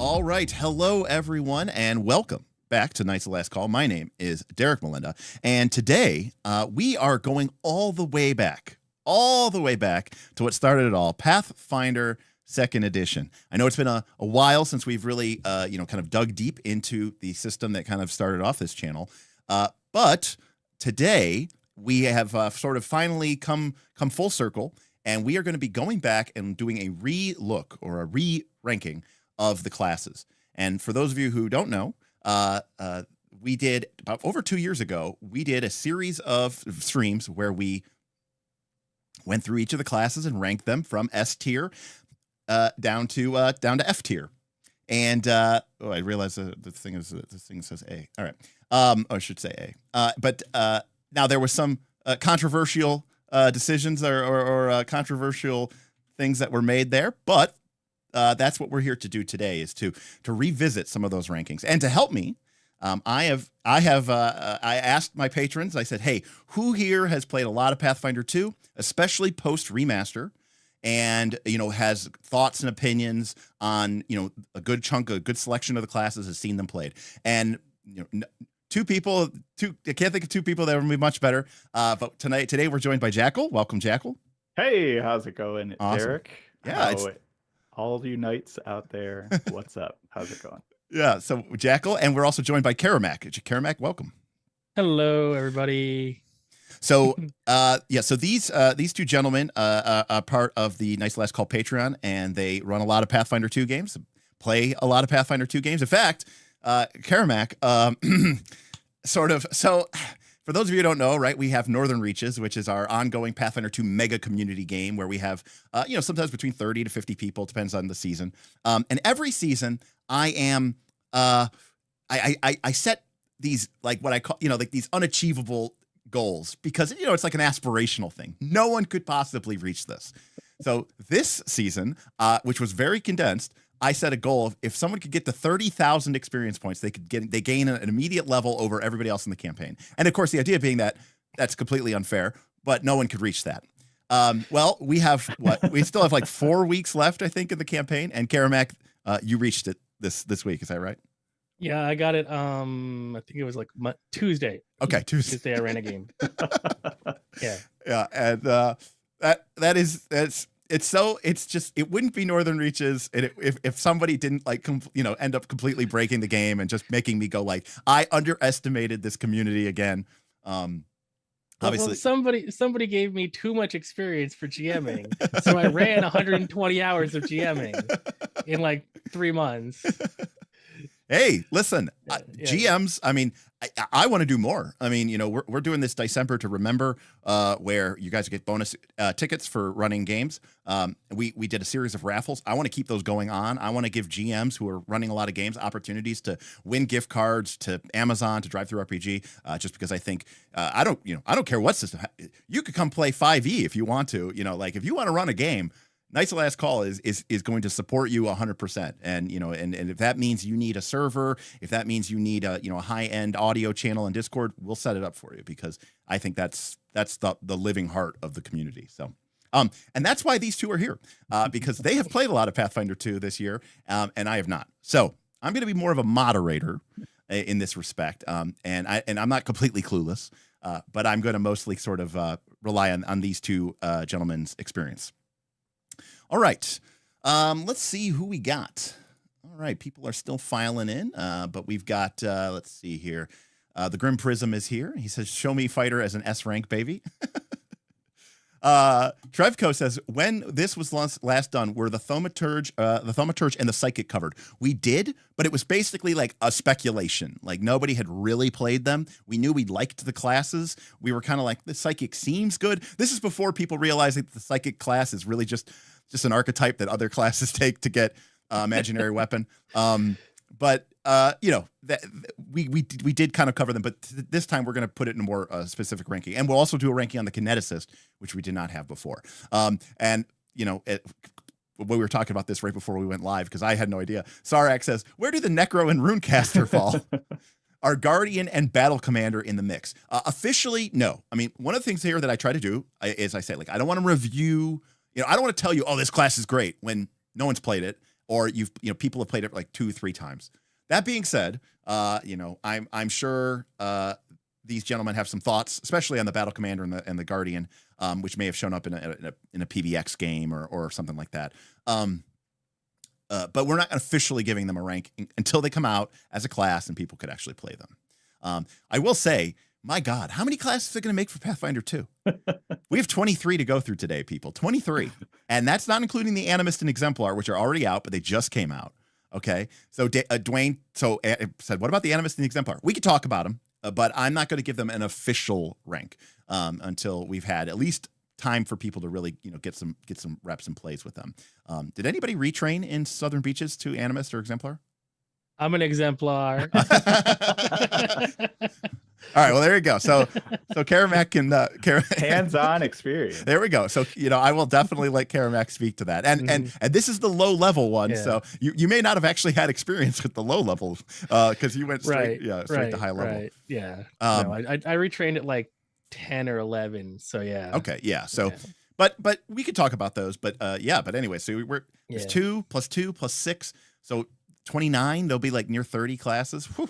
All right. Hello, everyone, and welcome back to Knights of Last Call. My name is Derek Melinda, and today we are going all the way back to what started it all, Pathfinder 2nd Edition. I know it's been a while since we've really, kind of dug deep into the system that kind of started off this channel, but today we have sort of finally come full circle, and we are going to be going back and doing a re-look or a re-ranking of the classes. And for those of you who don't know, we did about over 2 years ago, we did a series of streams where we went through each of the classes and ranked them from S tier down to F tier. And I realized the thing says A. All right. I should say A. But now there was some controversial decisions or controversial things that were made there, but that's what we're here to do today, is to revisit some of those rankings. And to help me, I asked my patrons. I said, "Hey, who here has played a lot of Pathfinder 2, especially post Remaster, and has thoughts and opinions on a good selection of the classes, has seen them played?" And two people. I can't think of two people that would be much better. But today we're joined by Jackal. Welcome, Jackal. Hey, how's it going, Awesome. Derek? Yeah, all you knights out there, what's up? How's it going? Yeah, so Jackal, and we're also joined by Karamak. Karamak, welcome. Hello, everybody. So, so these two gentlemen are part of the Knights of Last Call Patreon, and they run a lot of Pathfinder 2 games, play a lot of Pathfinder 2 games. In fact, Karamak, so for those of you who don't know, right, we have Northern Reaches, which is our ongoing Pathfinder 2 mega community game where we have, sometimes between 30 to 50 people, depends on the season. And every season I am, I set these, like what I call, like these unachievable goals, because, it's like an aspirational thing. No one could possibly reach this. So this season, which was very condensed, I set a goal of, if someone could get to 30,000 experience points, they gain an immediate level over everybody else in the campaign. And of course, the idea being that that's completely unfair, but no one could reach that. Well, we still have like 4 weeks left, I think, in the campaign. And Karamak, you reached it this week. Is that right? Yeah, I got it. I think it was like Tuesday. Okay, Tuesday I ran a game. Yeah. Yeah, and it wouldn't be Northern Reaches if somebody didn't end up completely breaking the game and just making me go like, I underestimated this community again. Obviously, somebody gave me too much experience for GMing, so I ran 120 hours of GMing in like 3 months. Hey, listen, GMs. I mean, I want to do more. I mean, we're doing this December to Remember, where you guys get bonus tickets for running games. We did a series of raffles. I want to keep those going on. I want to give GMs who are running a lot of games opportunities to win gift cards to Amazon, to Drive Through RPG. Just because I think I don't care what system. You could come play 5e if you want to. If you want to run a game, Knights of Last Call is going to support you 100%. And, and if that means you need a server, if that means you need a high-end audio channel in Discord, we'll set it up for you, because I think that's the living heart of the community. So, and that's why these two are here, because they have played a lot of Pathfinder 2 this year, and I have not. So I'm going to be more of a moderator in this respect. And I'm not completely clueless, but I'm going to mostly sort of rely on these two gentlemen's experience. All right, let's see who we got. All right, people are still filing in, but we've got, let's see here. The Grim Prism is here. He says, "Show me fighter as an S rank, baby." Trevco says, "When this was last done, were the Thaumaturge and the Psychic covered?" We did, but it was basically like a speculation. Like, nobody had really played them. We knew we liked the classes. We were kind of like, the Psychic seems good. This is before people realized that the Psychic class is really just an archetype that other classes take to get imaginary weapon. But we did kind of cover them, but this time we're going to put it in a more specific ranking, and we'll also do a ranking on the Kineticist, which we did not have before. We were talking about this right before we went live, because I had no idea. Sarak says, "Where do the Necro and Runecaster fall?" Are Guardian and Battle Commander in the mix? Officially, no. I mean, one of the things here that I try to do is I say, like, I don't want to review. I don't want to tell you, oh, this class is great, when no one's played it. or people have played it like 2-3 times. That being said, I'm sure these gentlemen have some thoughts, especially on the Battle Commander and the Guardian, which may have shown up in a PBX game or something like that. But we're not officially giving them a rank until they come out as a class and people could actually play them. I will say, my God, how many classes are they going to make for Pathfinder 2? We have 23 to go through today, people. 23. And that's not including the Animist and Exemplar, which are already out, but they just came out. Okay. So Dwayne said, what about the Animist and the Exemplar? We could talk about them, but I'm not going to give them an official rank until we've had at least time for people to really, get some reps and plays with them. Did anybody retrain in Southern Beaches to Animist or Exemplar? I'm an Exemplar. All right, well, there you go. So Karamak can hands-on experience. There we go. So I will definitely let Karamak speak to that. And this is the low level one. Yeah. So you may not have actually had experience with the low level because you went straight to high level. Right. Yeah. No, I retrained at like 10 or 11. So yeah. Okay. Yeah. So but we could talk about those. But but anyway, so there's 2 plus 2 plus 6. So 29. There'll be like near 30 classes. Whew.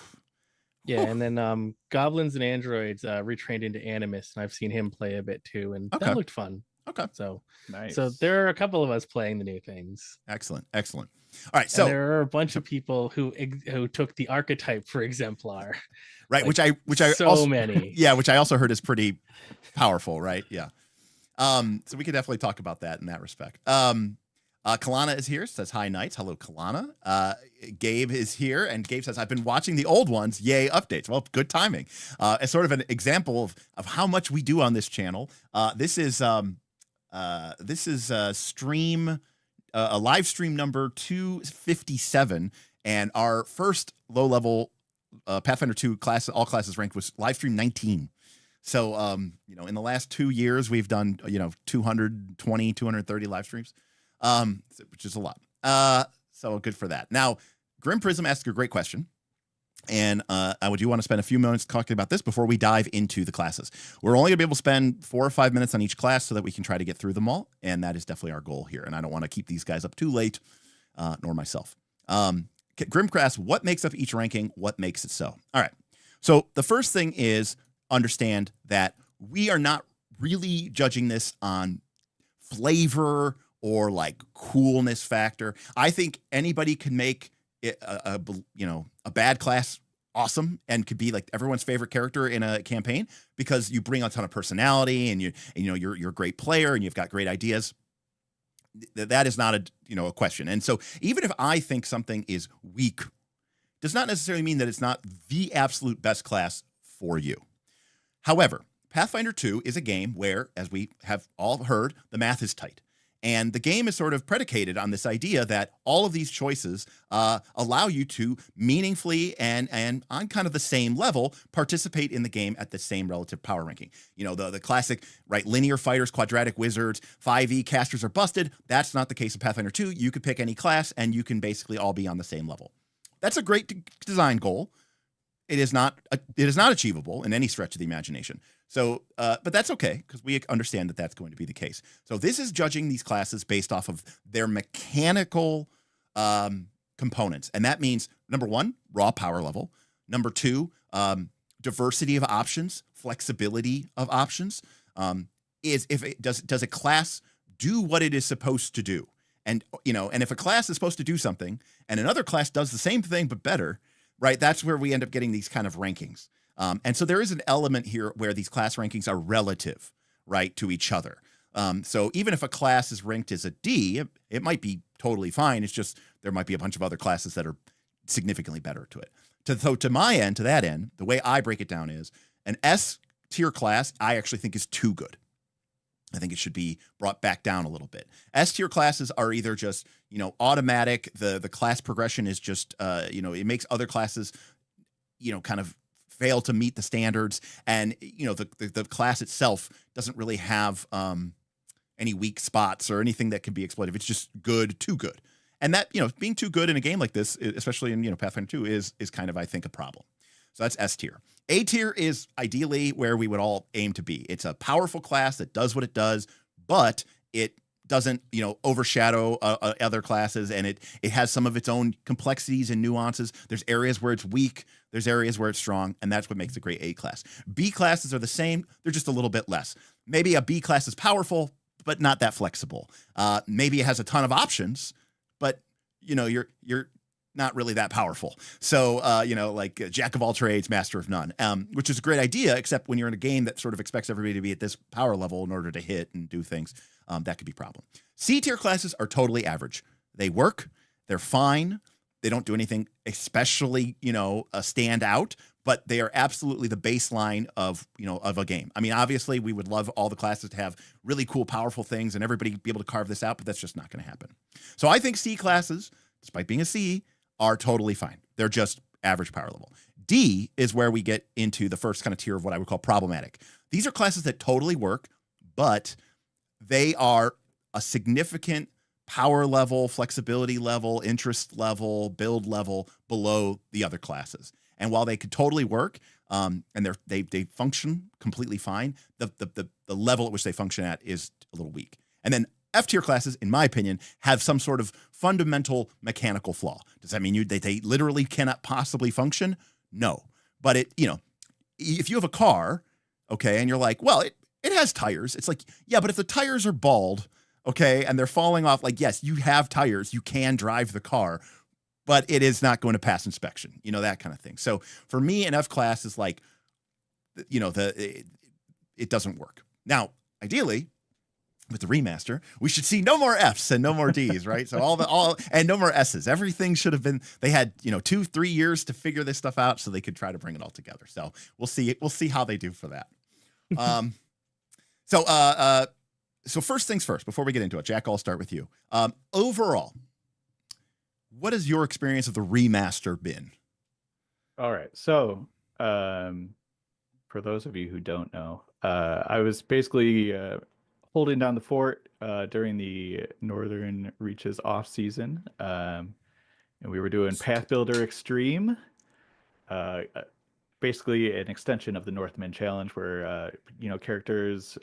Yeah, and then Goblins and Androids retrained into Animist, and I've seen him play a bit too, and that looked fun. Okay. So nice. So there are a couple of us playing the new things. Excellent. All right. So and there are a bunch of people who took the archetype for Exemplar. Right, like, which I so also, many. Yeah, which I also heard is pretty powerful, right? Yeah. So we could definitely talk about that in that respect. Kalana is here, says hi Knights. Hello, Kalana. Gabe is here, and Gabe says, I've been watching the old ones. Yay, updates. Well, good timing. As sort of an example of how much we do on this channel. This is stream a live stream number 257, and our first low level Pathfinder 2 class, all classes ranked, was live stream 19. So in the last 2 years we've done 220, 230 live streams. Which is a lot. So good for that. Now, Grim Prism asked a great question. And I would want to spend a few minutes talking about this before we dive into the classes. We're only going to be able to spend 4 or 5 minutes on each class so that we can try to get through them all. And that is definitely our goal here. And I don't want to keep these guys up too late, nor myself. Grim asks, what makes up each ranking? What makes it so? All right. So the first thing is understand that we are not really judging this on flavor or like coolness factor. I think anybody can make it a bad class awesome and could be like everyone's favorite character in a campaign because you bring a ton of personality and you're a great player and you've got great ideas. That is not a question. And so even if I think something is weak, does not necessarily mean that it's not the absolute best class for you. However, Pathfinder 2 is a game where, as we have all heard, the math is tight. And the game is sort of predicated on this idea that all of these choices allow you to meaningfully and on kind of the same level participate in the game at the same relative power ranking. The classic, right, linear fighters, quadratic wizards, 5e casters are busted. That's not the case in Pathfinder 2. You could pick any class and you can basically all be on the same level. That's a great design goal. It is not achievable in any stretch of the imagination. So, but that's okay because we understand that that's going to be the case. So this is judging these classes based off of their mechanical components. And that means, number 1, raw power level. Number 2, diversity of options, flexibility of options. Does a class do what it is supposed to do? And, and if a class is supposed to do something and another class does the same thing but better, right, that's where we end up getting these kind of rankings. And so there is an element here where these class rankings are relative, right, to each other. So even if a class is ranked as a D, it might be totally fine. It's just there might be a bunch of other classes that are significantly better to it. To my end, to that end, the way I break it down is an S tier class I actually think is too good. I think it should be brought back down a little bit. S tier classes are either just, automatic. The class progression is just, it makes other classes, kind of fail to meet the standards. And, the class itself doesn't really have any weak spots or anything that can be exploitive. It's just good, too good. And that, being too good in a game like this, especially in, Pathfinder 2 is kind of, I think, a problem. So that's S tier. A tier is ideally where we would all aim to be. It's a powerful class that does what it does, but it doesn't, overshadow other classes, and it has some of its own complexities and nuances. There's areas where it's weak, there's areas where it's strong, and that's what makes a great A class. B classes are the same, they're just a little bit less. Maybe a B class is powerful, but not that flexible. Maybe it has a ton of options, but you're not really that powerful. So, like jack of all trades, master of none, which is a great idea, except when you're in a game that sort of expects everybody to be at this power level in order to hit and do things, that could be a problem. C tier classes are totally average. They work, they're fine. They don't do anything especially, stand out, but they are absolutely the baseline of a game. I mean, obviously we would love all the classes to have really cool, powerful things and everybody be able to carve this out, but that's just not going to happen. So I think C classes, despite being a C, are totally fine. They're just average power level. D is where we get into the first kind of tier of what I would call problematic. These are classes that totally work, but they are a significant power level, flexibility level, interest level, build level below the other classes. And while they could totally work, and they function completely fine, the level at which they function at is a little weak. And then F tier classes, in my opinion, have some sort of fundamental mechanical flaw. Does that mean they literally cannot possibly function? No. But if you have a car, okay, and you're like, well, it has tires. It's like, yeah, but if the tires are bald, okay, and they're falling off, like, yes, you have tires, you can drive the car, but it is not going to pass inspection, that kind of thing. So for me, an F class is like, it doesn't work. Now, ideally, with the remaster, we should see no more Fs and no more Ds, right? So and no more S's. Everything should have been, they had, 2-3 years to figure this stuff out so they could try to bring it all together. So we'll see how they do for that. So first things first, before we get into it, Jack, I'll start with you. Overall, what has your experience of the remaster been? All right. So, for those of you who don't know, I was basically holding down the fort during the Northern Reaches off season, and we were doing Path Builder Extreme, basically an extension of the Northman Challenge, where characters,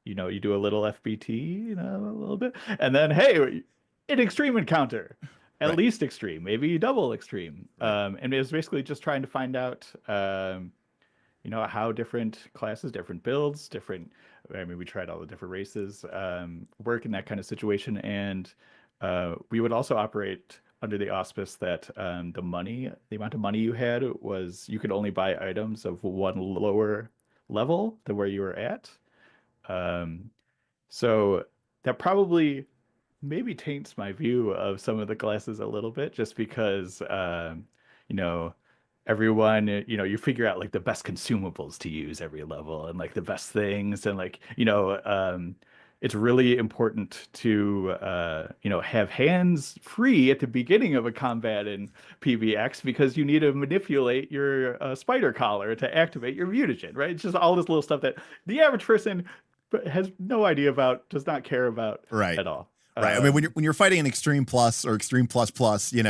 you do a little FBT, a little bit, and then hey, an extreme encounter, at Right. least extreme, maybe double extreme, Right. and it was basically just trying to find out. How different classes, different builds, we tried all the different races, work in that kind of situation. And we would also operate under the auspice that the amount of money you had was, you could only buy items of one lower level than where you were at. So that probably maybe taints my view of some of the classes a little bit, just because, everyone, you figure out like the best consumables to use every level and like the best things, and like, it's really important to have hands free at the beginning of a combat in PvX, because you need to manipulate your spider collar to activate your mutagen, right? It's just all this little stuff that the average person has no idea about, does not care about at all. Right. I mean, when you're fighting an extreme plus or extreme plus plus, you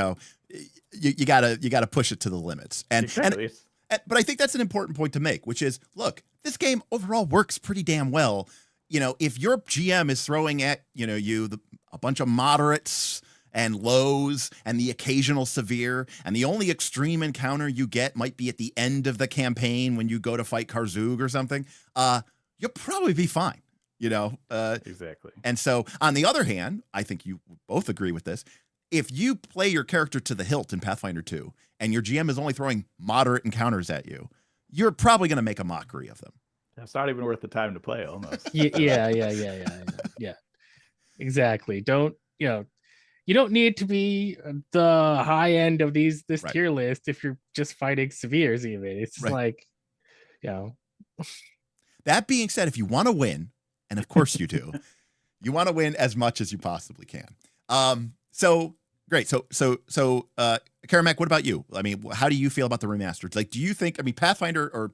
gotta push it to the limits. Exactly. But I think that's an important point to make, which is, look, this game overall works pretty damn well. If your GM is throwing at a bunch of moderates and lows and the occasional severe, and the only extreme encounter you get might be at the end of the campaign when you go to fight Karzug or something, you'll probably be fine. Exactly. And so, on the other hand, I think you both agree with this. If you play your character to the hilt in Pathfinder 2 and your GM is only throwing moderate encounters at you, you're probably going to make a mockery of them. It's not even worth the time to play, almost. Yeah. Exactly. You don't need to be the high end of this Right. tier list if you're just fighting severes. Even it's just like, That being said, if you want to win, and of course you do, you want to win as much as you possibly can. So great. So Karamak, what about you? I mean, how do you feel about the remasters? Like, do you think, Pathfinder or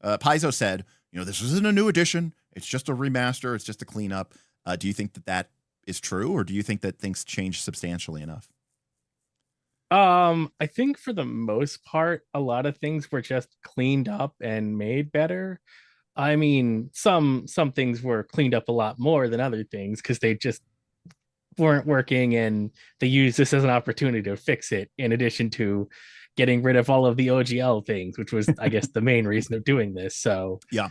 Paizo said, this isn't a new edition. It's just a remaster. It's just a cleanup. Do you think that is true, or do you think that things change substantially enough? I think for the most part, a lot of things were just cleaned up and made better. I mean, some things were cleaned up a lot more than other things because they just weren't working, and they used this as an opportunity to fix it. In addition to getting rid of all of the OGL things, which was, I guess, the main reason of doing this. So Yeah.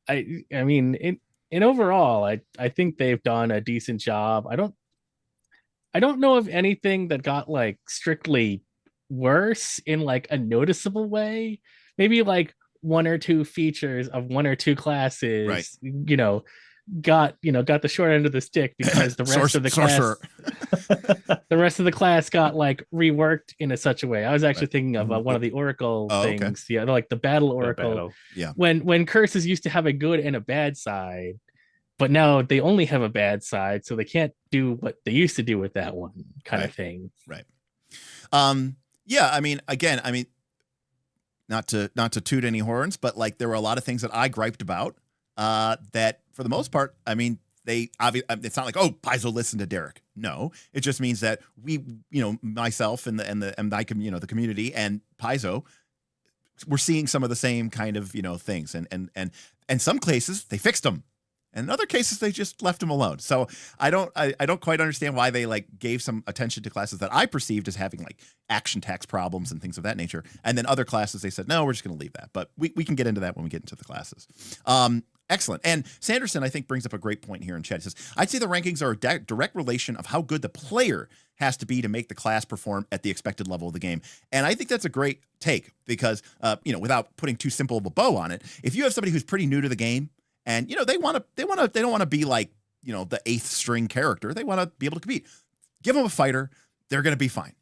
I mean, in overall, I think they've done a decent job. I don't know of anything that got like strictly worse in like a noticeable way. Maybe like one or two features of one or two classes, Right. got the short end of the stick because the rest of the Sorcerer. class got like reworked in a such a way. I was actually thinking of one of the Oracle things. Okay. Yeah, like the Battle Oracle. Yeah. When curses used to have a good and a bad side, but now they only have a bad side, so they can't do what they used to do with that one kind of thing. Right. Yeah, I mean, again, not to toot any horns, but like there were a lot of things that I griped about that for the most part, I mean, it's not like, oh, Paizo listened to Derek. No, it just means that we, myself and the community and Paizo, we're seeing some of the same kind of, things, and some cases they fixed them. And in other cases, they just left him alone. So I don't quite understand why they like gave some attention to classes that I perceived as having like action tax problems and things of that nature. And then other classes, they said, no, we're just going to leave that. But we can get into that when we get into the classes. Excellent. And Sanderson, I think, brings up a great point here in chat. He says, I'd say the rankings are a direct relation of how good the player has to be to make the class perform at the expected level of the game. And I think that's a great take because, without putting too simple of a bow on it, if you have somebody who's pretty new to the game, and they don't want to be like, the eighth string character. They want to be able to compete. Give them a fighter. They're going to be fine.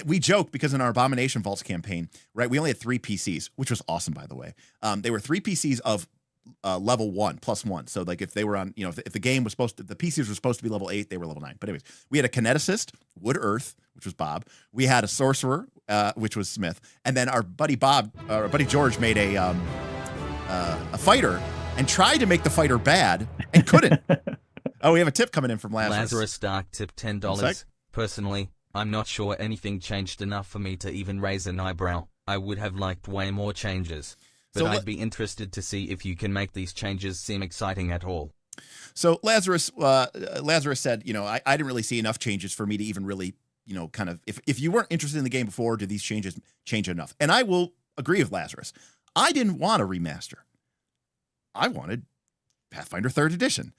We joke because in our Abomination Vaults campaign, right, we only had 3 PCs, which was awesome, by the way. They were 3 PCs of level 1 plus 1. So like if they were on, if the game was the PCs were supposed to be level 8, they were level 9. But anyways, we had a Kineticist, Wood Earth, which was Bob. We had a Sorcerer, which was Smith. And then our buddy George made a fighter and tried to make the fighter bad and couldn't. Oh, we have a tip coming in from Lazarus. Lazarus Dark tip $10. Personally, I'm not sure anything changed enough for me to even raise an eyebrow. I would have liked way more changes. But I'd be interested to see if you can make these changes seem exciting at all. So Lazarus said, I didn't really see enough changes for me to even really, kind of, if you weren't interested in the game before, do these changes change enough? And I will agree with Lazarus. I didn't want a remaster. I wanted Pathfinder 3rd edition,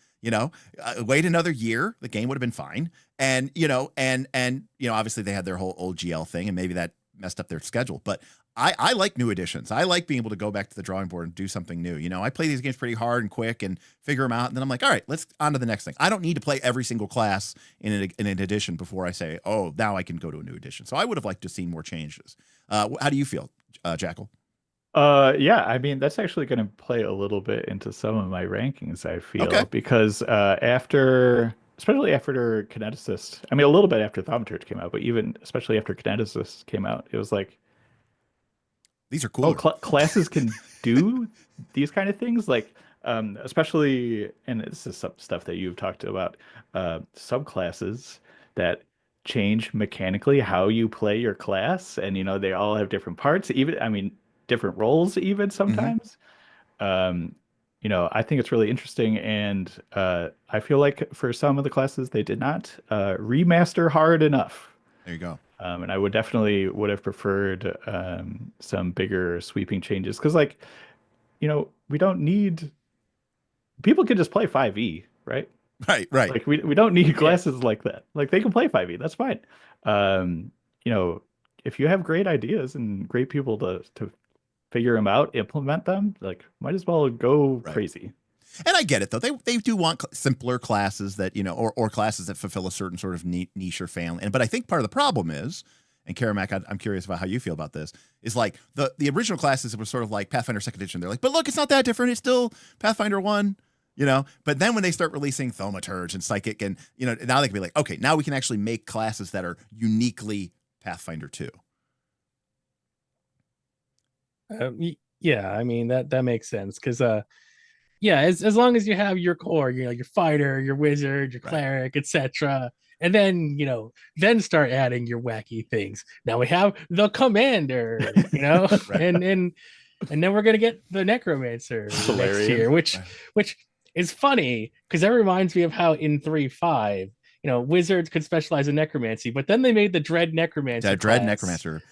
wait another year, the game would have been fine. And, obviously they had their whole old GL thing and maybe that messed up their schedule, but I like new editions. I like being able to go back to the drawing board and do something new. I play these games pretty hard and quick and figure them out. And then I'm like, all right, let's on to the next thing. I don't need to play every single class in an edition before I say, oh, now I can go to a new edition. So I would have liked to see more changes. How do you feel, Jackal? Yeah, I mean, that's actually going to play a little bit into some of my rankings, I feel, because especially after Kineticist, I mean, a little bit after Thaumaturge came out, but especially after Kineticist came out, it was like, these are cool. Oh, classes can do these kind of things, like, especially, and this is some stuff that you've talked about, subclasses that change mechanically how you play your class, and, they all have different parts, different roles even sometimes. I think it's really interesting, and I feel like for some of the classes they did not remaster hard enough. There you go. And I would have preferred some bigger sweeping changes because, we don't need people can just play 5e, right? Right. Like we don't need classes like that. Like they can play 5e, that's fine. If you have great ideas and great people to figure them out, implement them, like might as well go crazy. And I get it though. They do want simpler classes that, or classes that fulfill a certain sort of niche or family. But I think part of the problem is, and Karamak, I'm curious about how you feel about this, is like the original classes were sort of like Pathfinder 2nd edition. They're like, but look, it's not that different. It's still Pathfinder 1, But then when they start releasing Thaumaturge and Psychic and, now they can be like, okay, now we can actually make classes that are uniquely Pathfinder 2. Yeah, I mean that makes sense because as long as you have your core, your fighter, your wizard, your cleric, etc., and then then start adding your wacky things. Now we have the commander, and And then we're gonna get the Necromancer next year, which is funny because that reminds me of how in 3.5, wizards could specialize in necromancy, but then they made the Dread Necromancer. Dread Necromancer,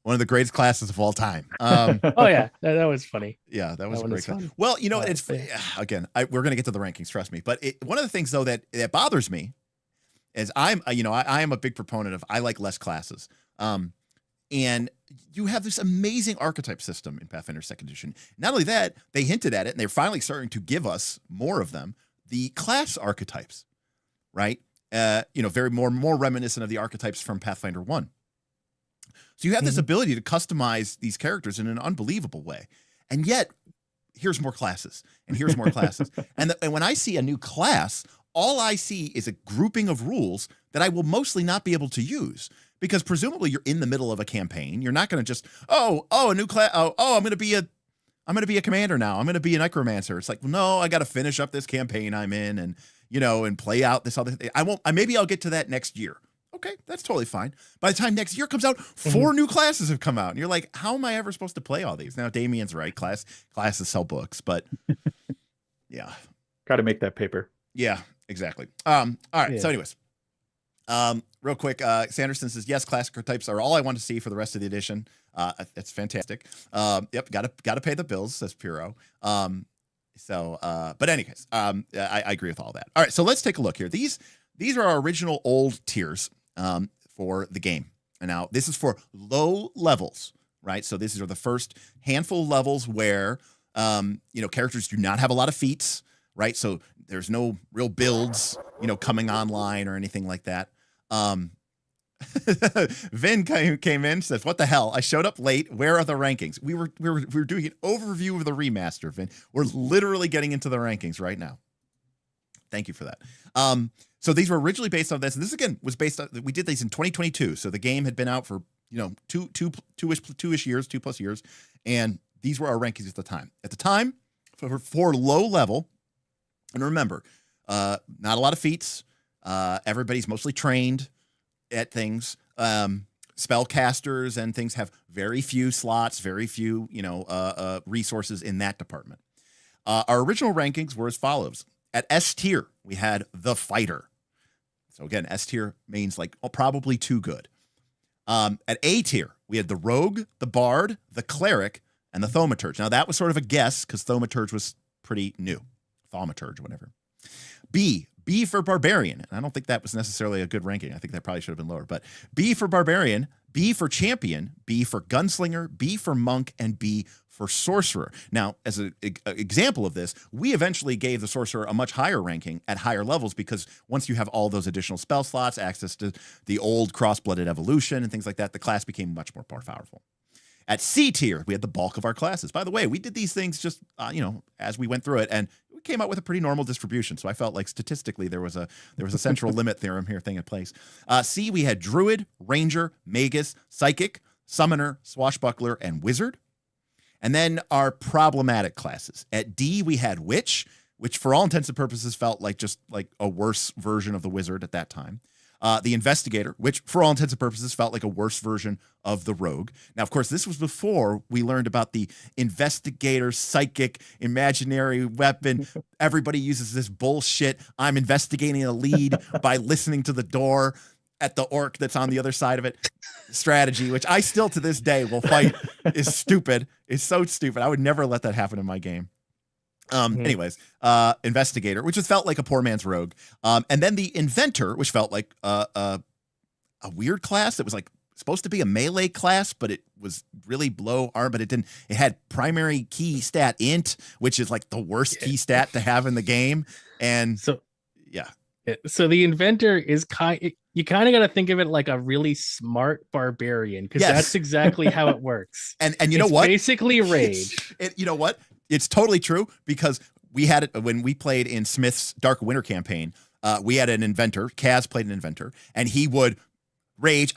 one of the greatest classes of all time. Oh yeah, that was funny. Yeah, that was a great class. Well, it's again, we're gonna get to the rankings, trust me. But one of the things though that bothers me is I am a big proponent of I like less classes. And you have this amazing archetype system in Pathfinder 2nd Edition. Not only that, they hinted at it, and they're finally starting to give us more of them. The class archetypes, right? Very more reminiscent of the archetypes from Pathfinder 1. So you have this ability to customize these characters in an unbelievable way. And yet, here's more classes, and here's more classes. And when I see a new class, all I see is a grouping of rules that I will mostly not be able to use. Because presumably you're in the middle of a campaign. You're not going to just, a new class. I'm going to be a commander now. I'm going to be a necromancer. It's like, well, no, I got to finish up this campaign I'm in and play out this other thing. Maybe I'll get to that next year. Okay, that's totally fine. By the time next year comes out, 4 new classes have come out. And you're like, how am I ever supposed to play all these? Now, Damien's right. Classes sell books, but yeah. Got to make that paper. Yeah, exactly. All right. Yeah. So anyways. Real quick, Sanderson says, yes, classic archetypes are all I want to see for the rest of the edition. It's fantastic. Yep, gotta pay the bills, says Puro. But anyways, I agree with all that. All right, so let's take a look here. These are our original old tiers for the game. And now this is for low levels, right? So these are the first handful of levels where characters do not have a lot of feats, right? So there's no real builds, coming online or anything like that. Vin came in, says, what the hell? I showed up late. Where are the rankings? We were doing an overview of the remaster, Vin. We're literally getting into the rankings right now. Thank you for that. So these were originally based on this. And this again was based on, we did these in 2022. So the game had been out for, 2+ years. And these were our rankings at the time. At the time, for low level, and remember, not a lot of feats. Everybody's mostly trained at things. Spellcasters and things have very few slots, very few, resources in that department. Our original rankings were as follows. At S tier, we had the Fighter. So again, S tier means probably too good. At A tier, we had the Rogue, the Bard, the Cleric, and the Thaumaturge. Now that was sort of a guess because Thaumaturge was pretty new. Thaumaturge, whatever. B for Barbarian. And I don't think that was necessarily a good ranking. I think that probably should have been lower. But B for Barbarian, B for Champion, B for Gunslinger, B for Monk, and B for Sorcerer. Now, as an example of this, we eventually gave the Sorcerer a much higher ranking at higher levels because once you have all those additional spell slots, access to the old cross-blooded evolution and things like that, the class became much more powerful. At C tier, we had the bulk of our classes. By the way, we did these things just, as we went through it, and we came out with a pretty normal distribution. So I felt like statistically there was a central limit theorem thing in place. C, we had Druid, Ranger, Magus, Psychic, Summoner, Swashbuckler, and Wizard. And then our problematic classes. At D, we had Witch, which for all intents and purposes felt like just like a worse version of the Wizard at that time. The Investigator, which for all intents and purposes felt like a worse version of the Rogue. Now, of course, this was before we learned about the Investigator, psychic, imaginary weapon. Everybody uses this bullshit. I'm investigating a lead by listening to the door at the orc that's on the other side of it strategy, which I still to this day will fight is stupid. It's so stupid. I would never let that happen in my game. Anyways, Investigator, which just felt like a poor man's Rogue. And then the Inventor, which felt like a weird class that was like supposed to be a melee class, but it was really low arm, but it didn't. It had primary key stat int, which is like the worst key stat to have in the game. And so, yeah. So the Inventor is you kind of got to think of it like a really smart barbarian because that's exactly how it works. And you know what? Basically rage. You know what? It's totally true because we had it when we played in Smith's Dark Winter campaign. We had an Inventor. Kaz played an Inventor, and he would rage.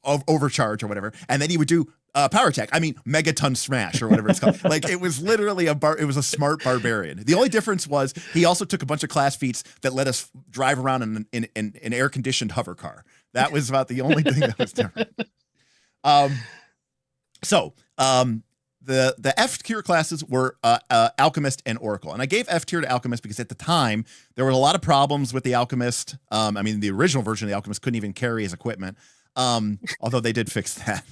Overcharge or whatever, and then he would do power attack. Megaton smash or whatever it's called. Like it was literally it was a smart barbarian. The only difference was he also took a bunch of class feats that let us drive around in an air conditioned hover car. That was about the only thing that was different. the F tier classes were Alchemist and Oracle, and I gave F tier to Alchemist because at the time there were a lot of problems with the Alchemist. I mean, the original version of the Alchemist couldn't even carry his equipment, although they did fix that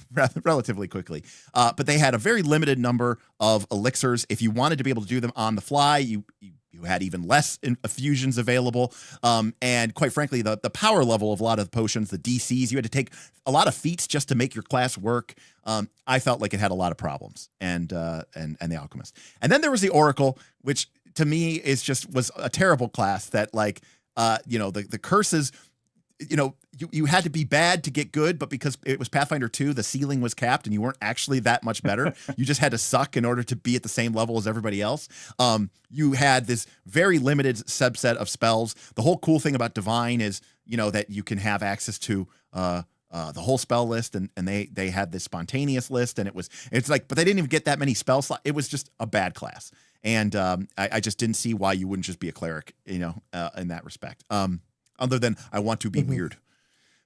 relatively quickly. But they had a very limited number of elixirs. If you wanted to be able to do them on the fly, you had even less infusions available. And quite frankly, the power level of a lot of the potions, the DCs, you had to take a lot of feats just to make your class work. I felt like it had a lot of problems, and the Alchemist. And then there was the Oracle, which to me was a terrible class that, like, the curses, you had to be bad to get good, but because it was Pathfinder 2, the ceiling was capped and you weren't actually that much better. You just had to suck in order to be at the same level as everybody else. You had this very limited subset of spells. The whole cool thing about Divine is, that you can have access to the whole spell list, and they had this spontaneous list, and it's like, but they didn't even get that many spell slots. It was just a bad class. And I just didn't see why you wouldn't just be a cleric, in that respect. Other than I want to be weird.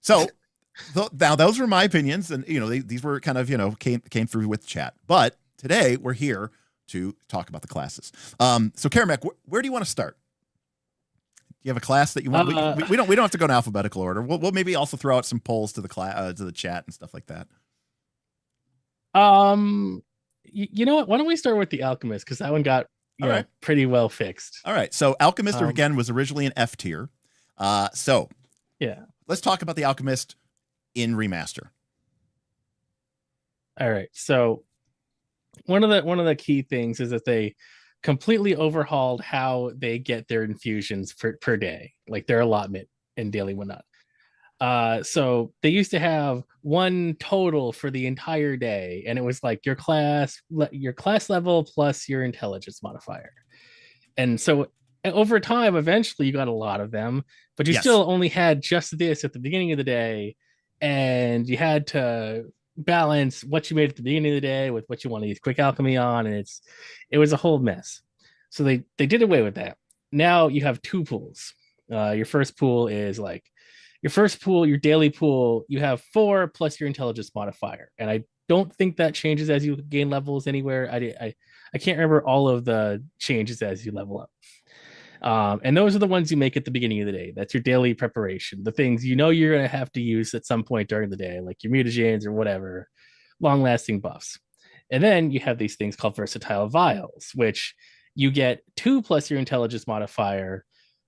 So now those were my opinions, and these were kind of came through with chat. But today we're here to talk about the classes. So Karamek, where do you want to start? Do you have a class that you want? We don't have to go in alphabetical order. We'll maybe also throw out some polls to the to the chat and stuff like that. You know what? Why don't we start with the Alchemist, because that one got pretty well fixed. All right. So Alchemist again was originally an F tier. So yeah, let's talk about the Alchemist in Remaster. All right. So one of the key things is that they completely overhauled how they get their infusions per day, like their allotment and daily whatnot. So they used to have one total for the entire day, and it was like your class level plus your intelligence modifier. And so over time, eventually you got a lot of them, but you still only had just this at the beginning of the day, and you had to balance what you made at the beginning of the day with what you want to use quick alchemy on, and it was a whole mess. So they did away with that. Now you have two pools. Your first pool is like your daily pool. You have 4 plus your intelligence modifier, and I don't think that changes as you gain levels anywhere. I can't remember all of the changes as you level up. And those are the ones you make at the beginning of the day. That's your daily preparation, the things you're going to have to use at some point during the day, like your mutagens or whatever, long-lasting buffs. And then you have these things called versatile vials, which you get 2 plus your intelligence modifier,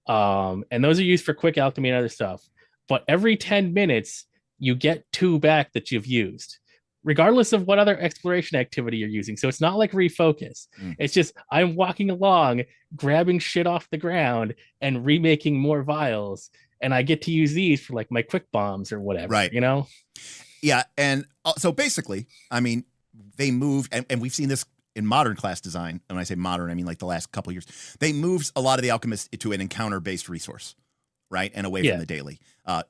and those are used for quick alchemy and other stuff. But every 10 minutes, you get 2 back that you've used, regardless of what other exploration activity you're using. So it's not like refocus. It's just I'm walking along, grabbing shit off the ground and remaking more vials, and I get to use these for like my quick bombs or whatever, right? Yeah, and so basically, I mean, they moved, and we've seen this in modern class design. And when I say modern, I mean like the last couple of years. They moved a lot of the alchemists to an encounter-based resource, right, and away from the daily.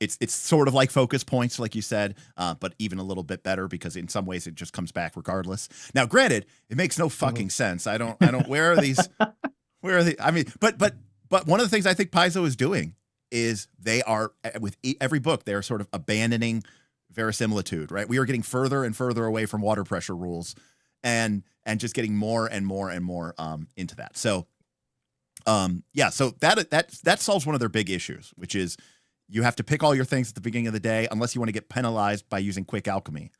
It's sort of like focus points, like you said, but even a little bit better, because in some ways it just comes back regardless. Now, granted, it makes no fucking sense. I don't. Where are these? Where are they? I mean, but one of the things I think Paizo is doing is they are, with every book, they're sort of abandoning verisimilitude, right? We are getting further and further away from water pressure rules, and just getting more and more and more into that. So. So that solves one of their big issues, which is you have to pick all your things at the beginning of the day unless you want to get penalized by using quick alchemy.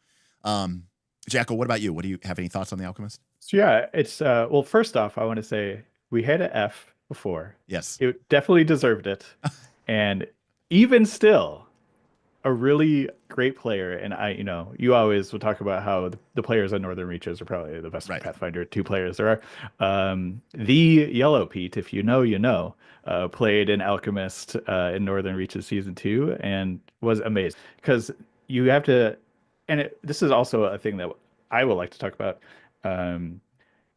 Jackal, what about you? Do you have any thoughts on the Alchemist? So yeah, it's well, first off, I want to say we had an F before. Yes. It definitely deserved it. And even still, a really great player, and you always will talk about how the players on Northern Reaches are probably the best Pathfinder 2 players there are. The Yellow Pete, if you know, played an Alchemist in Northern Reaches Season 2 and was amazing. Because you have to, and this is also a thing that I would like to talk about,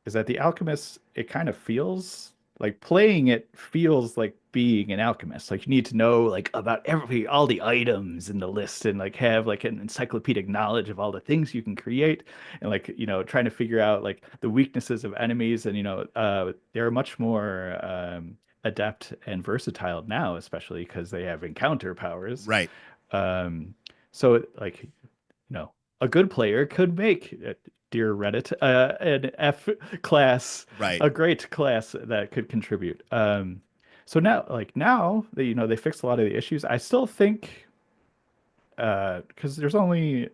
is that the Alchemist, it kind of feels like playing it feels like being an alchemist. Like you need to know like about all the items in the list, and like have like an encyclopedic knowledge of all the things you can create, and like trying to figure out like the weaknesses of enemies, and they're much more adept and versatile now, especially because they have encounter powers. Right. So like a good player could make, dear Reddit, an F class, Right. a great class that could contribute. So now that they fixed a lot of the issues, I still think because there's only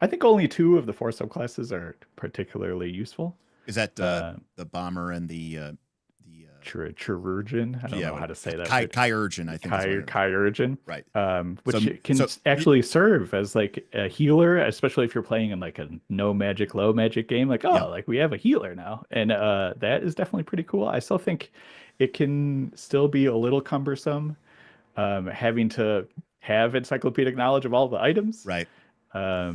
I think only 2 of the 4 subclasses are particularly useful. Is that the bomber and the Chirurgeon? I don't know how to say that. Chirurgeon, I think. Chirurgeon. Right. Which can actually serve as like a healer, especially if you're playing in like a no magic, low magic game. Like, like we have a healer now. And that is definitely pretty cool. I still think it can still be a little cumbersome, having to have encyclopedic knowledge of all the items. Right. So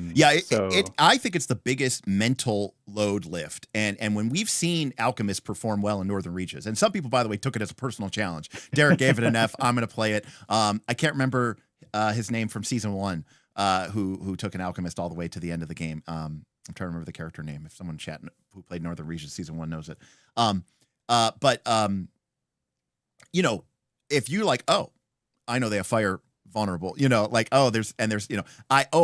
I think it's the biggest mental load lift. And when we've seen Alchemist perform well in Northern Reaches, and some people, by the way, took it as a personal challenge. Derek gave it an F. I'm going to play it. I can't remember his name from season 1, who took an Alchemist all the way to the end of the game. I'm trying to remember the character name. If someone chatting who played Northern Reaches season 1 knows it. If you like, oh, I know they have fire vulnerable, I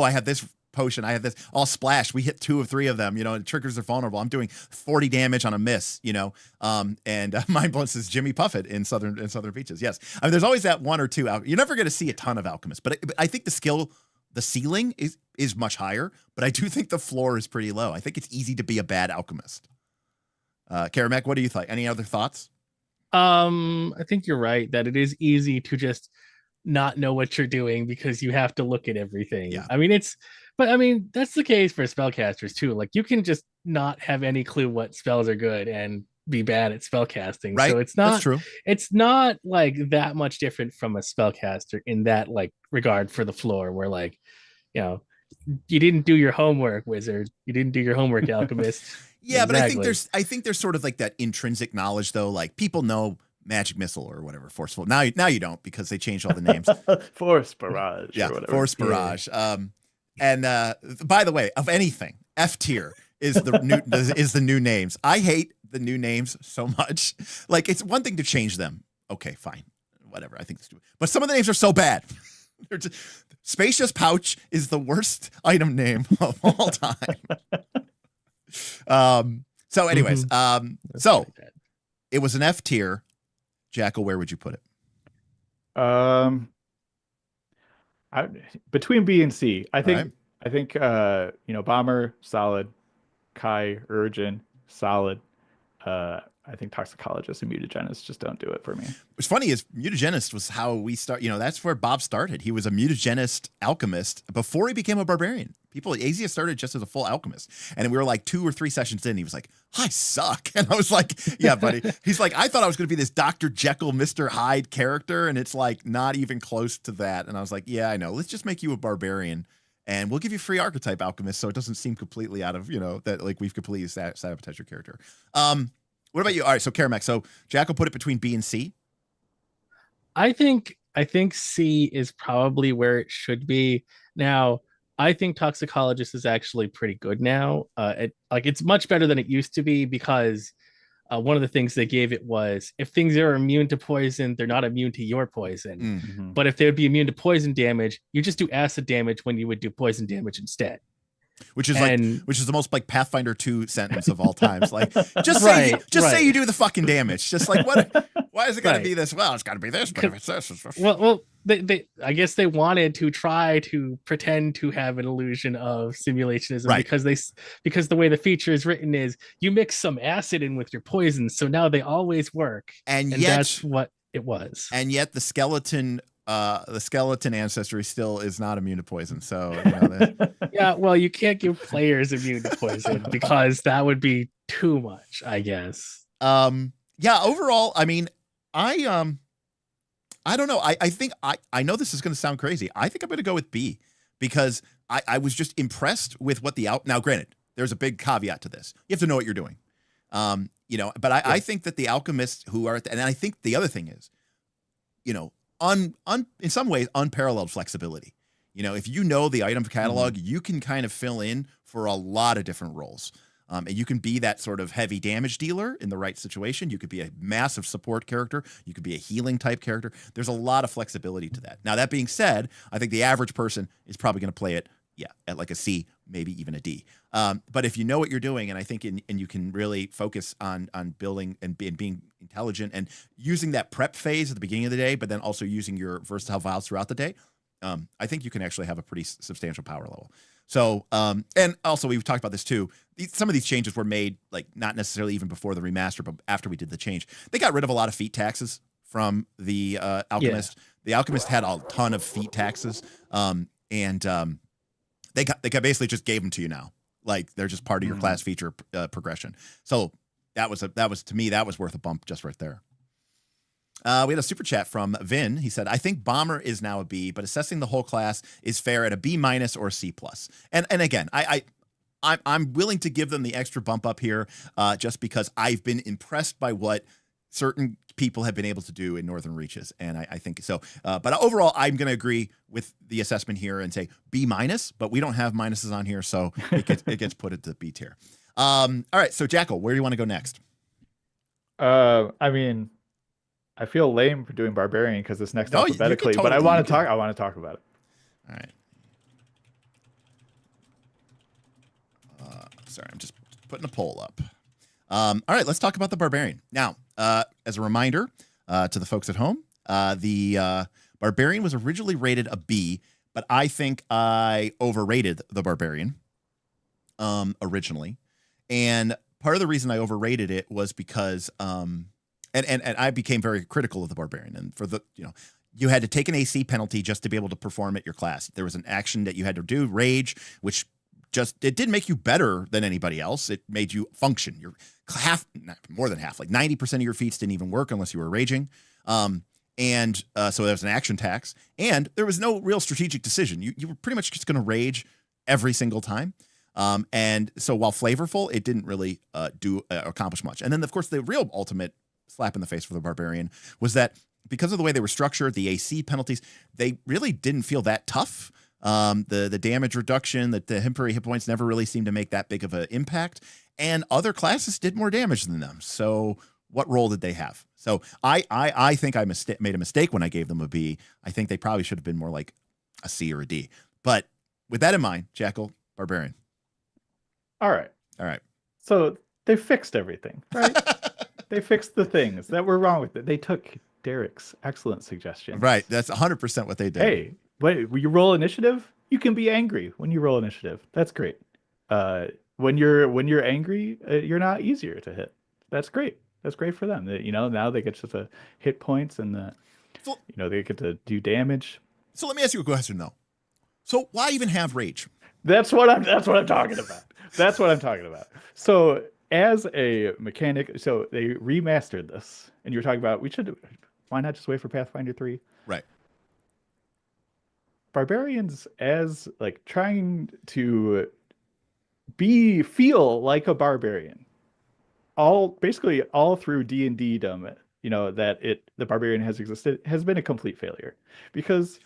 have this potion, I have this, all splash, we hit 2 of 3 of them, and triggers are vulnerable, I'm doing 40 damage on a miss, and Mind Blown says Jimmy Puffett in Southern Beaches. Yes, I mean there's always that 1 or 2 you're never going to see a ton of alchemists, but I think the ceiling is much higher, but I do think the floor is pretty low. I think it's easy to be a bad alchemist. Karamek, what do you think? Any other thoughts? I think you're right that it is easy to just not know what you're doing because you have to look at everything. Yeah. I mean, that's the case for spellcasters too. Like you can just not have any clue what spells are good and be bad at spellcasting. Right. So it's not, that's true. It's not like that much different from a spellcaster in that like regard for the floor where like, you didn't do your homework, wizard. You didn't do your homework, alchemist. Yeah, Exactly. but I think there's sort of like that intrinsic knowledge though. Like people know Magic Missile or whatever, Forceful. Now you don't because they changed all the names. Force Barrage. Yeah, or whatever. Force Barrage. And by the way, of anything, F tier is the new names. I hate the new names so much. Like it's one thing to change them. Okay, fine, whatever. I think it's stupid. But some of the names are so bad. They're just, Spacious Pouch is the worst item name of all time. So, anyways, so it was an F tier. Jackal, where would you put it? Between B and C, I think Bomber solid, Chirurgeon solid. I think Toxicologist and Mutagenist just don't do it for me. What's funny is Mutagenist was how we start. That's where Bob started. He was a Mutagenist alchemist before he became a barbarian. Azia started just as a full alchemist, and we were like 2 or 3 sessions in. He was like, "I suck," and I was like, "Yeah, buddy." He's like, "I thought I was going to be this Dr. Jekyll, Mr. Hyde character, and it's like not even close to that." And I was like, "Yeah, I know. Let's just make you a barbarian, and we'll give you free archetype alchemist, so it doesn't seem completely out of that like we've completely sabotaged your character." What about you? All right, so Karamek. So Jackal put it between B and C. I think C is probably where it should be. Now, I think Toxicologist is actually pretty good now. It's much better than it used to be because one of the things they gave it was if things are immune to poison, they're not immune to your poison. Mm-hmm. But if they would be immune to poison damage, you just do acid damage when you would do poison damage instead. Which is the most like Pathfinder 2 sentence of all times. Like, just say you do the fucking damage. Just like what? Why is it got to be this? Well, it's got to be this. But if it's this, well, they I guess they wanted to try to pretend to have an illusion of simulationism, right? Because the way the feature is written is you mix some acid in with your poison, so now they always work, and yet, that's what it was. And yet the skeleton ancestry still is not immune to poison. So yeah, well, you can't give players immune to poison because that would be too much, I guess. Yeah, overall, I mean, I don't know. I think I know this is going to sound crazy. I think I'm going to go with B because I was just impressed with what now granted, there's a big caveat to this. You have to know what you're doing. But I think that the alchemists who are and I think the other thing is, in some ways, unparalleled flexibility. If you know the item catalog, you can kind of fill in for a lot of different roles. And you can be that sort of heavy damage dealer in the right situation. You could be a massive support character. You could be a healing type character. There's a lot of flexibility to that. Now, that being said, I think the average person is probably going to play it yeah, at like a C, maybe even a D. But if you know what you're doing, and I think and you can really focus on building and being intelligent and using that prep phase at the beginning of the day, but then also using your versatile vials throughout the day, I think you can actually have a pretty substantial power level. So, and also we've talked about this too. Some of these changes were made like not necessarily even before the remaster, but after we did the change. They got rid of a lot of feat taxes from the Alchemist. Yeah. The Alchemist had a ton of feat taxes, and they basically just gave them to you now. Like they're just part of your class feature progression. So that was to me that was worth a bump just right there. We had a super chat from Vin. He said, "I think Bomber is now a B, but assessing the whole class is fair at a B- or C+." And again, I'm willing to give them the extra bump up here, just because I've been impressed by what certain people have been able to do in Northern Reaches, and I think so. But overall, I'm going to agree with the assessment here and say B-, but we don't have minuses on here, so it gets put into B tier. All right, so Jackal, where do you want to go next? I mean, I feel lame for doing Barbarian because it's next alphabetically, but I want to talk about it. All right. Sorry, I'm just putting a poll up. All right, let's talk about the Barbarian. Now, as a reminder to the folks at home, the Barbarian was originally rated a B, but I think I overrated the Barbarian originally. And part of the reason I overrated it was because and I became very critical of the Barbarian. And for you had to take an AC penalty just to be able to perform at your class. There was an action that you had to do, Rage, which it didn't make you better than anybody else. It made you function. You're more than half, like 90% of your feats didn't even work unless you were raging. So there was an action tax, and there was no real strategic decision. You were pretty much just going to rage every single time. And so while flavorful, it didn't really accomplish much. And then, of course, the real ultimate slap in the face for the Barbarian was that because of the way they were structured, the AC penalties, they really didn't feel that tough. The damage reduction, the temporary hit points never really seemed to make that big of an impact, and other classes did more damage than them. So what role did they have? So I think I made a mistake when I gave them a B. I think they probably should have been more like a C or a D. But with that in mind, Jackal, Barbarian. All right. So they fixed everything, right? They fixed the things that were wrong with it. They took Derek's excellent suggestion. Right. That's 100% what they did. Hey, when you roll initiative, you can be angry when you roll initiative. That's great. When you're angry, you're not easier to hit. That's great. That's great for them. Now they get just the hit points and they get to do damage. So let me ask you a question though. So why even have rage? That's what I'm talking about. That's what I'm talking about. So as a mechanic, so they remastered this, and you're talking about why not just wait for Pathfinder 3? Right. Barbarians as like trying to feel like a barbarian, basically all through D&D dumb, the Barbarian has existed, has been a complete failure, because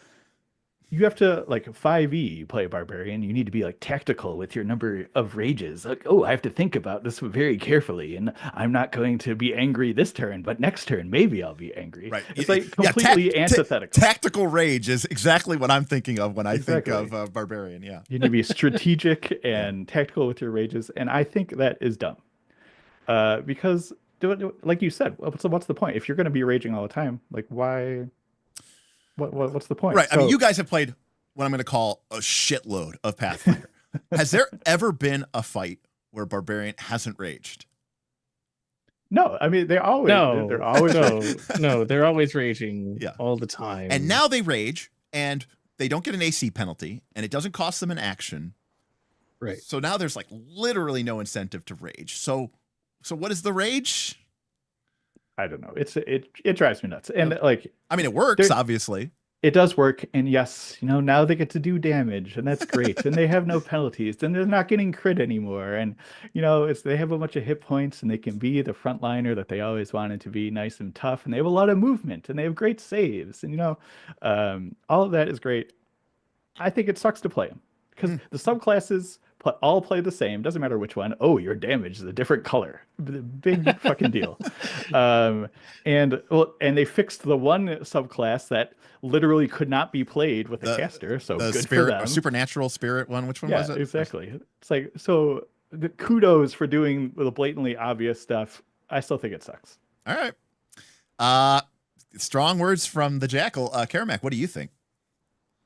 you have to, like, 5e, you play a Barbarian, you need to be, like, tactical with your number of rages. Like, I have to think about this very carefully, and I'm not going to be angry this turn, but next turn, maybe I'll be angry. Right. It's, like, completely antithetical. Tactical rage is exactly what I'm thinking of when I think of Barbarian, yeah. You need to be strategic and tactical with your rages, and I think that is dumb. Because, like you said, what's the point? If you're going to be raging all the time, like, why... What's the point? Right. So, I mean, you guys have played what I'm going to call a shitload of Pathfinder. Has there ever been a fight where Barbarian hasn't raged? No. I mean, they're always they're always raging all the time. And now they rage, and they don't get an AC penalty, and it doesn't cost them an action. Right. So now there's like literally no incentive to rage. So what is the rage? I don't know. It drives me nuts. And I mean, it works, obviously. It does work. And yes, now they get to do damage, and that's great. And they have no penalties, and they're not getting crit anymore. And, they have a bunch of hit points, and they can be the frontliner that they always wanted to be, nice and tough. And they have a lot of movement, and they have great saves. And, all of that is great. I think it sucks to play them because the subclasses all play the same. Doesn't matter which one. Oh, your damage is a different color. Big fucking deal. And they fixed the one subclass that literally could not be played with a caster. So the good spirit, for them. Supernatural spirit one. Which one was it? Exactly. It's like, so the kudos for doing the blatantly obvious stuff. I still think it sucks. All right. Strong words from the Jackal. Karamak, what do you think?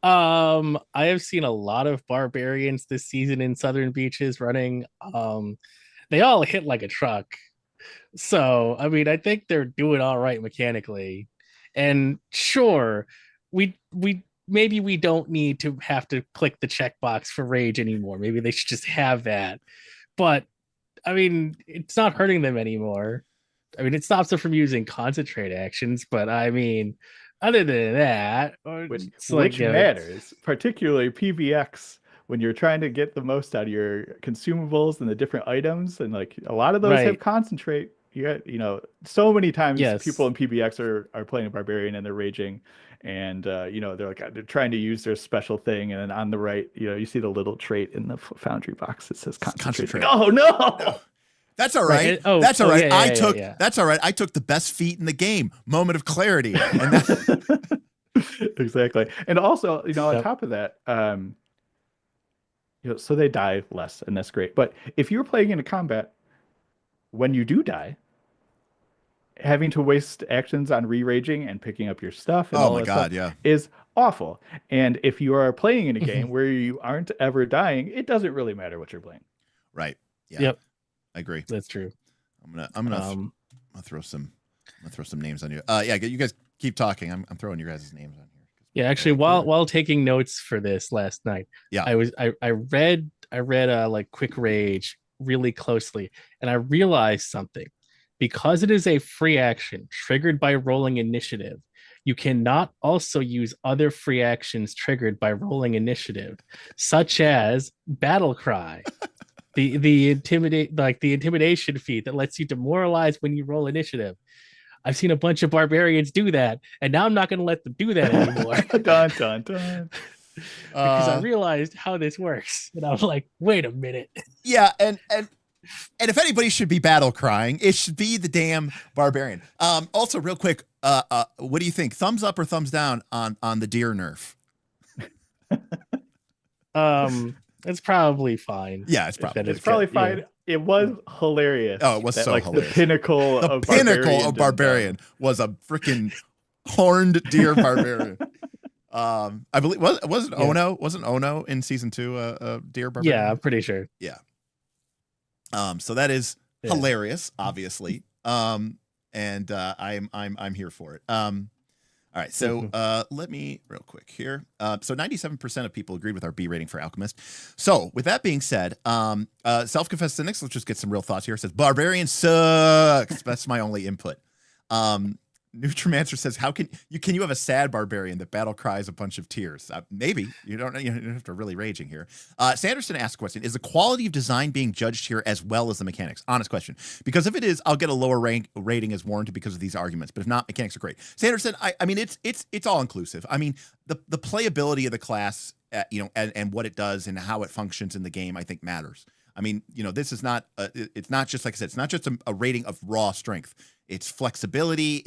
I have seen a lot of barbarians this season in Southern Beaches running. They all hit like a truck. So, I mean, I think they're doing all right mechanically. And sure, we maybe we don't need to have to click the checkbox for rage anymore. Maybe they should just have that. But I mean, it's not hurting them anymore. I mean, it stops them from using concentrate actions, but I mean, other than that, which matters, particularly PVX, when you're trying to get the most out of your consumables and the different items, and like a lot of those have concentrate. So many times people in PBX are playing a barbarian and they're raging, and they're trying to use their special thing, and then on the right, you see the little trait in the foundry box that says concentrate. Like, oh no! That's all right. That's all right. That's all right. I took the best feat in the game. Moment of clarity. And exactly. And also, on top of that, so they die less, and that's great. But if you're playing in a combat, when you do die, having to waste actions on re-raging and picking up your stuff and all that stuff is awful. And if you are playing in a game where you aren't ever dying, it doesn't really matter what you're playing. Right. Yeah. Yep. I agree. That's true. I'm gonna throw some names on you. You guys keep talking. I'm throwing your guys' names on here. Yeah, actually, while taking notes for this last night, I read like Quick Rage really closely, and I realized something. Because it is a free action triggered by rolling initiative, you cannot also use other free actions triggered by rolling initiative, such as Battle Cry. The intimidation feat that lets you demoralize when you roll initiative. I've seen a bunch of barbarians do that, and now I'm not going to let them do that anymore. Dun, dun, dun. Because I realized how this works, and I was like, "Wait a minute." Yeah, and if anybody should be battle crying, it should be the damn barbarian. Also, real quick, what do you think? Thumbs up or thumbs down on the deer nerf? It's probably fine. Yeah, it's probably fine. Yeah. It was hilarious. Oh, it was so hilarious. The pinnacle of barbarian was a freaking horned deer barbarian. I believe wasn't Ono in season 2 a deer barbarian? Yeah, I'm pretty sure. Yeah. So that is hilarious, obviously. And I'm here for it. All right, so let me real quick here. So 97% of people agreed with our B rating for Alchemist. So with that being said, self-confessed cynics, let's just get some real thoughts here. It says Barbarian sucks. That's my only input. Nutrimancer says, "How can you have a sad barbarian that battle cries a bunch of tears?" Maybe you don't have to really raging here. Sanderson asked a question: "Is the quality of design being judged here as well as the mechanics?" Honest question, because if it is, I'll get a lower rating as warranted because of these arguments. But if not, mechanics are great. Sanderson, I mean, it's all inclusive. I mean, the playability of the class, and what it does and how it functions in the game, I think matters. I mean, this is not, it's not just, like I said, it's not just a rating of raw strength. It's flexibility.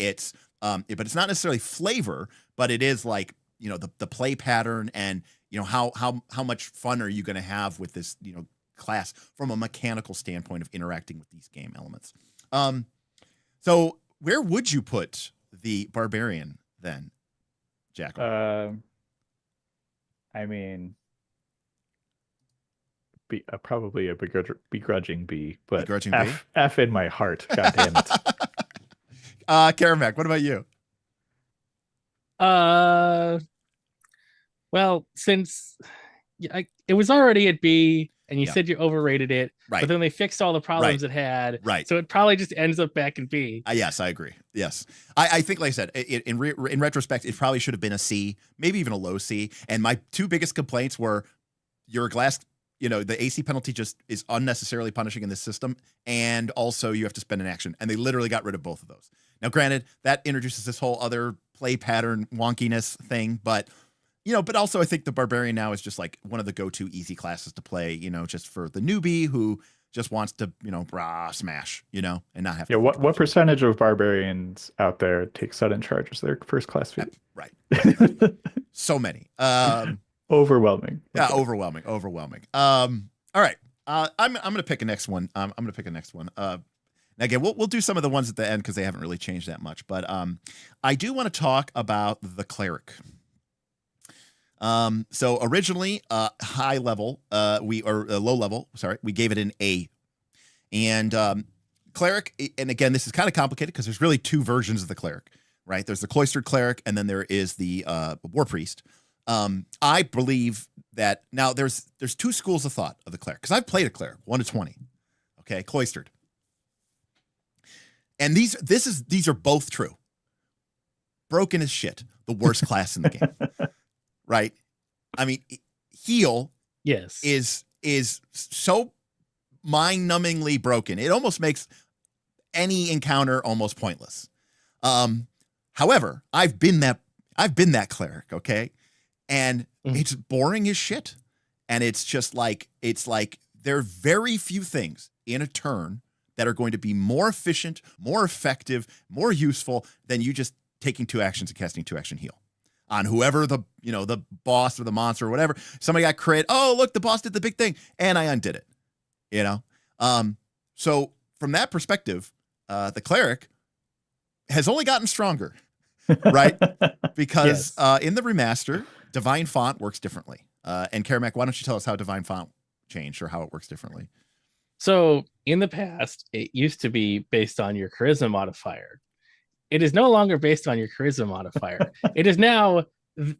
But it's not necessarily flavor, but it is like, the play pattern and, how much fun are you going to have with this, class from a mechanical standpoint of interacting with these game elements. So where would you put the barbarian then, Jackal? I mean, probably a begrudging B, but begrudging F in my heart. God damn it. Karamak, what about you? Well, since it was already at B, and you said you overrated it, right? But then they fixed all the problems it had, right? So it probably just ends up back in B. Yes, I agree. Yes, I think, like I said, in retrospect, it probably should have been a C, maybe even a low C. And my two biggest complaints were you're a glass. The AC penalty just is unnecessarily punishing in this system. And also you have to spend an action. And they literally got rid of both of those. Now, granted, that introduces this whole other play pattern wonkiness thing. But, but also I think the Barbarian now is just like one of the go-to easy classes to play, just for the newbie who just wants to, smash, and not have to. Yeah, what percentage of Barbarians out there take sudden charge as their first class feat? Right. So many. Overwhelming. Yeah, overwhelming. All right. I'm gonna pick a next one. Now again, we'll do some of the ones at the end because they haven't really changed that much. But I do want to talk about the Cleric. So originally, high level, low level. Sorry, we gave it an A. And Cleric, and again, this is kind of complicated because there's really two versions of the Cleric, right? There's the Cloistered Cleric, and then there is the War Priest. I believe that now there's two schools of thought of the Cleric, because I've played a Cleric 1 to 20, okay, Cloistered, and these are both true. Broken as shit, the worst class in the game, right? I mean, heal, yes, is so mind-numbingly broken. It almost makes any encounter almost pointless. However, I've been that Cleric, okay? And it's boring as shit. And it's just like, there are very few things in a turn that are going to be more efficient, more effective, more useful than you just taking 2 actions and casting 2-action heal on whoever the boss or the monster or whatever. Somebody got crit. Oh, look, the boss did the big thing and I undid it, So from that perspective, the Cleric has only gotten stronger, right? Because Yes. In the remaster, Divine Font works differently. And Karamak, why don't you tell us how Divine Font changed or how it works differently? So in the past, it used to be based on your charisma modifier. It is no longer based on your charisma modifier. It is now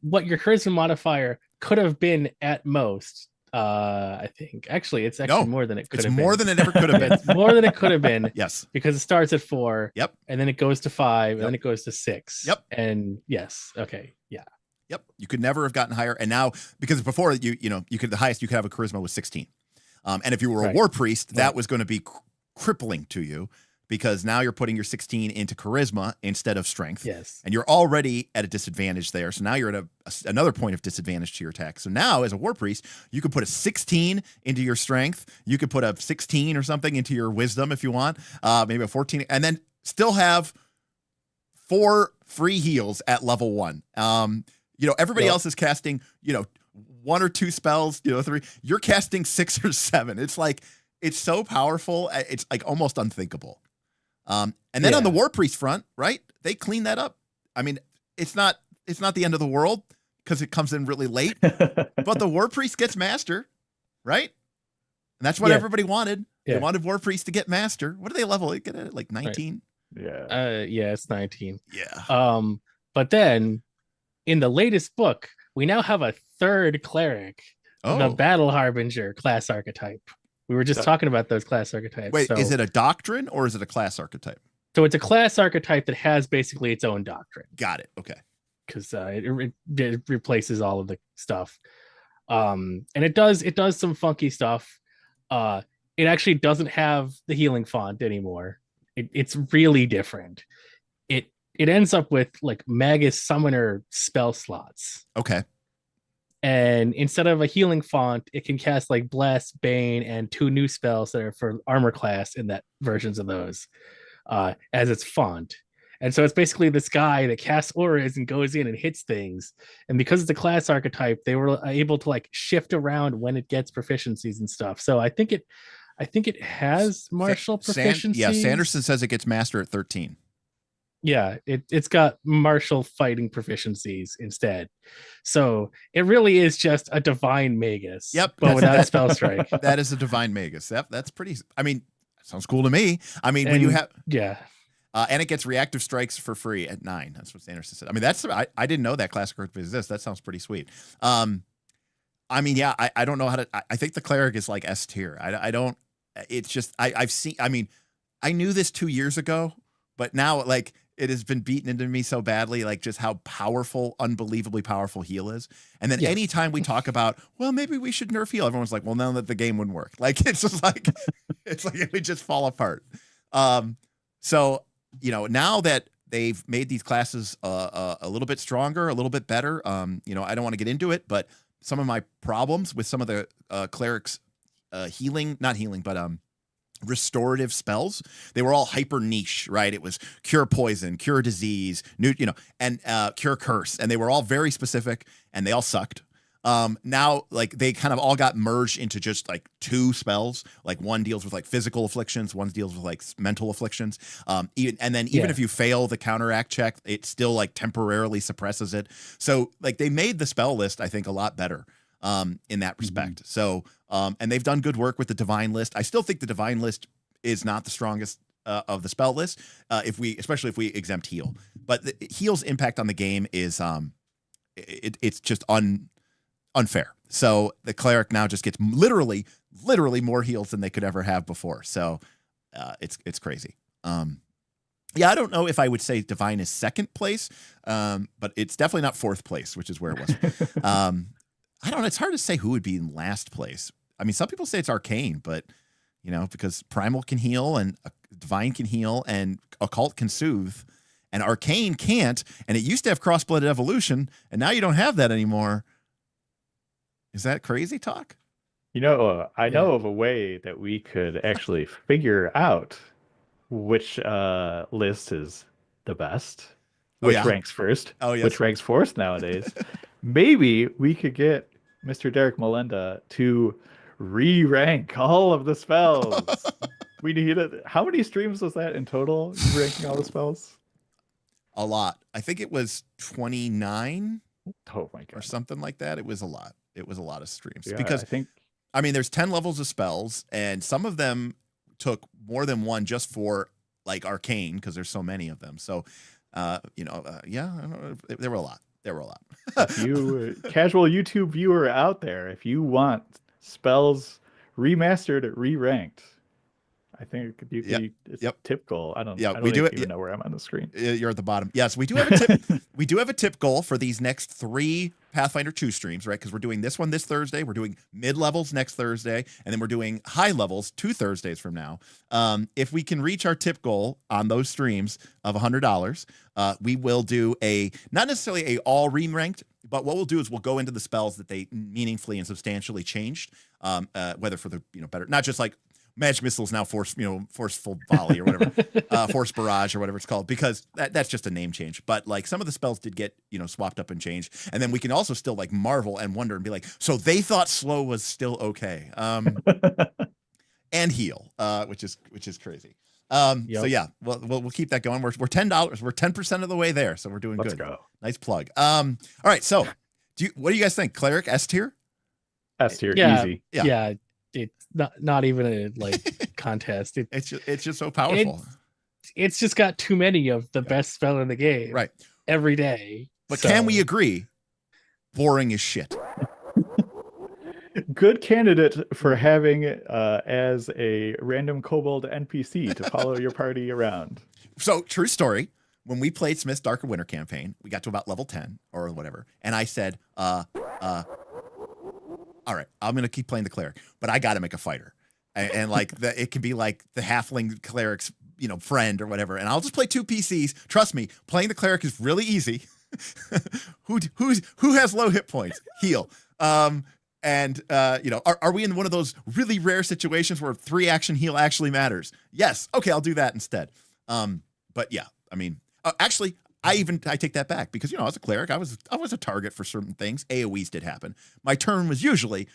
what your charisma modifier could have been at most. I think actually it's more than it could have been. It's more than it ever could have been. It's more than it could have been. Yes. Because it starts at 4. Yep. And then it goes to 5. Yep. And then it goes to 6. Yep. And yes. Okay. Yeah. Yep. You could never have gotten higher. And now, because before the highest you could have a charisma was 16. And if you were a War Priest, that was going to be crippling to you, because now you're putting your 16 into charisma instead of strength. Yes. And you're already at a disadvantage there. So now you're at another point of disadvantage to your attack. So now as a War Priest, you could put a 16 into your strength. You could put a 16 or something into your wisdom if you want, maybe a 14, and then still have 4 free heals at level 1. Everybody else is casting, 1 or 2 spells, 3. You're casting 6 or 7. It's like, it's so powerful. It's like almost unthinkable. And then on the War Priest front, right? They clean that up. I mean, it's not the end of the world because it comes in really late, but the War Priest gets Master, right? And that's what everybody wanted. Yeah. They wanted War Priest to get Master. What do they level? They get it at like 19. Right. Yeah, it's 19. Yeah. But then in the latest book, we now have a 3rd Cleric, the Battle Harbinger class archetype. We were just talking about those class archetypes. Wait, is it a doctrine or is it a class archetype? So it's a class archetype that has basically its own doctrine. Got it. Okay. Because it replaces all of the stuff. And it does some funky stuff. It actually doesn't have the healing font anymore. It's really different. It ends up with like Magus summoner spell slots. Okay. And instead of a healing font, it can cast like Bless, Bane, and 2 new spells that are for armor class in that versions of those as its font. And so it's basically this guy that casts auras and goes in and hits things. And because it's a class archetype, they were able to like shift around when it gets proficiencies and stuff. So I think it has martial proficiencies. Sanderson says it gets Master at 13. Yeah, it's got martial fighting proficiencies instead. So it really is just a divine Magus. Yep. But without spell strike. That is a divine Magus. Yep, that's pretty. I mean, sounds cool to me. I mean, when you have. Yeah. And it gets reactive strikes for free at 9. That's what Sanderson said. I mean, I didn't know that class archetype exists. That sounds pretty sweet. I mean, yeah, I don't know how to. I think the Cleric is like S tier. I don't. It's just I've seen. I mean, I knew this 2 years ago, but now like. It has been beaten into me so badly, like just how powerful, unbelievably powerful heal is. And then anytime we talk about, well, maybe we should nerf heal, everyone's like, well, now that the game wouldn't work. Like, it's just like, it's like it would just fall apart. So, now that they've made these classes a little bit stronger, a little bit better. You know, I don't want to get into it, but some of my problems with some of the clerics not healing, but restorative spells, they were all hyper niche, right? It was cure poison, cure disease, and cure curse, and they were all very specific, and they all sucked. Now, like, they kind of all got merged into just like 2 spells. Like, one deals with like physical afflictions, one deals with like mental afflictions. Even if you fail the counteract check, it still like temporarily suppresses it. So like, they made the spell list, I think, a lot better in that respect. So and they've done good work with the divine list. I still think the divine list is not the strongest of the spell list, especially if we exempt heal. But the heal's impact on the game is it's just unfair. So the cleric now just gets literally more heals than they could ever have before. So it's crazy. Yeah, I don't know if I would say divine is second place, but it's definitely not fourth place, which is where it was. I don't know. It's hard to say who would be in last place. I mean, some people say it's arcane, but because primal can heal and divine can heal and occult can soothe, and arcane can't. And it used to have cross-blooded evolution, and now you don't have that anymore. Is that crazy talk? I know of a way that we could actually figure out which list is the best, which ranks first, which ranks fourth nowadays. Maybe we could get Mr. Derek Molenda to re-rank all of the spells. We need it. How many streams was that in total? You ranking all the spells? A lot. I think it was 29. Oh my god, or something like that. It was a lot. It was a lot of streams because there's 10 levels of spells, and some of them took more than one just for like arcane because there's so many of them. So, there were a lot. If you casual YouTube viewer out there, if you want spells remastered, re-ranked, I think you could. It's tip goal. I don't even know where I'm on the screen. You're at the bottom. Yes, we do have a tip. We do have a tip goal for these next 3 Pathfinder 2 streams, right? Because we're doing this one this Thursday, we're doing mid levels next Thursday, and then we're doing high levels 2 Thursdays from now. If we can reach our tip goal on those streams of $100, we will do not necessarily a all re-ranked, but what we'll do is we'll go into the spells that they meaningfully and substantially changed, whether for the better, not just like Magic Missiles now forceful volley or whatever, force barrage or whatever it's called, because that's just a name change. But like some of the spells did get swapped up and changed, and then we can also still like marvel and wonder and be like, so they thought slow was still okay, and heal, which is crazy. So yeah, we'll keep that going. We're $10. We're 10% of the way there, so we're doing good. Let's go. Nice plug. All right, so what do you guys think? Cleric S tier? S tier, easy. Yeah. It's not even a contest. It's just so powerful. It's just got too many of the best spell in the game, right? Every day. But can we agree? Boring as shit. Good candidate for having as a random kobold NPC to follow your party around. So true story. When we played Smith's Dark of Winter campaign, we got to about level 10 or whatever, and I said, all right, I'm going to keep playing the cleric, but I got to make a fighter. And like it can be like the halfling cleric's, friend or whatever. And I'll just play 2 PCs. Trust me, playing the cleric is really easy. Who has low hit points? Heal. Are we in one of those really rare situations where 3 action heal actually matters? Yes. Okay, I'll do that instead. But yeah, I mean, actually, I take that back because as a cleric, I was a target for certain things. AoEs did happen. My turn was usually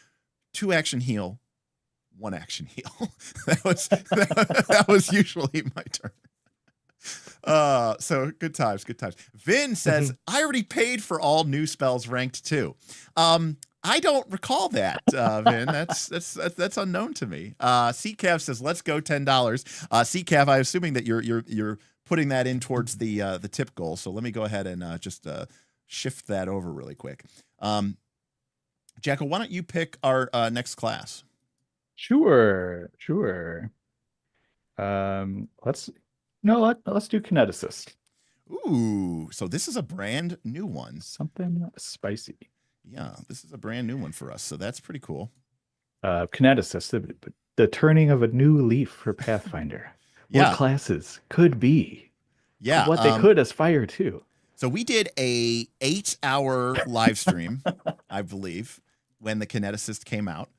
2 action heal, 1 action heal. that was usually my turn. So good times. Vin says, I already paid for all new spells ranked 2. I don't recall that, Vin. That's unknown to me. CCav says, let's go $10. CCav, I'm assuming that you're putting that in towards the tip goal. So let me go ahead and just shift that over really quick. Jackal, why don't you pick our next class? Sure. Let's do Kineticist. Ooh, so this is a brand new one. Something spicy. Yeah, this is a brand new one for us. So that's pretty cool. Kineticist, the turning of a new leaf for Pathfinder. What classes could be Yeah. What they could aspire to. So we did a 8-hour live stream, I believe, when the Kineticist came out,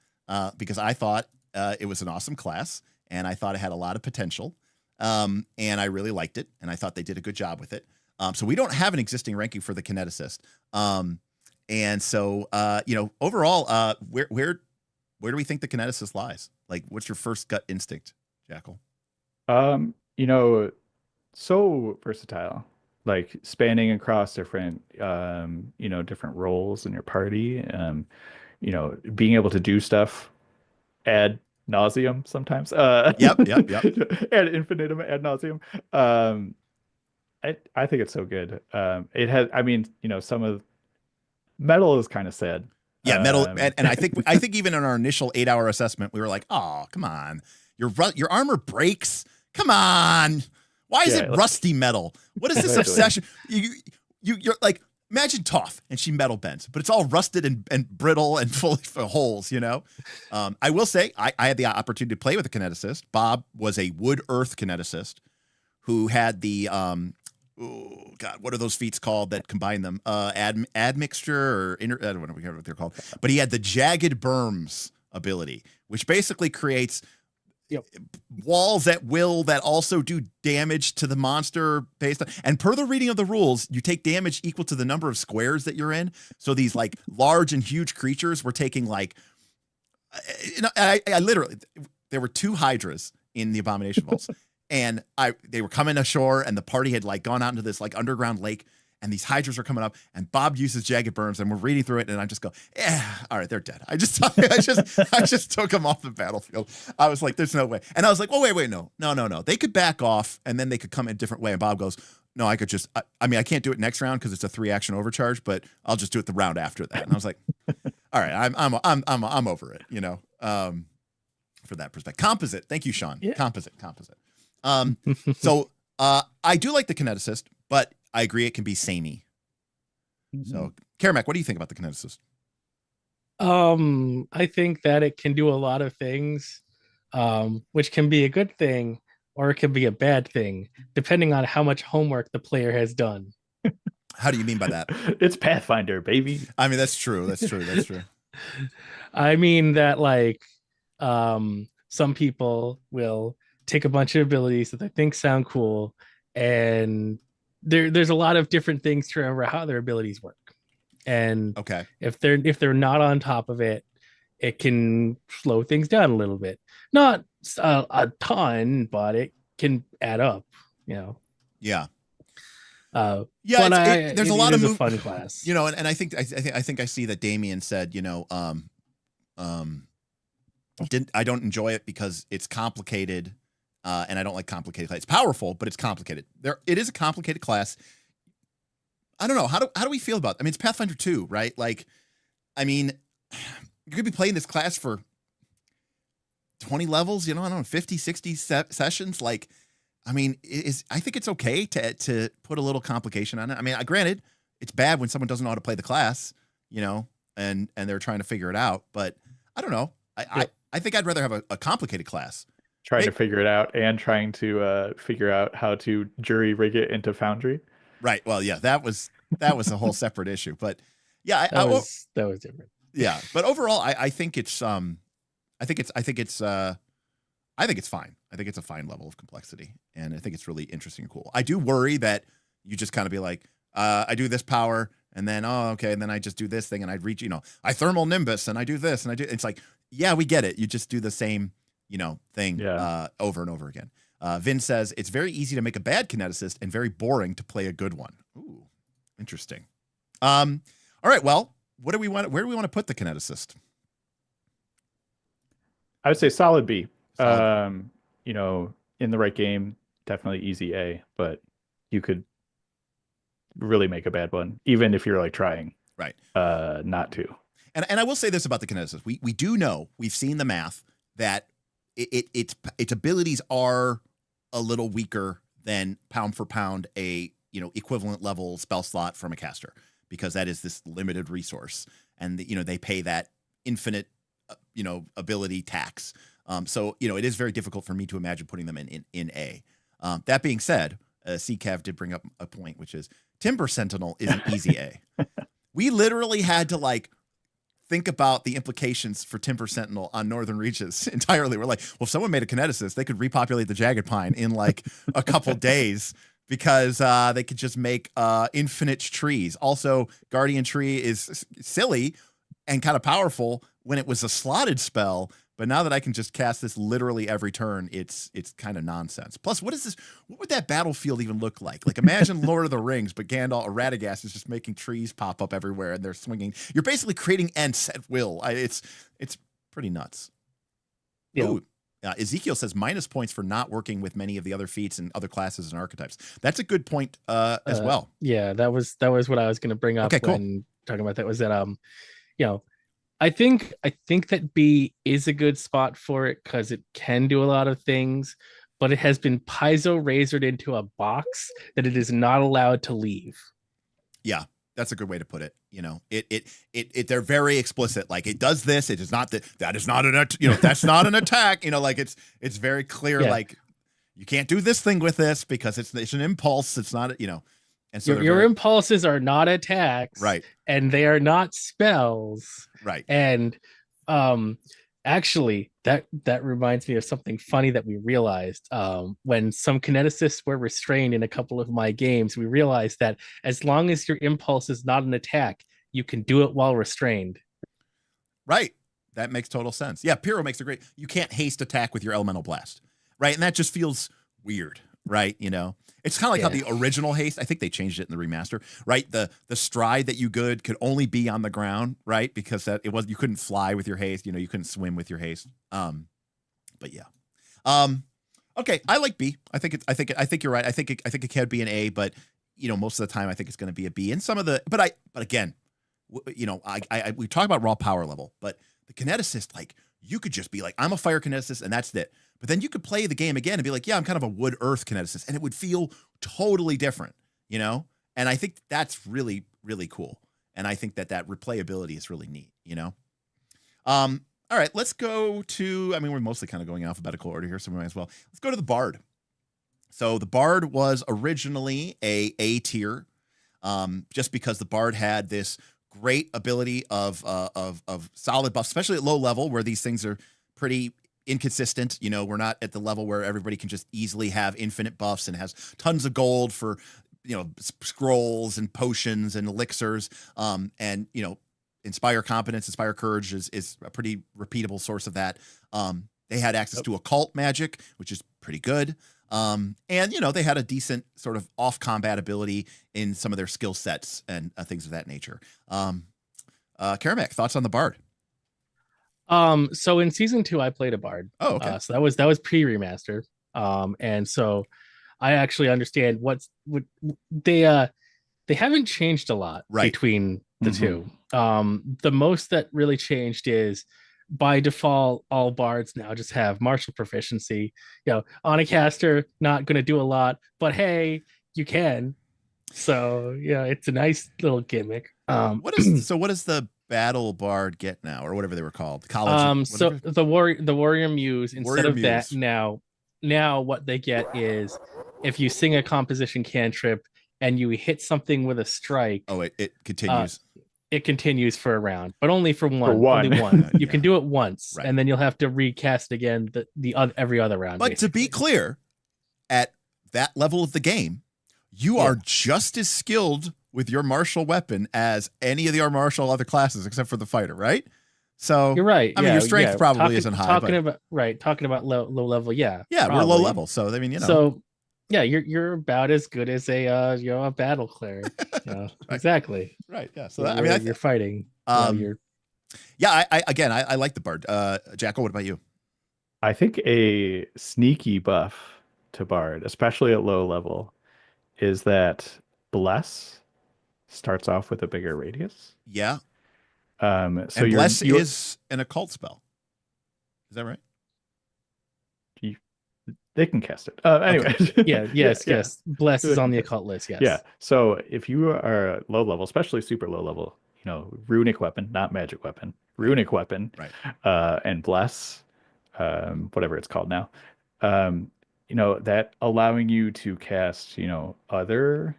because I thought it was an awesome class, and I thought it had a lot of potential, and I really liked it, and I thought they did a good job with it. So we don't have an existing ranking for the Kineticist, and so overall, where do we think the Kineticist lies? Like, what's your first gut instinct, Jackal? So versatile. Like spanning across different different roles in your party, being able to do stuff ad nauseum sometimes, Yep. ad infinitum, ad nauseum. I think it's so good. It has, some of metal is kind of sad. Yeah, metal, and I think even in our initial 8-hour assessment, we were like, oh, come on, your armor breaks, come on. Why is it rusty metal? What is this obsession? You're like, imagine Toph and she metal bends, but it's all rusted and brittle and full of holes, I will say I had the opportunity to play with a Kineticist. Bob was a wood earth Kineticist who had the what are those feats called that combine them? Admixture or I don't know what they're called, but he had the jagged berms ability, which basically creates walls at will that also do damage to the monster based on, and per the reading of the rules, you take damage equal to the number of squares that you're in. So these like large and huge creatures were taking like, I literally, there were 2 hydras in the Abomination Vaults, and they were coming ashore, and the party had like gone out into this like underground lake, and these hydras are coming up, and Bob uses jagged berms, and we're reading through it, and I just go, all right, they're dead. I just took them off the battlefield. I was like, there's no way. And I was like, well, wait, no. They could back off, and then they could come in a different way. And Bob goes, no, I could just, I can't do it next round because it's a 3-action overcharge, but I'll just do it the round after that. And I was like, all right, I'm over it, for that perspective. Composite. Thank you, Sean. Yeah. Composite. So I do like the Kineticist, but I agree it can be samey. So, Karamek, what do you think about the Kineticist? I think that it can do a lot of things, which can be a good thing or it can be a bad thing, depending on how much homework the player has done. How do you mean by that? It's Pathfinder, baby. I mean, that's true. I mean that, like, some people will take a bunch of abilities that they think sound cool, and there's a lot of different things to remember how their abilities work. And if they're not on top of it, it can slow things down a little bit. Not a ton, but it can add up, Yeah. But there's a lot of fun class, and I think I see that Damien said, I don't enjoy it because it's complicated, and I don't like complicated class. It's powerful, but it's complicated. It is a complicated class. I don't know. How do we feel about it? I mean, it's Pathfinder 2, right? Like, I mean, you could be playing this class for 20 levels, I don't know, 50, 60 sessions. Like, I mean, I think it's okay to put a little complication on it. I mean, granted, it's bad when someone doesn't know how to play the class, and they're trying to figure it out. But I don't know. I think I'd rather have a complicated class. Trying to figure it out and trying to figure out how to jury rig it into Foundry. Right. Well, yeah, that was a whole separate issue. But yeah, that was different. Yeah, but overall, I think it's fine. I think it's a fine level of complexity, and I think it's really interesting and cool. I do worry that you just kind of be like, I do this power, and then and then I just do this thing, and I reach, I thermal nimbus, and I do this, and I do. It's like, yeah, we get it. You just do the same, thing over and over again. Vin says it's very easy to make a bad Kineticist and very boring to play a good one. Ooh, interesting. All right, well, where do we want to put the Kineticist? I would say solid B. In the right game, definitely easy A, but you could really make a bad one, even if you're like trying not to. And I will say this about the Kineticist. We do know, we've seen the math, that its abilities are a little weaker than pound for pound a equivalent level spell slot from a caster, because that is this limited resource, and they pay that infinite ability tax. So it is very difficult for me to imagine putting them in A. That being said, CCAV did bring up a point, which is Timber Sentinel is an easy A. We literally had to like think about the implications for Timber Sentinel on Northern Reaches entirely. We're like, well, if someone made a Kineticist, they could repopulate the Jagged Pine in like a couple days because they could just make infinite trees. Also, Guardian Tree is silly and kind of powerful when it was a slotted spell. But now that I can just cast this literally every turn, it's kind of nonsense. Plus, what is this? What would that battlefield even look like? Like, imagine Lord of the Rings, but Gandalf or Radagast is just making trees pop up everywhere, and they're swinging. You're basically creating Ents at will. It's pretty nuts. Yeah. Ooh, Ezekiel says minus points for not working with many of the other feats and other classes and archetypes. That's a good point as well. Yeah, that was what I was going to bring up when talking about that. Was that I think that B is a good spot for it because it can do a lot of things, but it has been piezo razored into a box that it is not allowed to leave. Yeah, that's a good way to put it. They're very explicit. Like, it does this. It is not that is not that's not an attack. Like it's very clear. Yeah. Like, you can't do this thing with this because it's an impulse. It's not And so your impulses are not attacks, right? And they are not spells, right? And actually, that reminds me of something funny that we realized when some kineticists were restrained in a couple of my games. We realized that as long as your impulse is not an attack, you can do it while restrained. Right. That makes total sense. Yeah, Pyro makes a great. You can't haste attack with your elemental blast, right? And that just feels weird, right? It's kind of like how the original haste, I think they changed it in the remaster, right? The stride that you could only be on the ground, right? Because you couldn't fly with your haste, you couldn't swim with your haste. But yeah. Okay, I like B. I think you're right. I think it can be an A, but most of the time I think it's going to be a B. And some of the but again, we talk about raw power level, but the Kineticist, like, you could just be like, I'm a fire Kineticist and that's it. But then you could play the game again and be like, yeah, I'm kind of a wood earth Kineticist, and it would feel totally different, And I think that's really, really cool. And I think that replayability is really neat, All right, let's go to, we're mostly kind of going in alphabetical order here, so we might as well. Let's go to the Bard. So the Bard was originally a tier, just because the Bard had this great ability of solid buffs, especially at low level where these things are pretty inconsistent. We're not at the level where everybody can just easily have infinite buffs and has tons of gold for scrolls and potions and elixirs, and inspire competence, inspire courage is a pretty repeatable source of that. They had access to occult magic, which is pretty good, and they had a decent sort of off combat ability in some of their skill sets and things of that nature. Karamek, thoughts on the Bard? So in season 2, I played a Bard. Oh, okay. So that was pre-remaster. And so I actually understand what they haven't changed a lot between the two. The most that really changed is by default, all Bards now just have martial proficiency. On a caster, not going to do a lot, but hey, you can. So it's a nice little gimmick. What is the Battle Bard get now, or whatever they were called? College. So the Warrior Muse, instead of that, now what they get is if you sing a composition cantrip and you hit something with a strike. Oh, it continues. It continues for a round, but only for one. Only one. You can do it once, and then you'll have to recast again every other round. But basically, to be clear, at that level of the game, you are just as skilled with your martial weapon as any of the martial other classes, except for the fighter, right? So you're right. Your strength probably isn't high. Talking about low level, yeah, probably. We're low level. So So yeah, you're about as good as a battle cleric. Exactly. Right. Yeah. So you're fighting. I like the Bard. Jacko, what about you? I think a sneaky buff to Bard, especially at low level, is that Bless starts off with a bigger radius. Yeah. So and Bless is an occult spell. Is that right? They can cast it. Anyway. Okay. Yes. Bless is on the occult list. Yes. Yeah. So if you are low level, especially super low level, runic weapon, not magic weapon, runic weapon, right? And Bless, whatever it's called now, that allowing you to cast, other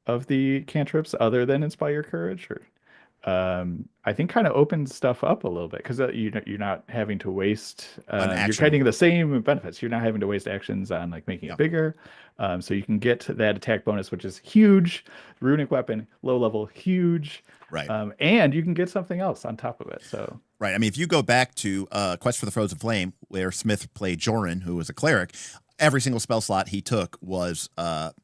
of the cantrips other than Inspire Courage, or I think kind of opens stuff up a little bit, because you're not having to waste. You're getting the same benefits. You're not having to waste actions on like making it bigger. So you can get that attack bonus, which is huge. Runic weapon, low level, huge. Right. And you can get something else on top of it. So right. I mean, if you go back to Quest for the Frozen Flame, where Smith played Joran, who was a cleric, every single spell slot he took was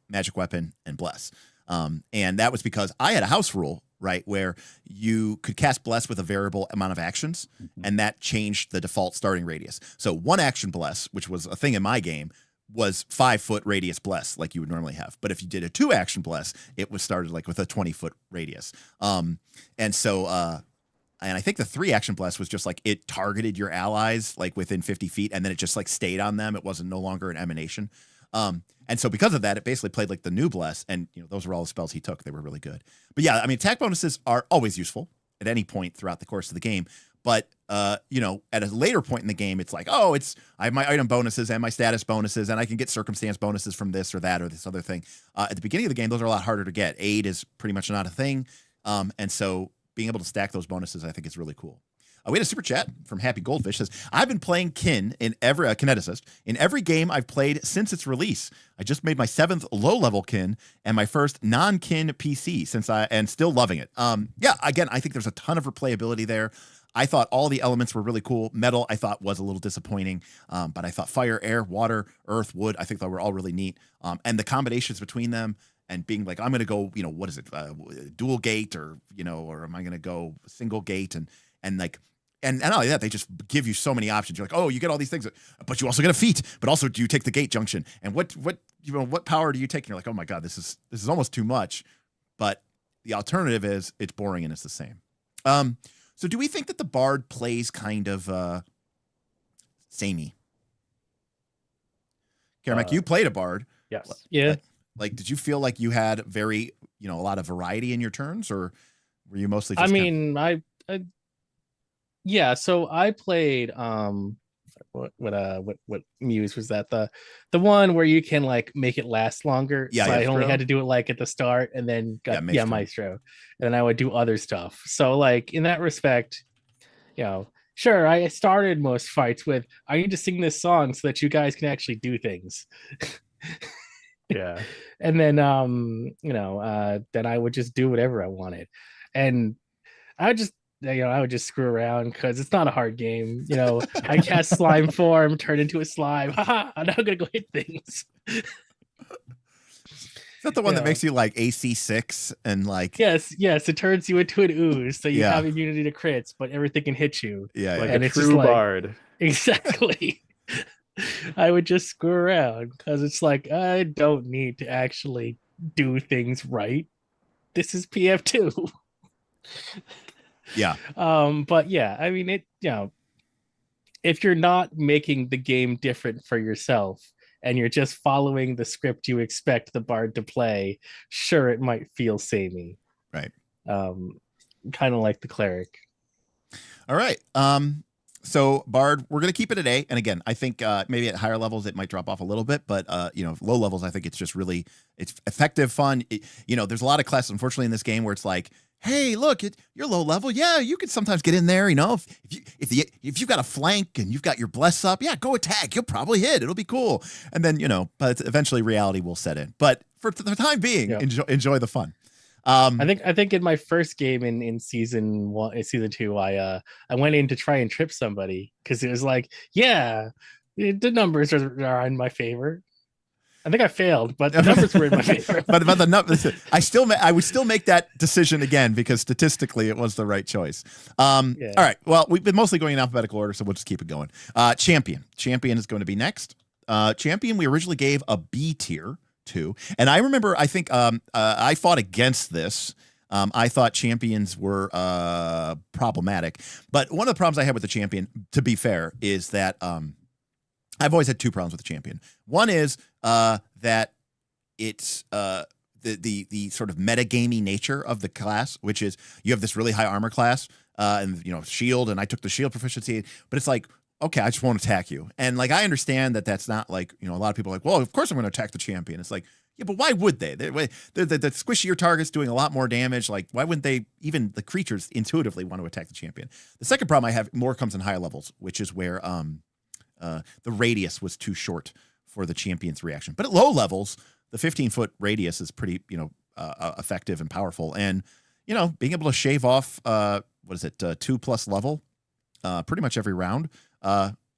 magic weapon and bless. And that was because I had a house rule, right, where you could cast bless with a variable amount of actions, and that changed the default starting radius. So 1 action bless, which was a thing in my game, was 5-foot radius bless, like you would normally have. But if you did a 2 action bless, it was started like with a 20-foot radius. And so, and I think the 3 action bless was just like it targeted your allies like within 50 feet, and then it just like stayed on them. It wasn't no longer an emanation. And so because of that, it basically played like the new bless, and those were all the spells he took. They were really good. But yeah, I mean, attack bonuses are always useful at any point throughout the course of the game. But at a later point in the game, it's like, I have my item bonuses and my status bonuses, and I can get circumstance bonuses from this or that or this other thing. At the beginning of the game, those are a lot harder to get. Aid is pretty much not a thing. And so being able to stack those bonuses, I think is really cool. We had a super chat from Happy Goldfish. Says, I've been playing Kin in every Kineticist in every game I've played since its release. I just made my 7th low-level Kin and my first non-Kin PC and still loving it. Yeah, again, I think there's a ton of replayability there. I thought all the elements were really cool. Metal, I thought, was a little disappointing, but I thought fire, air, water, earth, wood, I think they were all really neat. And the combinations between them and being like, I'm going to go, what is it, dual gate, or am I going to go single gate, and not only that, they just give you so many options. You're like, you get all these things, but you also get a feat. But also, do you take the gate junction? And what power do you take? And you're like, oh my god, this is almost too much. But the alternative is it's boring and it's the same. So do we think that the bard plays kind of samey? Carmack, you played a bard. Yes. Yeah. Like, did you feel like you had a lot of variety in your turns, or were you mostly just Yeah, so I played what muse was that, the one where you can like make it last longer. Yeah, so I only had to do it like at the start, and then got Maestro, and then I would do other stuff. So like in that respect, sure, I started most fights with, I need to sing this song so that you guys can actually do things. Yeah. And then then I would just do whatever I wanted, and I would just screw around because it's not a hard game. I cast slime form, turn into a slime. Haha, I'm now gonna go hit things. Is that the one that makes you like AC 6 and like? Yes, it turns you into an ooze, so you have immunity to crits, but everything can hit you. Yeah, like and a true bard. Exactly. I would just screw around because it's like, I don't need to actually do things right. This is PF2. Yeah. But yeah, I mean, if you're not making the game different for yourself and you're just following the script you expect the bard to play, sure, it might feel samey. Right. Kind of like the cleric. All right. So bard, we're going to keep it at A. And again, I think maybe at higher levels, it might drop off a little bit, but low levels, I think it's just really, it's effective, fun. There's a lot of classes, unfortunately, in this game where it's like, hey, look, you're low level. Yeah, you could sometimes get in there. If you've got a flank and you've got your bless up, yeah, go attack. You'll probably hit. It'll be cool. And then but eventually reality will set in. But for the time being, enjoy the fun. I think in my first game in season 2, I went in to try and trip somebody because it was like, the numbers are in my favor. I think I failed, but the numbers were in my favor. but the numbers, I would still make that decision again because statistically it was the right choice. All right. Well, we've been mostly going in alphabetical order, so we'll just keep it going. Champion is going to be next. Champion, we originally gave a B tier to, and I remember, I think I fought against this. I thought champions were problematic, but one of the problems I had with the champion, to be fair, is that I've always had two problems with the champion. One is that it's the sort of metagamey nature of the class, which is you have this really high armor class and shield, and I took the shield proficiency, but it's like, okay, I just won't attack you. And like, I understand that that's not like, a lot of people are like, well, of course I'm going to attack the champion. It's like, yeah, but why would they? The squishier target's doing a lot more damage. Like, why wouldn't they, even the creatures intuitively want to attack the champion? The second problem I have more comes in higher levels, which is where the radius was too short for the champion's reaction. But at low levels, the 15-foot radius is pretty, effective and powerful. And, being able to shave off, 2+ level, pretty much every round,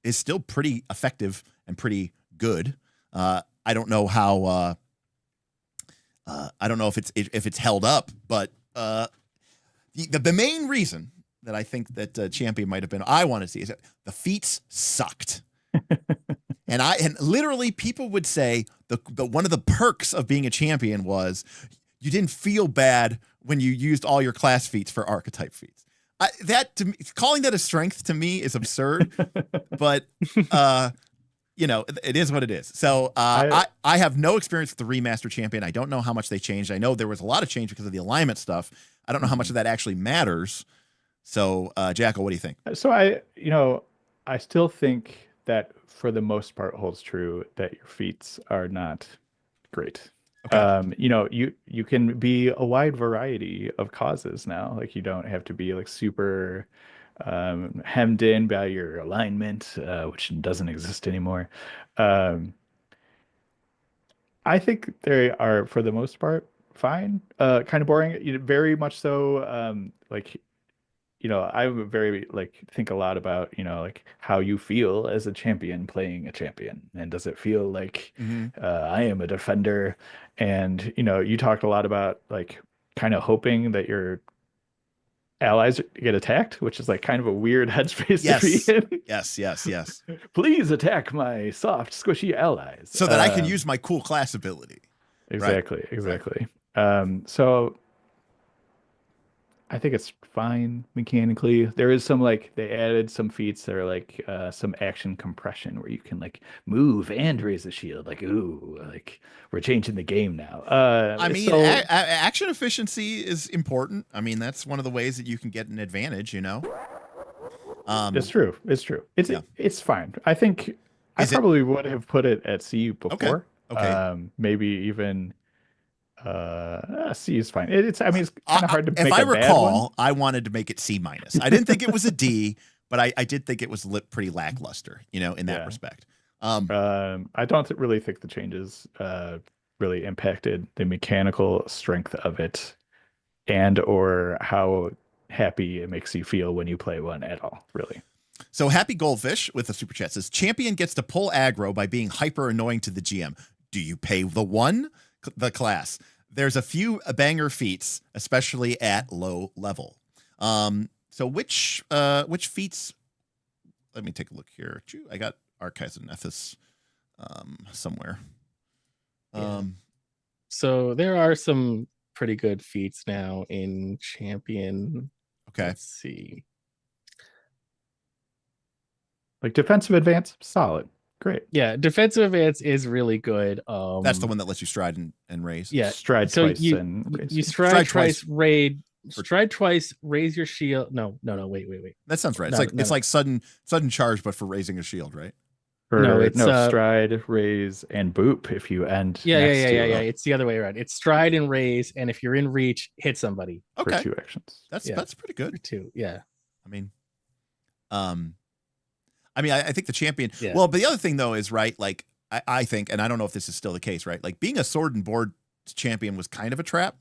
is still pretty effective and pretty good. I don't know how, I don't know if it's held up, but the main reason that I think that champion might have been I want to see is that the feats sucked. And literally people would say the one of the perks of being a champion was you didn't feel bad when you used all your class feats for archetype feats. That to me, calling that a strength to me is absurd, but it is what it is. So I have no experience with the remaster champion. I don't know how much they changed. I know there was a lot of change because of the alignment stuff. I don't know how much of that actually matters. So Jackal, what do you think? So I still think that for the most part holds true that your feats are not great. Okay. You can be a wide variety of causes now. Like you don't have to be like super hemmed in by your alignment, which doesn't exist anymore. I think they are for the most part fine. Kind of boring, very much so. I very think a lot about, how you feel as a champion playing a champion. And does it feel like I am a defender? And, you talked a lot about kind of hoping that your allies get attacked, which is kind of a weird headspace to be in. Yes. Please attack my soft, squishy allies. So that I can use my cool class ability. Exactly. So I think it's fine mechanically. There is some they added some feats that are some action compression where you can move and raise the shield. We're changing the game now. Action efficiency is important. I mean, that's one of the ways that you can get an advantage. It's true. It's fine. I think I probably would have put it at C before. Okay. Maybe even. C is fine. It's kind of hard to make. If I recall, one. I wanted to make it C-. I didn't think it was a D, but I did think it was pretty lackluster, in that respect. I don't really think the changes really impacted the mechanical strength of it and or how happy it makes you feel when you play one at all, really. So Happy Goldfish with the super chat says, champion gets to pull aggro by being hyper annoying to the GM. Do you pay the class? There's a few banger feats, especially at low level. So which feats? Let me take a look here. I got Archives of Nethys somewhere. So there are some pretty good feats now in Champion. Okay. Let's see. Defensive advance, solid. Great. Yeah, defensive advance is really good. That's the one that lets you stride and raise. Yeah, stride twice and raise. You stride twice, stride twice, raise your shield. No, wait. That sounds right. It's like sudden charge, but for raising a shield, right? It's stride, raise, and boop if you end. Yeah. It's the other way around. It's stride and raise, and if you're in reach, hit somebody. Okay. For 2 actions. That's pretty good. For 2, yeah. I think the champion. Yeah. Well, but the other thing though is right. I think, and I don't know if this is still the case, right? Being a sword and board champion was kind of a trap,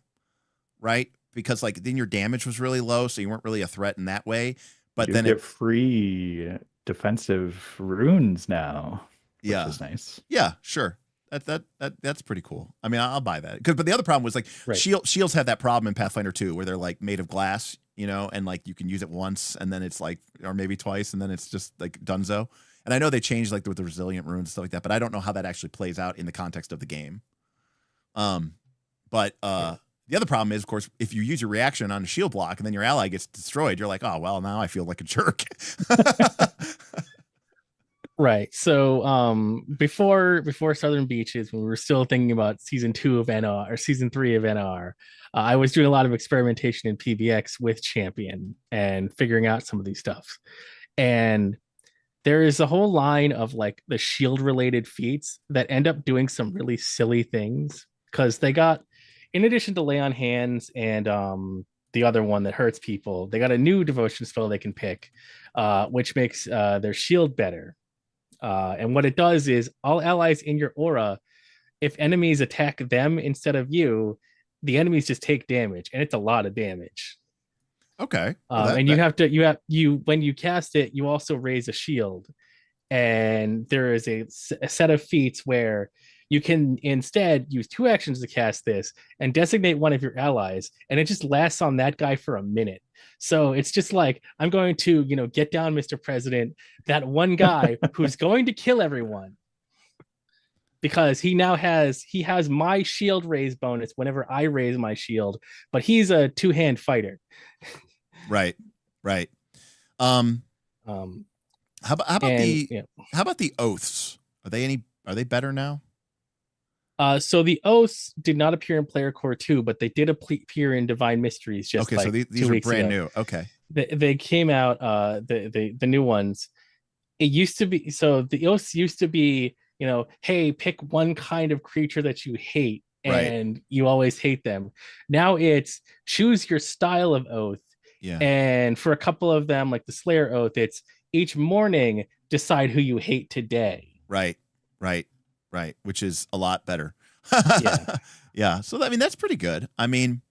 right? Because then your damage was really low, so you weren't really a threat in that way. But then get free defensive runes now. Which is nice. Yeah, sure. That's pretty cool. I'll buy that. But the other problem was shields had that problem in Pathfinder 2 where they're made of glass. And you can use it once and then it's or maybe twice and then it's just dunzo. And I know they changed with the resilient runes and stuff like that, but I don't know how that actually plays out in the context of the game. The other problem is, of course, if you use your reaction on a shield block and then your ally gets destroyed, you're like, oh, well, now I feel like a jerk. Right. So before Southern Beaches, when we were still thinking about season 2 of NR or season 3 of NR, I was doing a lot of experimentation in PBX with Champion and figuring out some of these stuff. And there is a whole line of like the shield related feats that end up doing some really silly things because they got, in addition to lay on hands and the other one that hurts people, they got a new devotion spell they can pick, which makes their shield better. And what it does is all allies in your aura, if enemies attack them instead of you, the enemies just take damage, and it's a lot of damage. Okay. Well, And when you cast it, you also raise a shield, and there is a set of feats where you can instead use 2 actions to cast this and designate one of your allies, and it just lasts on that guy for a minute. So it's just like, I'm going to, get down, Mr. President, that one guy who's going to kill everyone, because he has my shield raise bonus whenever I raise my shield, but he's a 2-hand fighter. Right. How about the oaths? Are they better now? So the oaths did not appear in Player Core 2, but they did appear in Divine Mysteries just okay, like so these are brand ago. new. Okay. They came out, the new ones. It used to be, so the oaths used to be, hey, pick one kind of creature that you hate, and you always hate them. Now it's choose your style of oath. Yeah. And for a couple of them, like the Slayer oath, it's each morning decide who you hate today. Right. Which is a lot better. Yeah. Yeah. So I mean, that's pretty good. I mean,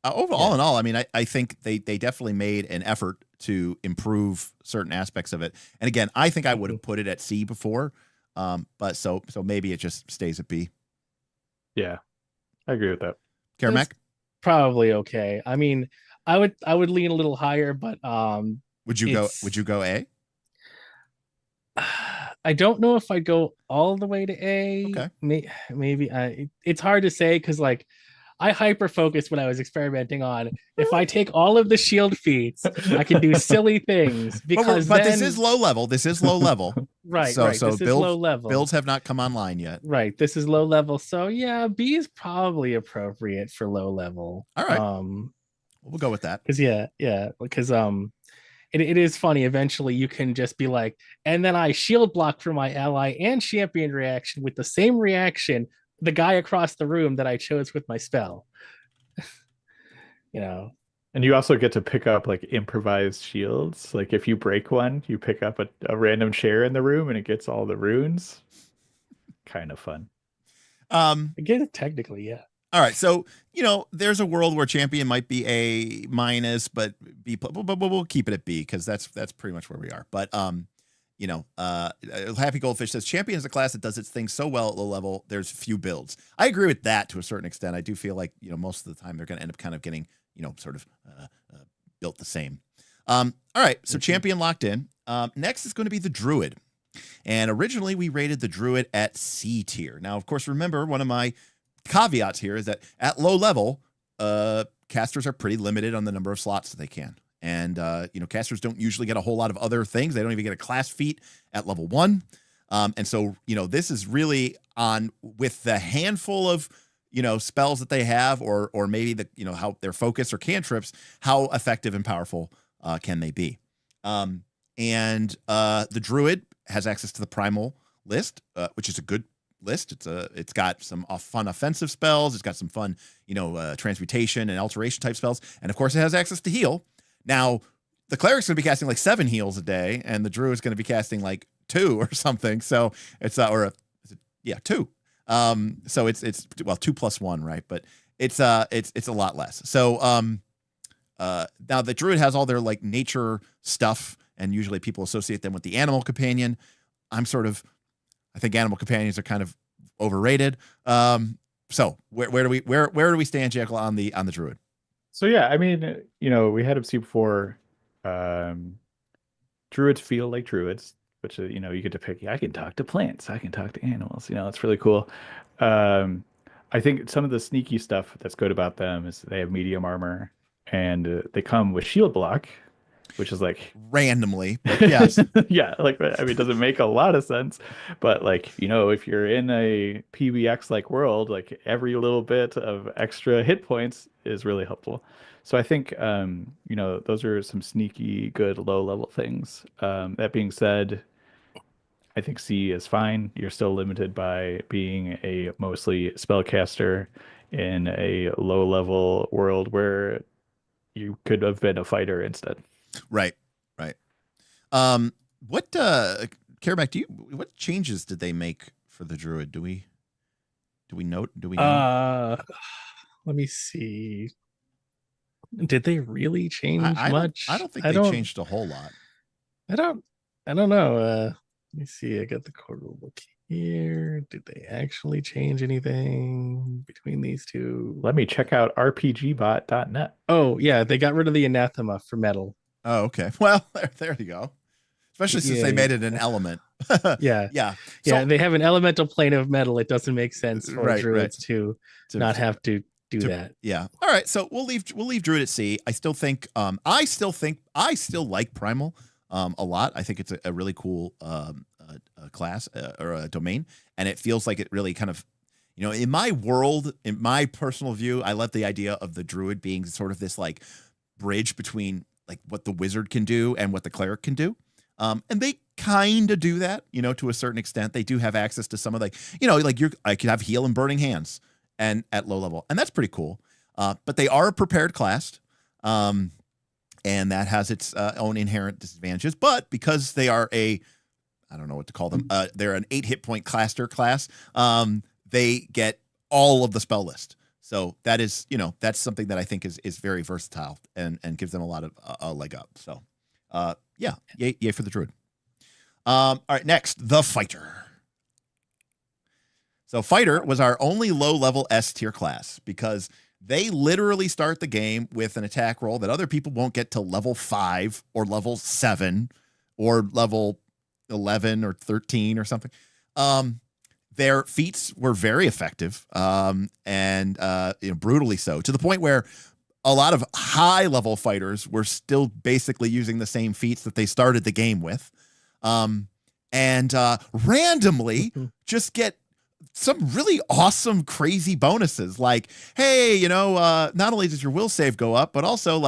overall in all, I mean, I think they definitely made an effort to improve certain aspects of it. And again, I think I would have put it at C before. But so maybe it just stays at B. Yeah, I agree with that. Carmack? Probably okay. I mean, I would lean a little higher, but would you go A? I don't know if I'd go all the way to A. Okay. Maybe it's hard to say because like I hyper focused when I was experimenting on if I take all of the shield feats, I can do silly things because but this is low level. Right. So this is low level. Builds have not come online yet. Right. This is low level. So yeah, B is probably appropriate for low level. All right. We'll go with that. Because because it is funny. Eventually, you can just be like, and then I shield block for my ally and champion reaction with the same reaction, the guy across the room that I chose with my spell. And you also get to pick up like improvised shields. Like if you break one, you pick up a random chair in the room and it gets all the runes. Kind of fun. Again, technically, yeah. All right, so there's a world where champion might be A minus, but B, but we'll keep it at B because that's pretty much where we are. But Happy Goldfish says champion is a class that does its thing so well at low level. There's few builds. I agree with that to a certain extent. I do feel like most of the time they're going to end up kind of getting sort of built the same. All right, so champion locked in. Next is going to be the Druid, and originally we rated the Druid at C tier. Now, of course, remember one of my caveats here is that at low level, casters are pretty limited on the number of slots that they can. And, casters don't usually get a whole lot of other things. They don't even get a class feat at level 1. And so, this is really on with the handful of, spells that they have or maybe the, how their focus or cantrips, how effective and powerful can they be? And the Druid has access to the primal list, which is a good list. It's got some fun offensive spells. It's got some fun, transmutation and alteration type spells. And of course it has access to heal. Now the Cleric's going to be casting like 7 heals a day and the Druid's going to be casting like 2 or something. So it's 2. So it's 2 plus 1, right? But it's a lot less. So now the Druid has all their like nature stuff and usually people associate them with the animal companion. I think animal companions are kind of overrated. So where do we stand, Jekyll, on the Druid? So yeah, I mean, we had him see before. Druids feel like druids, which you get to pick. I can talk to plants. I can talk to animals. It's really cool. I think some of the sneaky stuff that's good about them is they have medium armor and they come with shield block, which is like randomly, but yes. Yeah, like I mean it doesn't make a lot of sense, but like if you're in a PBX like world, like every little bit of extra hit points is really helpful. So I think those are some sneaky good low level things. That being said, I think C is fine. You're still limited by being a mostly spellcaster in a low level world where you could have been a fighter instead. Right. Right. What Karemak, what changes did they make for the Druid? Do we know? Let me see. Did they really change much? I don't think they changed a whole lot. I don't know. Let me see. I got the core rulebook here. Did they actually change anything between these two? Let me check out rpgbot.net. Oh, yeah, they got rid of the anathema for metal. Oh, okay. Well, there you go. Especially since they made it an element. Yeah. Yeah. So, they have an elemental plane of metal. It doesn't make sense for druids to not have to do that. Yeah. All right. So we'll leave Druid at C. I still like Primal a lot. I think it's a really cool class or a domain, and it feels like it really kind of, in my world, in my personal view, I love the idea of the Druid being sort of this like bridge between like what the wizard can do and what the cleric can do. And they kind of do that, to a certain extent. They do have access to some of I could have heal and burning hands and at low level, and that's pretty cool. But they are a prepared class, and that has its own inherent disadvantages. But because they are I don't know what to call them, they're an 8 hit point caster class. They get all of the spell list. So that is, that's something that I think is very versatile and gives them a lot of a leg up. So, yay for the Druid. All right, next, the Fighter. So Fighter was our only low-level S-tier class because they literally start the game with an attack roll that other people won't get till level 5 or level 7 or level 11 or 13 or something. Their feats were very effective, and brutally so, to the point where a lot of high-level fighters were still basically using the same feats that they started the game with, and randomly just get some really awesome, crazy bonuses. Like, hey, not only does your will save go up, but also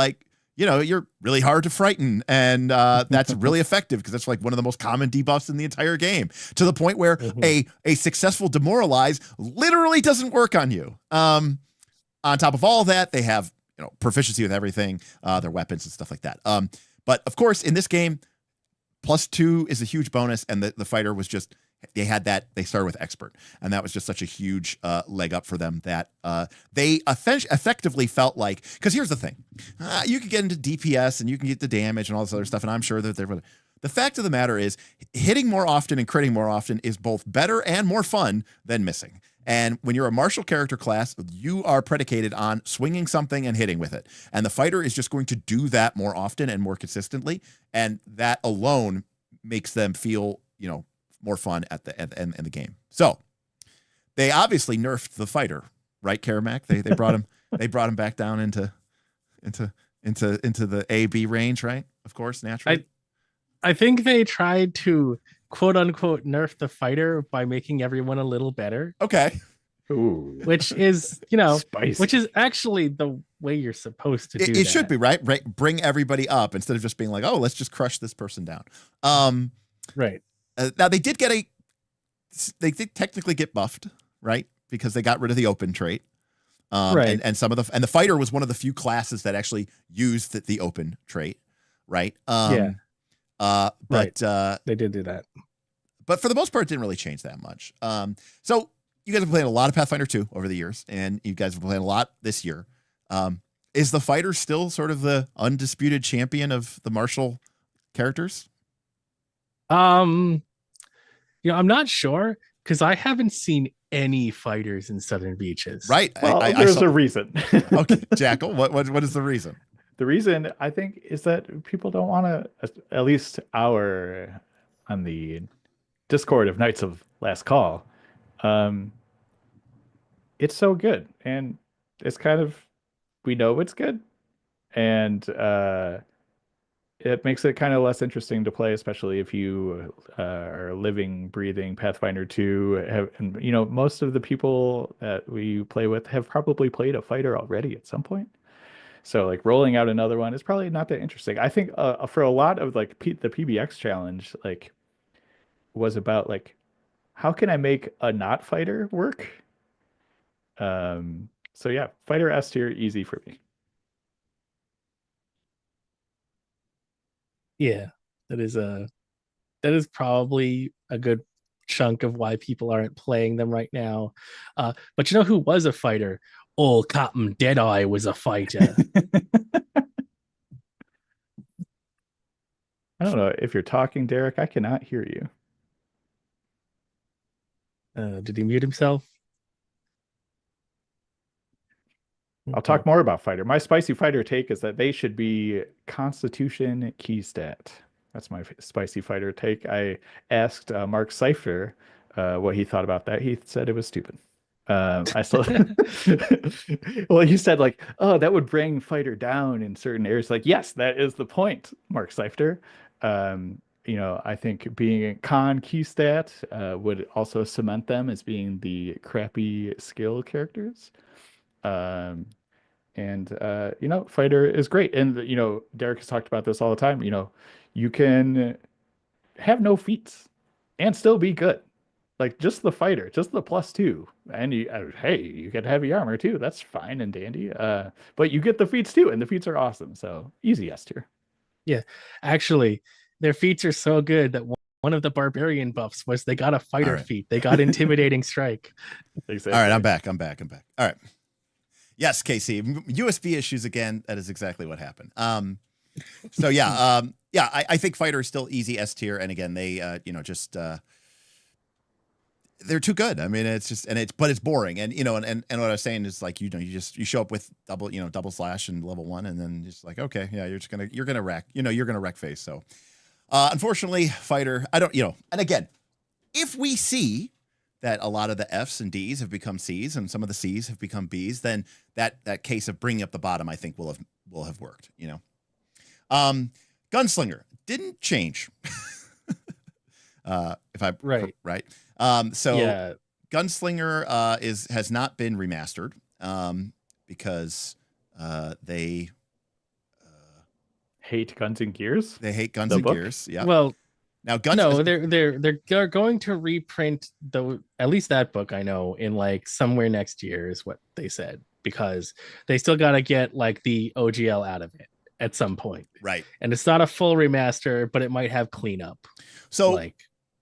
you're really hard to frighten, and that's really effective because that's like one of the most common debuffs in the entire game, to the point where a successful demoralize literally doesn't work on you. On top of all that, they have proficiency with everything, their weapons and stuff like that. But of course, in this game, +2 is a huge bonus, and the Fighter was just, they started with expert, and that was just such a huge leg up for them that they effectively felt like, because here's the thing, you could get into DPS and you can get the damage and all this other stuff, and I'm sure that the fact of the matter is hitting more often and critting more often is both better and more fun than missing. And when you're a martial character class, you are predicated on swinging something and hitting with it. And the Fighter is just going to do that more often and more consistently. And that alone makes them feel, more fun at the end of the game. So they obviously nerfed the Fighter, right, Karemak? They brought him brought him back down into the A-B range, right? Of course, naturally. I think they tried to quote unquote nerf the Fighter by making everyone a little better. Okay. Ooh. Which is, Spicy. Which is actually the way you're supposed to do it. It should be, right? Bring everybody up instead of just being like, oh, let's just crush this person down. Right. Now they did technically get buffed, right? Because they got rid of the open trait. Right. And the Fighter was one of the few classes that actually used the open trait, right? But they did do that. But for the most part, it didn't really change that much. So you guys have played a lot of Pathfinder 2 over the years, and you guys have played a lot this year. Is the Fighter still sort of the undisputed champion of the martial characters? I'm not sure because I haven't seen any fighters in Southern Beaches. Right. Well, there's a reason. Okay, Jackal, what is the reason? The reason, I think, is that people don't want to, at least on the Discord of Knights of Last Call, it's so good. And it's kind of, we know it's good. And it makes it kind of less interesting to play, especially if you are living, breathing Pathfinder 2. And most of the people that we play with have probably played a Fighter already at some point. So like rolling out another one is probably not that interesting. I think for a lot of like the PBX challenge, like was about like, how can I make a not fighter work? So yeah, fighter S tier, easy for me. Yeah, that is probably a good chunk of why people aren't playing them right now. But you know who was a fighter? Old Captain Deadeye was a fighter. I don't know if you're talking, Derek. I cannot hear you. Did he mute himself? I'll talk more about fighter. My spicy fighter take is that they should be Constitution key stat. That's my spicy fighter take. I asked Mark Seifer what he thought about that. He said it was stupid. I still, well, you said like, oh, that would bring fighter down in certain areas. Like, yes, that is the point, Mark Seifer. I think being a con key stat would also cement them as being the crappy skill characters. Fighter is great. And, Derek has talked about this all the time. You can have no feats and still be good. Like just the fighter, just the +2. And you get heavy armor too. That's fine and dandy. But you get the feats too, and the feats are awesome. So easy S tier. Yeah. Actually, their feats are so good that one of the Barbarian buffs was they got a fighter feat. They got Intimidating Strike. Exactly. All right, I'm back. All right. Yes, Casey, USB issues again. That is exactly what happened. I think fighter is still easy S tier. And again, they, they're too good. I mean, but it's boring. And, and what I was saying is like, you show up with double slash and level 1 and then just like, okay, yeah, you're going to wreck, you're going to wreck face. So, unfortunately fighter, I don't, and again, if we see that a lot of the Fs and Ds have become Cs and some of the Cs have become Bs, then that case of bringing up the bottom, I think will have worked, Gunslinger didn't change. If I right. Gunslinger has not been remastered because they hate Guns and Gears. They hate Guns and Gears. Yeah. Well, now Guns. No, they're going to reprint at least that book I know in like somewhere next year is what they said, because they still got to get like the OGL out of it at some point. Right. And it's not a full remaster, but it might have cleanup. So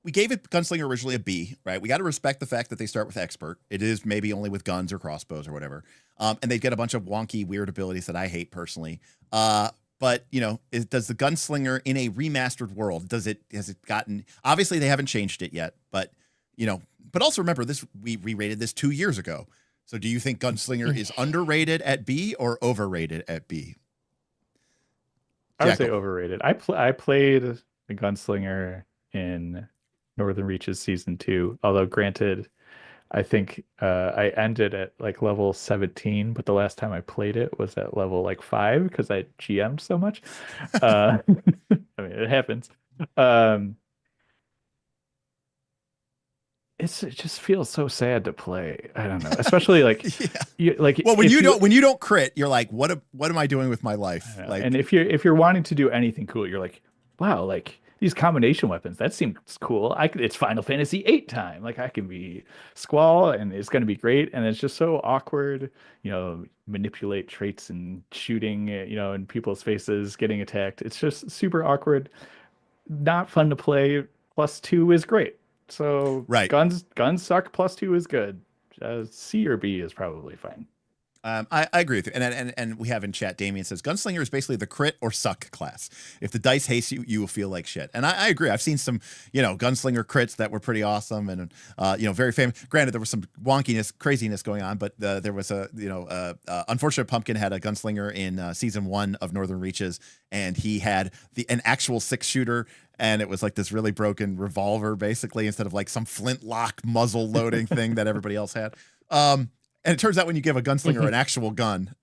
we gave it Gunslinger originally a B, right? We got to respect the fact that they start with expert. It is maybe only with guns or crossbows or whatever. And they get a bunch of wonky, weird abilities that I hate personally. But does the Gunslinger in a remastered world, has it gotten, obviously they haven't changed it yet, but but also remember this, we re-rated this 2 years ago. So do you think Gunslinger is underrated at B or overrated at B? I would say overrated. I played the Gunslinger in Northern Reaches Season 2, although granted, I think I ended at like level 17, but the last time I played it was at level like 5 because I GM'd so much. I mean, it happens. It just feels so sad to play. I don't know, especially like when you don't crit, you're like, what am I doing with my life? Like, and if you're wanting to do anything cool, you're like, wow, like these combination weapons, that seems cool. It's Final Fantasy VIII time. Like I can be Squall and it's going to be great. And it's just so awkward, manipulate traits and shooting, in people's faces, getting attacked. It's just super awkward. Not fun to play. +2 is great. So guns suck. +2 is good. C or B is probably fine. I agree with you. And we have in chat, Damien says, Gunslinger is basically the crit or suck class. If the dice hates you, you will feel like shit. And I agree. I've seen some, Gunslinger crits that were pretty awesome and, very famous. Granted, there was some wonkiness, craziness going on, but there was Unfortunate Pumpkin had a Gunslinger in season 1 of Northern Reaches, and he had an actual 6-shooter, and it was like this really broken revolver, basically, instead of like some flintlock muzzle loading thing that everybody else had. And it turns out when you give a Gunslinger an actual gun,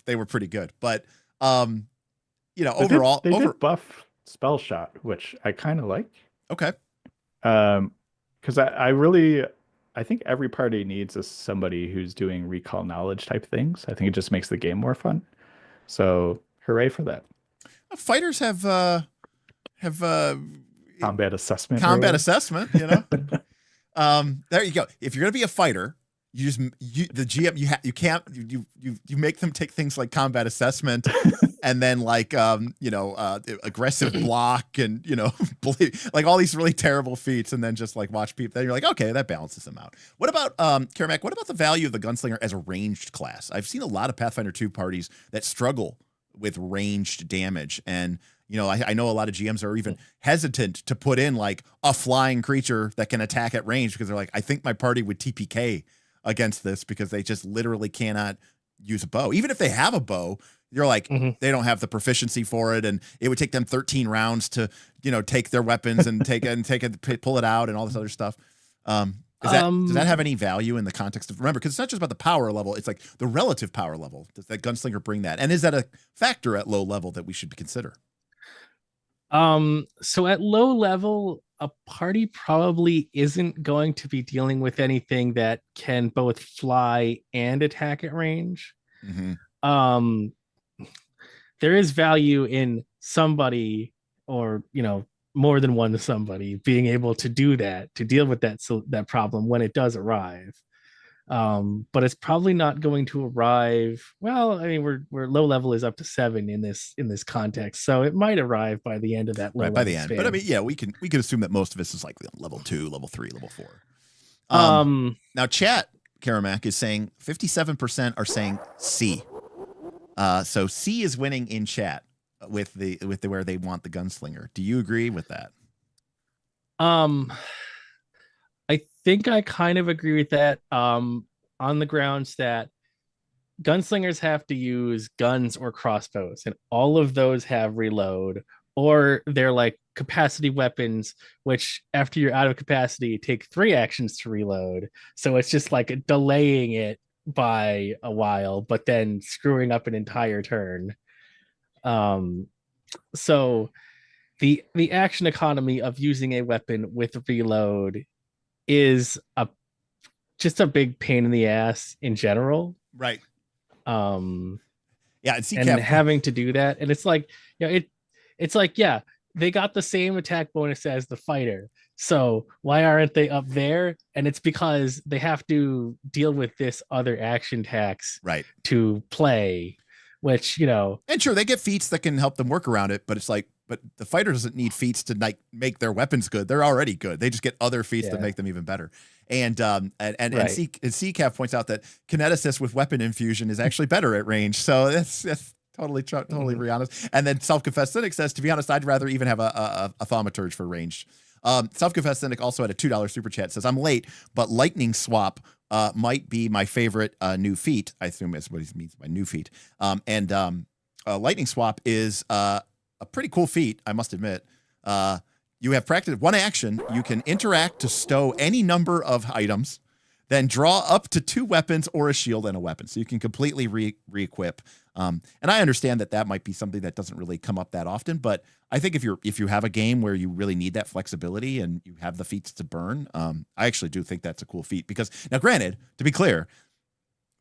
they were pretty good. But, overall... They did buff Spell Shot, which I kind of like. Okay. Because I think every party needs somebody who's doing recall knowledge type things. I think it just makes the game more fun. So, hooray for that. Fighters have combat assessment. Combat assessment, you know. There you go. If you're gonna be a fighter, the GM you make them take things like combat assessment and then like aggressive block and like all these really terrible feats, and then just like watch people. Then you're like, okay, that balances them out. What about Karamak? What about the value of the Gunslinger as a ranged class? I've seen a lot of Pathfinder 2 parties that struggle with ranged damage, and I know a lot of GMs are even hesitant to put in like a flying creature that can attack at range because they're like, I think my party would TPK against this because they just literally cannot use a bow. Even if they have a bow, you're like, they don't have the proficiency for it, and it would take them 13 rounds to take their weapons and pull it out and all this other stuff. Does that have any value in the context of, remember, because it's not just about the power level, it's like the relative power level. Does that Gunslinger bring that? And is that a factor at low level that we should consider? So at low level, a party probably isn't going to be dealing with anything that can both fly and attack at range. There is value in somebody, or more than one somebody, being able to do that, to deal with that problem when it does arrive. But it's probably not going to arrive. Well, I mean, we're low level is up to 7 in this context, so it might arrive by the end of that. Right, by the end, span. But I mean, yeah, we can assume that most of this is like level 2, level 3, level 4. Now, chat Karamak is saying 57% are saying C. So C is winning in chat with the where they want the Gunslinger. Do you agree with that? I think I kind of agree with that, on the grounds that gunslingers have to use guns or crossbows, and all of those have reload, or they're like capacity weapons, which after you're out of capacity take 3 actions to reload. So it's just like delaying it by a while, but then screwing up an entire turn. So the action economy of using a weapon with reload is just a big pain in the ass in general. Right. Yeah, and having to do that, and it's like, it's like, yeah, they got the same attack bonus as the fighter, so why aren't they up there? And it's because they have to deal with this other action tax, right, to play, which and sure, they get feats that can help them work around it, but it's like, but the fighter doesn't need feats to like make their weapons good. They're already good. They just get other feats that make them even better. And CCAF points out that Kineticist with weapon infusion is actually better at range. So that's totally honest. And then Self-Confessed Cynic says, to be honest, I'd rather even have a Thaumaturge for range. Self-Confessed Cynic also had a $2 super chat. Says, I'm late, but Lightning Swap might be my favorite new feat. I assume that's what he means by new feat. Lightning Swap is a pretty cool feat, I must admit. You have practiced one action. You can interact to stow any number of items, then draw up to 2 weapons or a shield and a weapon. So you can completely re-equip. And I understand that might be something that doesn't really come up that often, but I think if you have a game where you really need that flexibility and you have the feats to burn, I actually do think that's a cool feat. Because now, granted, to be clear,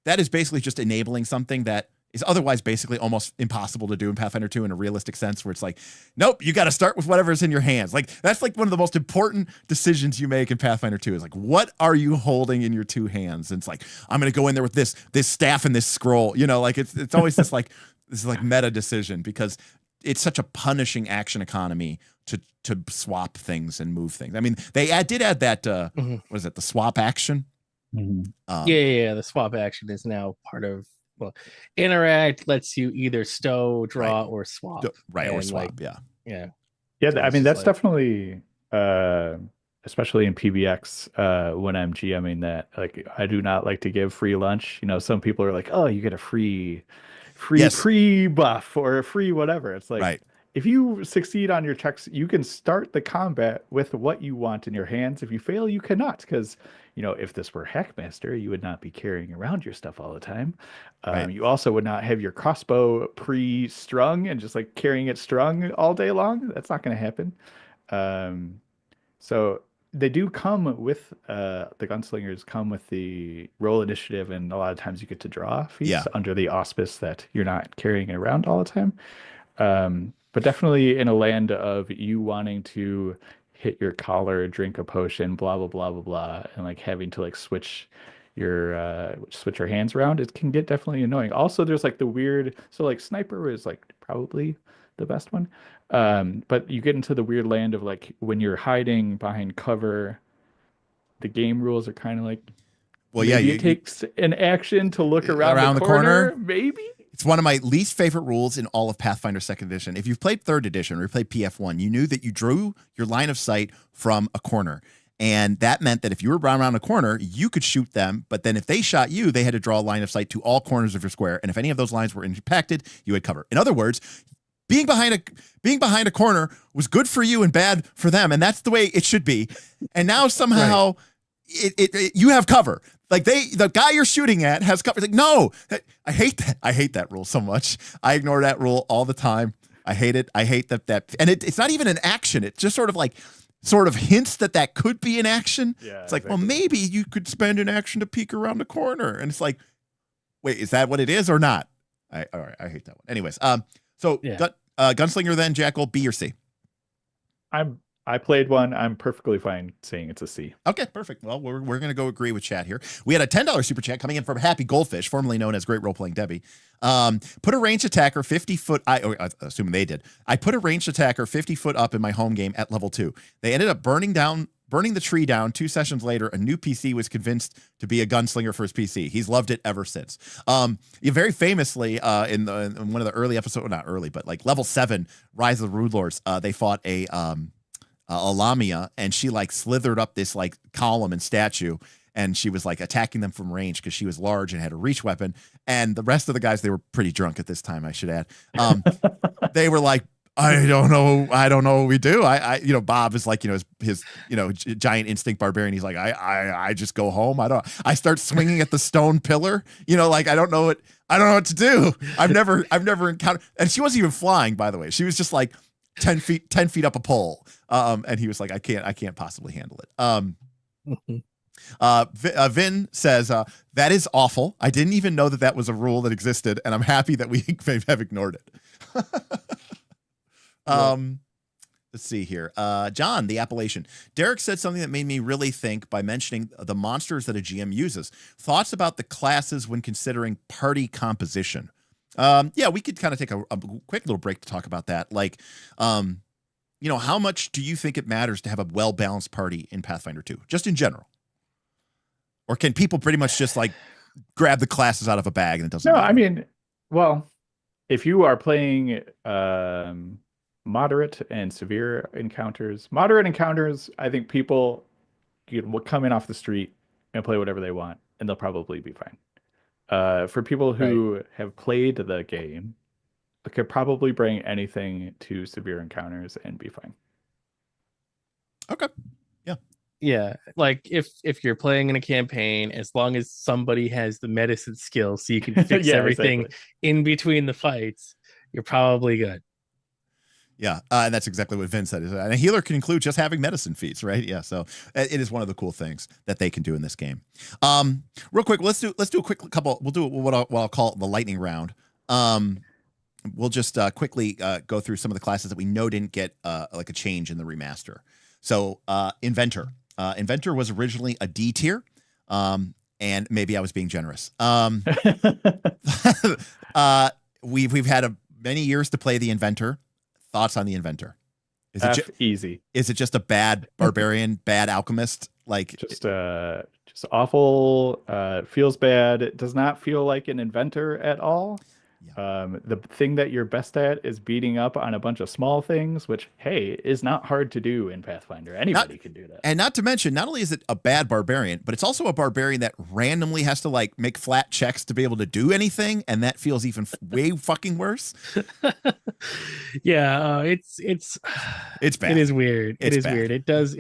that is basically just enabling something that is otherwise basically almost impossible to do in Pathfinder 2 in a realistic sense, where it's like, nope, you got to start with whatever's in your hands. Like, that's like one of the most important decisions you make in Pathfinder 2 is like, what are you holding in your 2 hands? And it's like, I'm going to go in there with this staff and this scroll, like it's always this like meta decision, because it's such a punishing action economy to swap things and move things. I mean, they did add that, what is it? The swap action. The swap action is now part of, well, interact lets you either stow, draw, or swap. Or swap, yeah. I mean, that's definitely, especially in PBX, when I'm GMing that, like, I do not like to give free lunch. Some people are like, oh, you get a free pre-buff or a free whatever. It's like, if you succeed on your checks, you can start the combat with what you want in your hands. If you fail, you cannot, because if this were Hackmaster, you would not be carrying around your stuff all the time. You also would not have your crossbow pre-strung and just like carrying it strung all day long. That's not going to happen. So they do come with the Gunslingers come with the roll initiative, and a lot of times you get to draw feats under the auspice that you're not carrying it around all the time. But definitely in a land of you wanting to hit your collar, drink a potion, blah blah blah blah blah, and like having to like switch your hands around, it can get definitely annoying. Also, there's like the weird, so like sniper is like probably the best one, but you get into the weird land of like when you're hiding behind cover, the game rules are kind of like, well, yeah, it takes an action to look around the corner, maybe. It's one of my least favorite rules in all of Pathfinder 2nd Edition. If you've played 3rd Edition or you played PF1, you knew that you drew your line of sight from a corner. And that meant that if you were around a corner, you could shoot them. But then if they shot you, they had to draw a line of sight to all corners of your square. And if any of those lines were impacted, you had cover. In other words, being behind a corner was good for you and bad for them. And that's the way it should be. And now somehow you have cover. Like the guy you're shooting at has cover. It's like, no, I hate that. I hate that rule so much. I ignore that rule all the time. I hate it. I hate that. And it's not even an action. It's just sort of hints that could be an action. Yeah, it's like, well, maybe you could spend an action to peek around the corner. And it's like, wait, is that what it is or not? All right. I hate that one. Anyways, so yeah. Gunslinger then, Jackal, B or C? I played one. I'm perfectly fine saying it's a C. Okay, perfect. Well, we're going to go agree with chat here. We had a $10 super chat coming in from Happy Goldfish, formerly known as Great Role Playing Debbie. Put a ranged attacker 50 foot. Assuming they did. I put a ranged attacker 50 foot up in my home game at level 2. They ended up burning the tree down. 2 sessions later, a new PC was convinced to be a gunslinger for his PC. He's loved it ever since. Very famously, in one of the early episodes, not early, but like level 7, Rise of the Rude Lords, they fought a Lamia, and she like slithered up this like column and statue, and she was like attacking them from range because she was large and had a reach weapon. And the rest of the guys, they were pretty drunk at this time, I should add. They were like, I don't know what we do. Bob is like, his giant instinct barbarian. He's like, I just go home. I start swinging at the stone pillar. Like I don't know what to do. I've never encountered. And she wasn't even flying, by the way. She was just like 10 feet up a pole. And he was like, I can't possibly handle it. Vin says, that is awful. I didn't even know that was a rule that existed, and I'm happy that we have ignored it. Let's see here. John, the Appalachian. Derek said something that made me really think by mentioning the monsters that a GM uses. Thoughts about the classes when considering party composition. Yeah, we could kind of take a quick little break to talk about that. Like, how much do you think it matters to have a well-balanced party in Pathfinder 2, just in general? Or can people pretty much just like grab the classes out of a bag and it doesn't matter? I mean, well, if you are playing moderate and severe encounters, I think people can come in off the street and play whatever they want, and they'll probably be fine. For people who have played the game, could probably bring anything to severe encounters and be fine. Okay. Yeah, like if you're playing in a campaign, as long as somebody has the medicine skills so you can fix everything in between the fights, you're probably good. Yeah, and that's exactly what Vin said. And a healer can include just having medicine feats, right? Yeah, so it is one of the cool things that they can do in this game. Real quick, let's do a quick couple. We'll do what I'll call the lightning round. We'll just quickly go through some of the classes that we know didn't get like a change in the remaster. So Inventor. Inventor was originally a D tier, and maybe I was being generous. We've had many years to play the Inventor. Thoughts on the Inventor? Is it easy? Is it just a bad barbarian, bad alchemist? Like just awful. Feels bad. It does not feel like an Inventor at all. Yeah. The thing that you're best at is beating up on a bunch of small things, which, hey, is not hard to do in Pathfinder. Anybody can do that. And not to mention, not only is it a bad barbarian, but it's also a barbarian that randomly has to like make flat checks to be able to do anything, and that feels even way fucking worse. Yeah, it's bad. It is weird. It is weird. It does.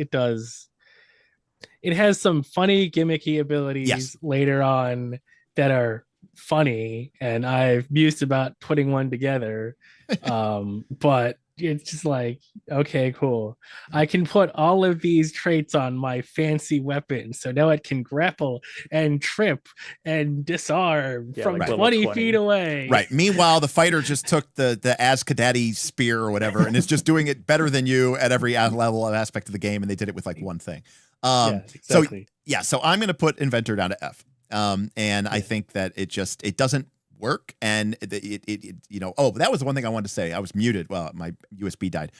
It has some funny gimmicky abilities later on that are funny, and I've mused about putting one together, but it's just like, okay, cool. I can put all of these traits on my fancy weapon, so now it can grapple and trip and disarm from like 20 feet away. Right. Meanwhile, the fighter just took the Azkadati spear or whatever, and is just doing it better than you at every level of aspect of the game, and they did it with like one thing. Exactly. So I'm going to put Inventor down to F. And I think that it doesn't work, and it that was the one thing I wanted to say. I was muted. Well, my USB died.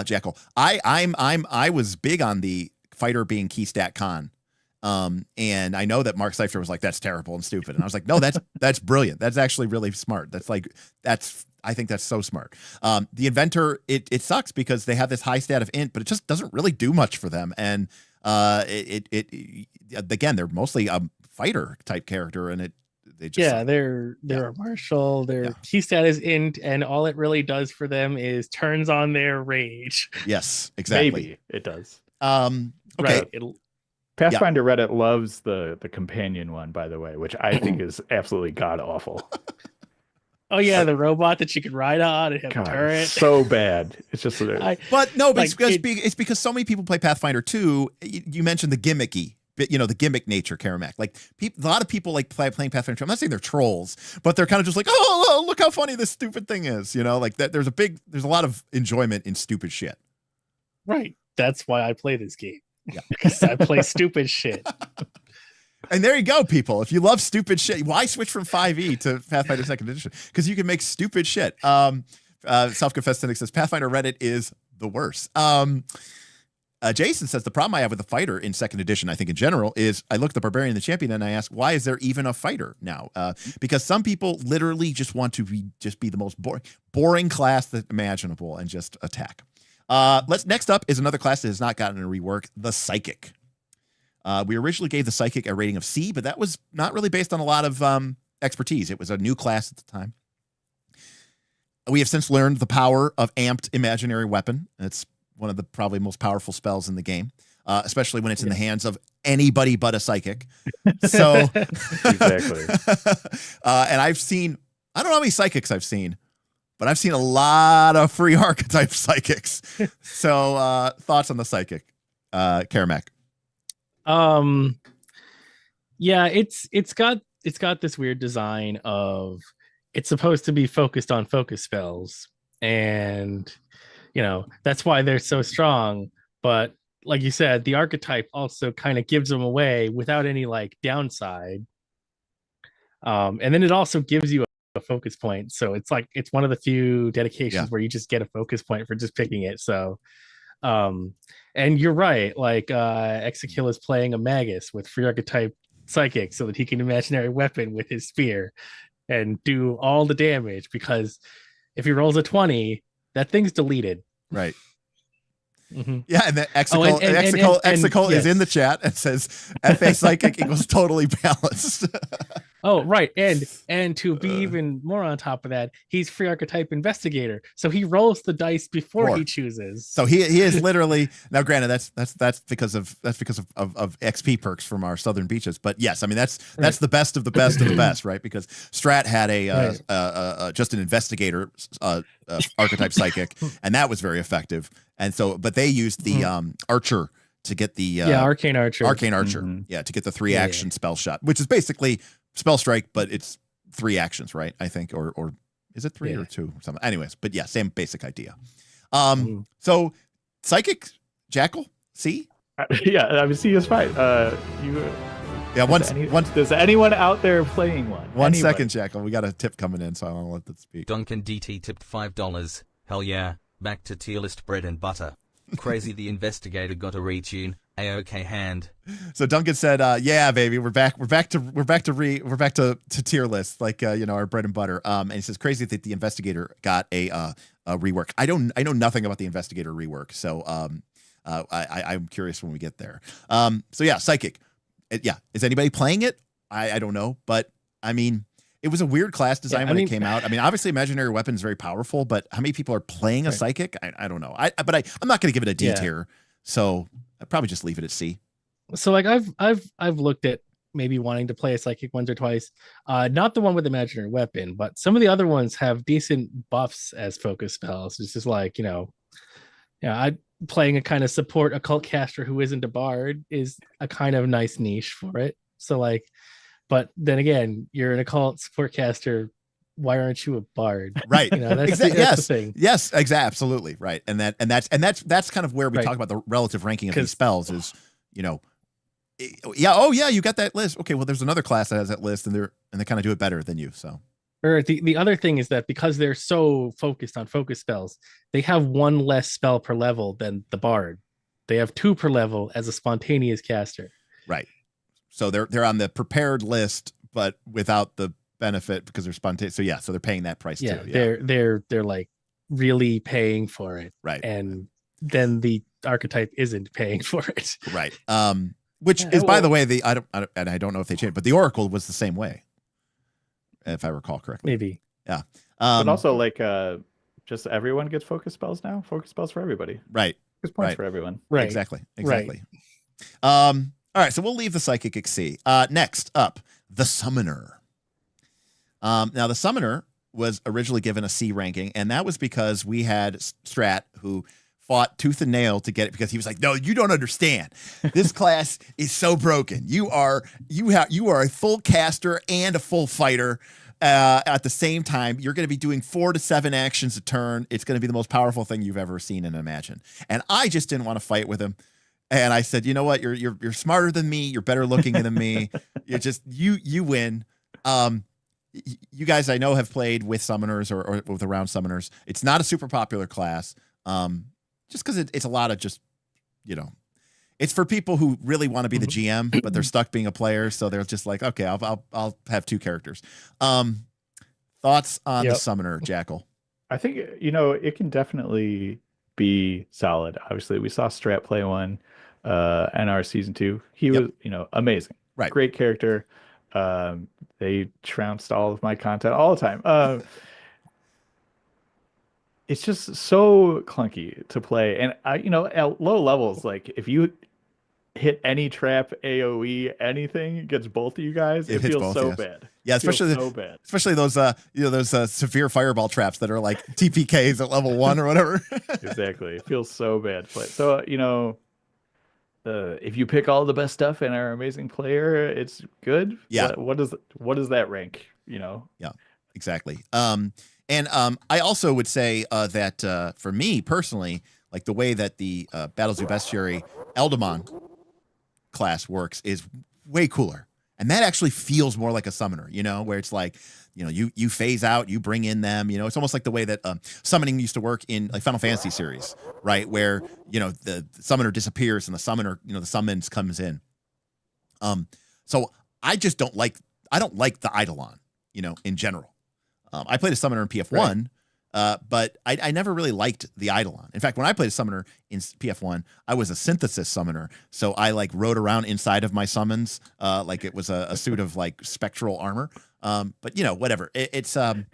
Jackal. I was big on the fighter being key stat con. And I know that Mark Seifert was like, that's terrible and stupid. And I was like, no, that's brilliant. That's actually really smart. I think that's so smart. The Inventor, it sucks because they have this high stat of int, but it just doesn't really do much for them. And again, they're mostly a fighter type character, and they're a martial. Their key stat is int, and all it really does for them is turns on their rage. Yes, exactly. Maybe it does. Okay. Right. Pathfinder Reddit loves the companion one, by the way, which I think is absolutely god awful. Oh yeah, the robot that you could ride on and have a turret. So bad. It's just it's because so many people play Pathfinder 2. You mentioned the gimmicky. The gimmick nature, Karamak. Like a lot of people like playing Pathfinder 2. I'm not saying they're trolls, but they're kind of just like, oh, look how funny this stupid thing is. Like that. There's a lot of enjoyment in stupid shit. Right. That's why I play this game. Yeah, because I play stupid shit. And there you go, people. If you love stupid shit, why switch from 5e to Pathfinder 2nd Edition? Because you can make stupid shit. Self-confessed cynic says Pathfinder Reddit is the worst. Jason says the problem I have with the fighter in 2nd edition, I think in general, is I look at the Barbarian and the Champion and I ask, why is there even a fighter now? Because some people literally just want to be the most boring class that imaginable and just attack. Next up is another class that has not gotten a rework, the Psychic. We originally gave the Psychic a rating of C, but that was not really based on a lot of expertise. It was a new class at the time. We have since learned the power of Amped Imaginary Weapon. It's one of the probably most powerful spells in the game, especially when it's in the hands of anybody but a psychic. So, exactly. And I don't know how many psychics I've seen, but I've seen a lot of free archetype psychics. So, thoughts on the Psychic, Karamak? Yeah, it's got this weird design of it's supposed to be focused on focus spells, and that's why they're so strong. But like you said, the archetype also kind of gives them away without any like downside. And then it also gives you a focus point. So it's one of the few dedications where you just get a focus point for just picking it. So, and you're right. Like Exekiel is playing a Magus with free archetype Psychic so that he can imaginary weapon with his spear and do all the damage, because if he rolls a 20, that thing's deleted. Right. Mm-hmm. Yeah, and the Exekiel is in the chat and says FA Psychic equals totally balanced. Oh, right. And to be even more on top of that, he's free archetype Investigator. So he rolls the dice before he chooses. So he is literally, now granted that's because of XP perks from our southern beaches. But yes, I mean that's the best of the best of the best, right? Because Strat had just an Investigator archetype Psychic, and that was very effective. And so, but they used the Archer to get the Arcane Archer. Mm-hmm. To get the 3 action spell shot, which is basically Spell Strike, but it's 3 actions, right? I think, or is it 3 or 2 or something? Anyways, but yeah, same basic idea. So Psychic, Jackal, C? Yeah, I mean, C is fine. Does anyone out there playing one? One second, Jackal. We got a tip coming in, so I want to let that speak. Duncan DT tipped $5. Hell yeah. Back to tier list bread and butter. Crazy the Investigator got a retune. A-OK hand. So Duncan said, "Yeah, baby, we're back to tier list, like our bread and butter." And he says, "Crazy that the Investigator got a rework." I know nothing about the Investigator rework, so I'm curious when we get there. So yeah, Psychic. Is anybody playing it? I don't know, but I mean, it was a weird class design when it came out. I mean, obviously, imaginary weapon is very powerful, but how many people are playing a Psychic? I don't know. But I'm not going to give it a D tier, so I'd probably just leave it at C. So like I've looked at maybe wanting to play a psychic once or twice. Not the one with imaginary weapon, but some of the other ones have decent buffs as focus spells. It's just like, I playing a kind of support occult caster who isn't a bard is a kind of nice niche for it. So like, but then again, you're an occult support caster. Why aren't you a bard? Right. That's the thing. Yes, exactly. Absolutely. Right. And that's kind of where we talk about the relative ranking of these spells is, you got that list. Okay, well, there's another class that has that list, and they kind of do it better than you. So, or the other thing is that because they're so focused on focus spells, they have one less spell per level than the bard. They have 2 per level as a spontaneous caster. Right. So they're on the prepared list, but without the benefit because they're spontaneous. So so they're paying that price too. Yeah. They're like really paying for it. Right. And then the archetype isn't paying for it. Right. Which is, by the way, I don't know if they changed, but the Oracle was the same way, if I recall correctly. Maybe. Yeah. But also, like, just everyone gets focus spells now. Focus spells for everybody. Right. Focus points for everyone. Right. Exactly. Right. All right. So we'll leave the Psychic XC. Next up, the Summoner. Now, the Summoner was originally given a C ranking, and that was because we had Strat who fought tooth and nail to get it because he was like, no, you don't understand. This class is so broken. You are a full caster and a full fighter at the same time. You're going to be doing 4 to 7 actions a turn. It's going to be the most powerful thing you've ever seen and imagined. And I just didn't want to fight with him. And I said, you know what? You're smarter than me. You're better looking than me. You're just you win. You guys I know have played with summoners or with around summoners. It's not a super popular class. Just because it's a lot of just, it's for people who really want to be the GM, but they're stuck being a player. So they're just like, okay, I'll have 2 characters. Thoughts on the Summoner, Jackal? I think, it can definitely be solid. Obviously, we saw Strat play one in our season 2. He was, amazing. Right. Great character. They trounced all of my content all the time. It's just so clunky to play. And at low levels, like if you hit any trap, AoE, anything against both of you guys, it feels so bad. Yeah, especially those those severe fireball traps that are like TPKs at level 1 or whatever. Exactly. It feels so bad to play. So, if you pick all the best stuff and are an amazing player, it's good. Yeah. What does that rank? Yeah, exactly. And I also would say that for me personally, like the way that the Battles of Bestiary Eldamon class works is way cooler. And that actually feels more like a summoner, where it's like, you phase out, you bring in them, it's almost like the way that summoning used to work in like Final Fantasy series, right? Where, the summoner disappears and the summoner, the summons comes in. So I just don't like the Eidolon, in general. I played a summoner in PF1, but I never really liked the Eidolon. In fact, when I played a summoner in PF1, I was a synthesis summoner. So I like rode around inside of my summons like it was a suit of like spectral armor. But whatever. It is a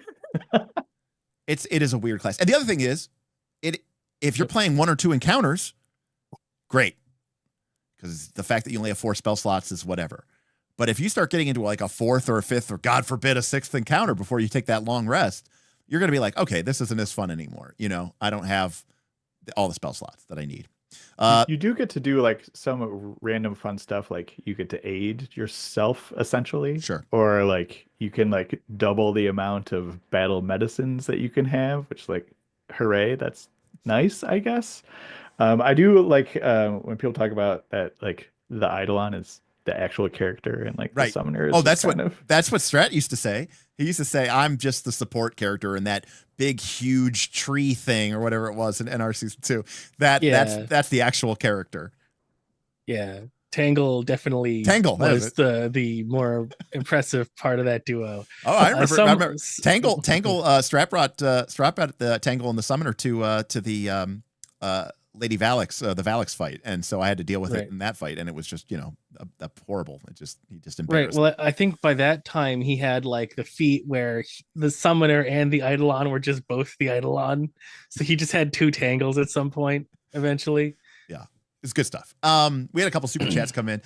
weird class. And the other thing is, if you're playing 1 or 2 encounters, great. Because the fact that you only have 4 spell slots is whatever. But if you start getting into like a 4th or a 5th or God forbid a 6th encounter before you take that long rest, you're going to be like, okay, this isn't as fun anymore. I don't have all the spell slots that I need. You do get to do like some random fun stuff. Like you get to aid yourself essentially. Sure. Or like you can like double the amount of battle medicines that you can have, which like, hooray. That's nice, I guess. I do like when people talk about that, like the Eidolon is the actual character and like the summoner is that's what Strat used to say. He used to say, I'm just the support character in that big huge tree thing or whatever it was in NR season 2. That's the actual character. Yeah. Tangle definitely was the more impressive part of that duo. Oh, I remember Tangle Strat brought the Tangle and the summoner to the Lady Valix, the Valix fight, and so I had to deal with it in that fight, and it was just horrible. He just embarrassed. Right. Well, I think by that time he had like the feat where the summoner and the Eidolon were just both the Eidolon, so he just had 2 Tangles at some point eventually. Yeah. It's good stuff. We had a couple super chats come in.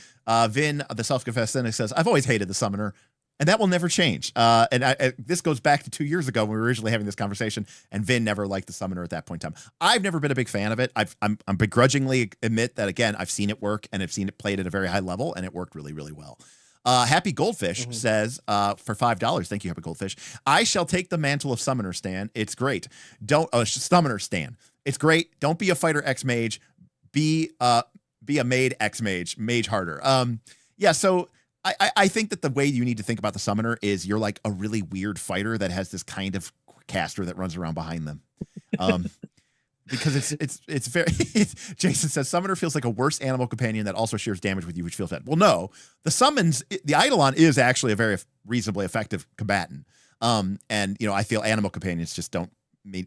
Vin, the self-confessed cynic, says, "I've always hated the summoner, and that will never change." And this goes back to 2 years ago when we were originally having this conversation, and Vin never liked the summoner at that point in time. I've never been a big fan of it. I'm begrudgingly admit that, again, I've seen it work, and I've seen it played at a very high level, and it worked really, really well. Happy Goldfish says, for $5, thank you, Happy Goldfish, "I shall take the mantle of Summoner Stan. It's great. Summoner Stan. It's great. Don't be a fighter X-Mage. Be a maid X-Mage. Mage harder." Yeah, so I think that the way you need to think about the Summoner is you're like a really weird fighter that has this kind of caster that runs around behind them. Because it's very Jason says, "Summoner feels like a worse animal companion that also shares damage with you, which feels bad." Well, no, the Eidolon is actually a very reasonably effective combatant. And I feel animal companions just don't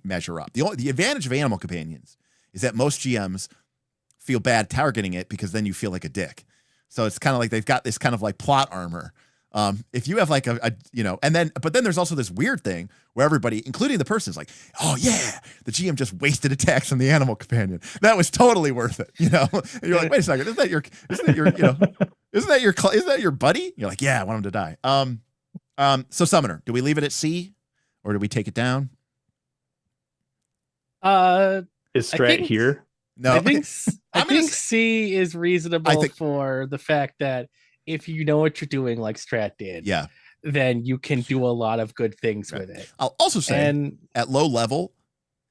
measure up. The advantage of animal companions is that most GMs feel bad targeting it because then you feel like a dick. So it's kind of like they've got this kind of like plot armor. If you have like but then there's also this weird thing where everybody, including the person, is like, "Oh yeah, the GM just wasted attacks on the animal companion. That was totally worth it." And you're like, "Wait a second, isn't that your buddy?" You're like, "Yeah, I want him to die." So Summoner, do we leave it at C or do we take it down? Is Strat here? No, I think C is reasonable for the fact that if you know what you're doing, like Strat did, yeah, then you can do a lot of good things with it. I'll also say, at low level,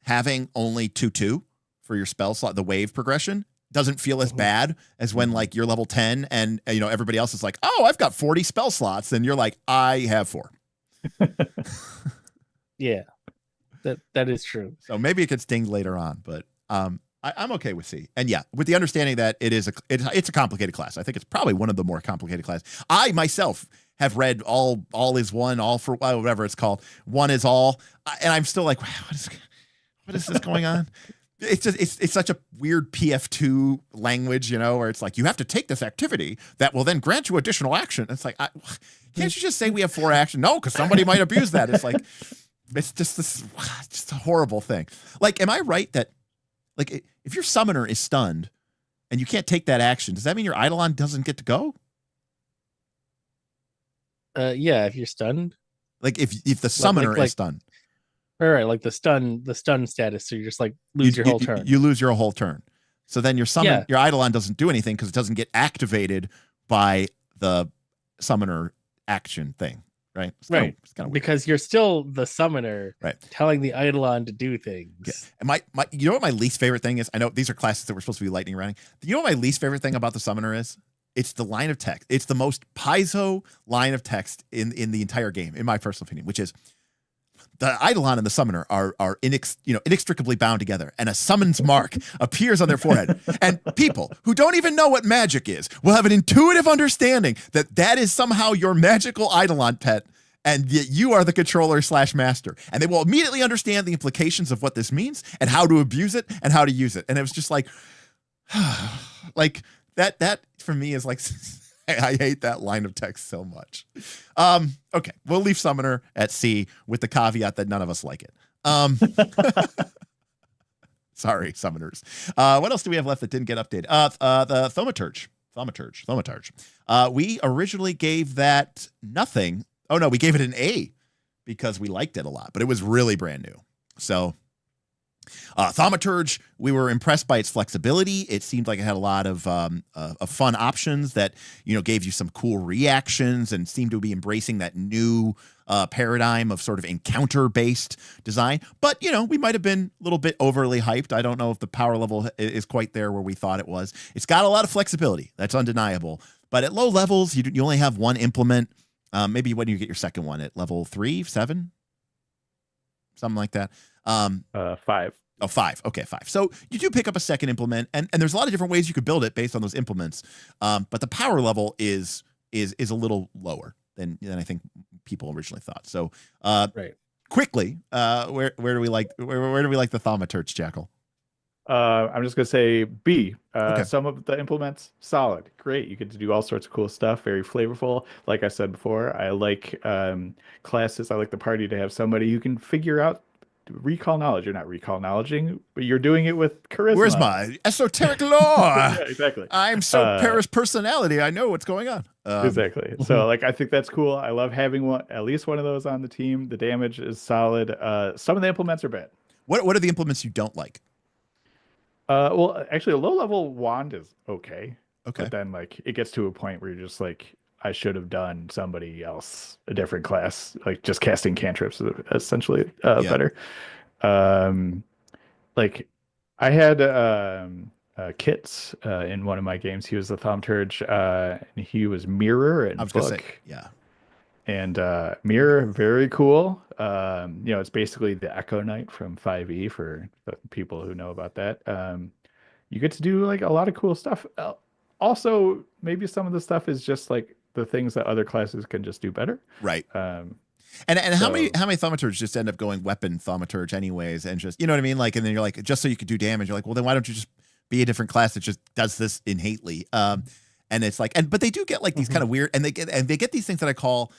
having only 2/2 for your spell slot, the wave progression, doesn't feel as bad as when like you're level 10 and everybody else is like, "Oh, I've got 40 spell slots," and you're like, "I have 4." Yeah, that is true. So maybe it gets dinged later on, but I'm okay with C. And yeah, with the understanding that it's a complicated class. I think it's probably one of the more complicated classes. I myself have read all is one, all for whatever it's called. One is all. And I'm still like, wow, what is this going on? It's just, it's such a weird PF2 language, where it's like, you have to take this activity that will then grant you additional action. It's like, can't you just say we have 4 action? No, because somebody might abuse that. It's like, it's just a horrible thing. Like, am I right that, like, if your Summoner is stunned and you can't take that action, does that mean your Eidolon doesn't get to go? Yeah, if you're stunned. Like if the Summoner is stunned. All right, like the stun status, so you just like lose your whole turn. You lose your whole turn. So then your Eidolon doesn't do anything because it doesn't get activated by the Summoner action thing. Right. It's kind of because you're still the Summoner, right, telling the Eidolon to do things. Yeah. And you know what my least favorite thing is? I know these are classes that we're supposed to be lightning rounding. You know what my least favorite thing about the Summoner is? It's the line of text. It's the most piezo line of text in the entire game, in my personal opinion, which is the Eidolon and the Summoner are inextricably bound together, and a summons mark appears on their forehead. And people who don't even know what magic is will have an intuitive understanding that is somehow your magical Eidolon pet, and yet you are the controller / master. And they will immediately understand the implications of what this means and how to abuse it and how to use it. And it was just like, like that for me is like, I hate that line of text so much. Okay, we'll leave Summoner at C with the caveat that none of us like it. Sorry, Summoners. What else do we have left that didn't get updated? The Thaumaturge. We originally gave that nothing. Oh no, we gave it an A because we liked it a lot, but it was really brand new. So Thaumaturge, we were impressed by its flexibility. It seemed like it had a lot of fun options that gave you some cool reactions and seemed to be embracing that new paradigm of sort of encounter-based design. But we might have been a little bit overly hyped. I don't know if the power level is quite there where we thought it was. It's got a lot of flexibility. That's undeniable. But at low levels, you only have one implement. Maybe when you get your second one at level 3, 7, something like that. 5. Oh, 5. Okay, 5. So you do pick up a second implement, and there's a lot of different ways you could build it based on those implements. But the power level is a little lower than I think people originally thought. So quickly, where do we like the Thaumaturge, Jackal? I'm just gonna say B. Okay. Some of the implements solid, great. You get to do all sorts of cool stuff, very flavorful. Like I said before, I like classes. I like the party to have somebody who can figure out recall knowledge. You're not recall knowledging, but you're doing it with charisma. Where's my esoteric lore? Yeah, exactly. I'm so Paris personality. I know what's going on. Exactly. So like, I think that's cool. I love having at least one of those on the team. The damage is solid. Some of the implements are bad. What are the implements you don't like? Well, actually, a low level wand is okay. Okay. But then like it gets to a point where you're just like, I should have done somebody else, a different class, like just casting cantrips is essentially better. Like I had Kits in one of my games. He was the Thaumaturge, and he was Mirror and Book. Yeah. And Mirror, very cool. It's basically the Echo Knight from 5e for the people who know about that. You get to do like a lot of cool stuff. Also, maybe some of the stuff is just like the things that other classes can just do better. Right. And how many Thaumaturge just end up going weapon Thaumaturge anyways, and just, you know what I mean? Like, and then you're like, just so you could do damage, you're like, well, then why don't you just be a different class that just does this innately? And it's like, but they do get like these kind of weird, and they get these things that I call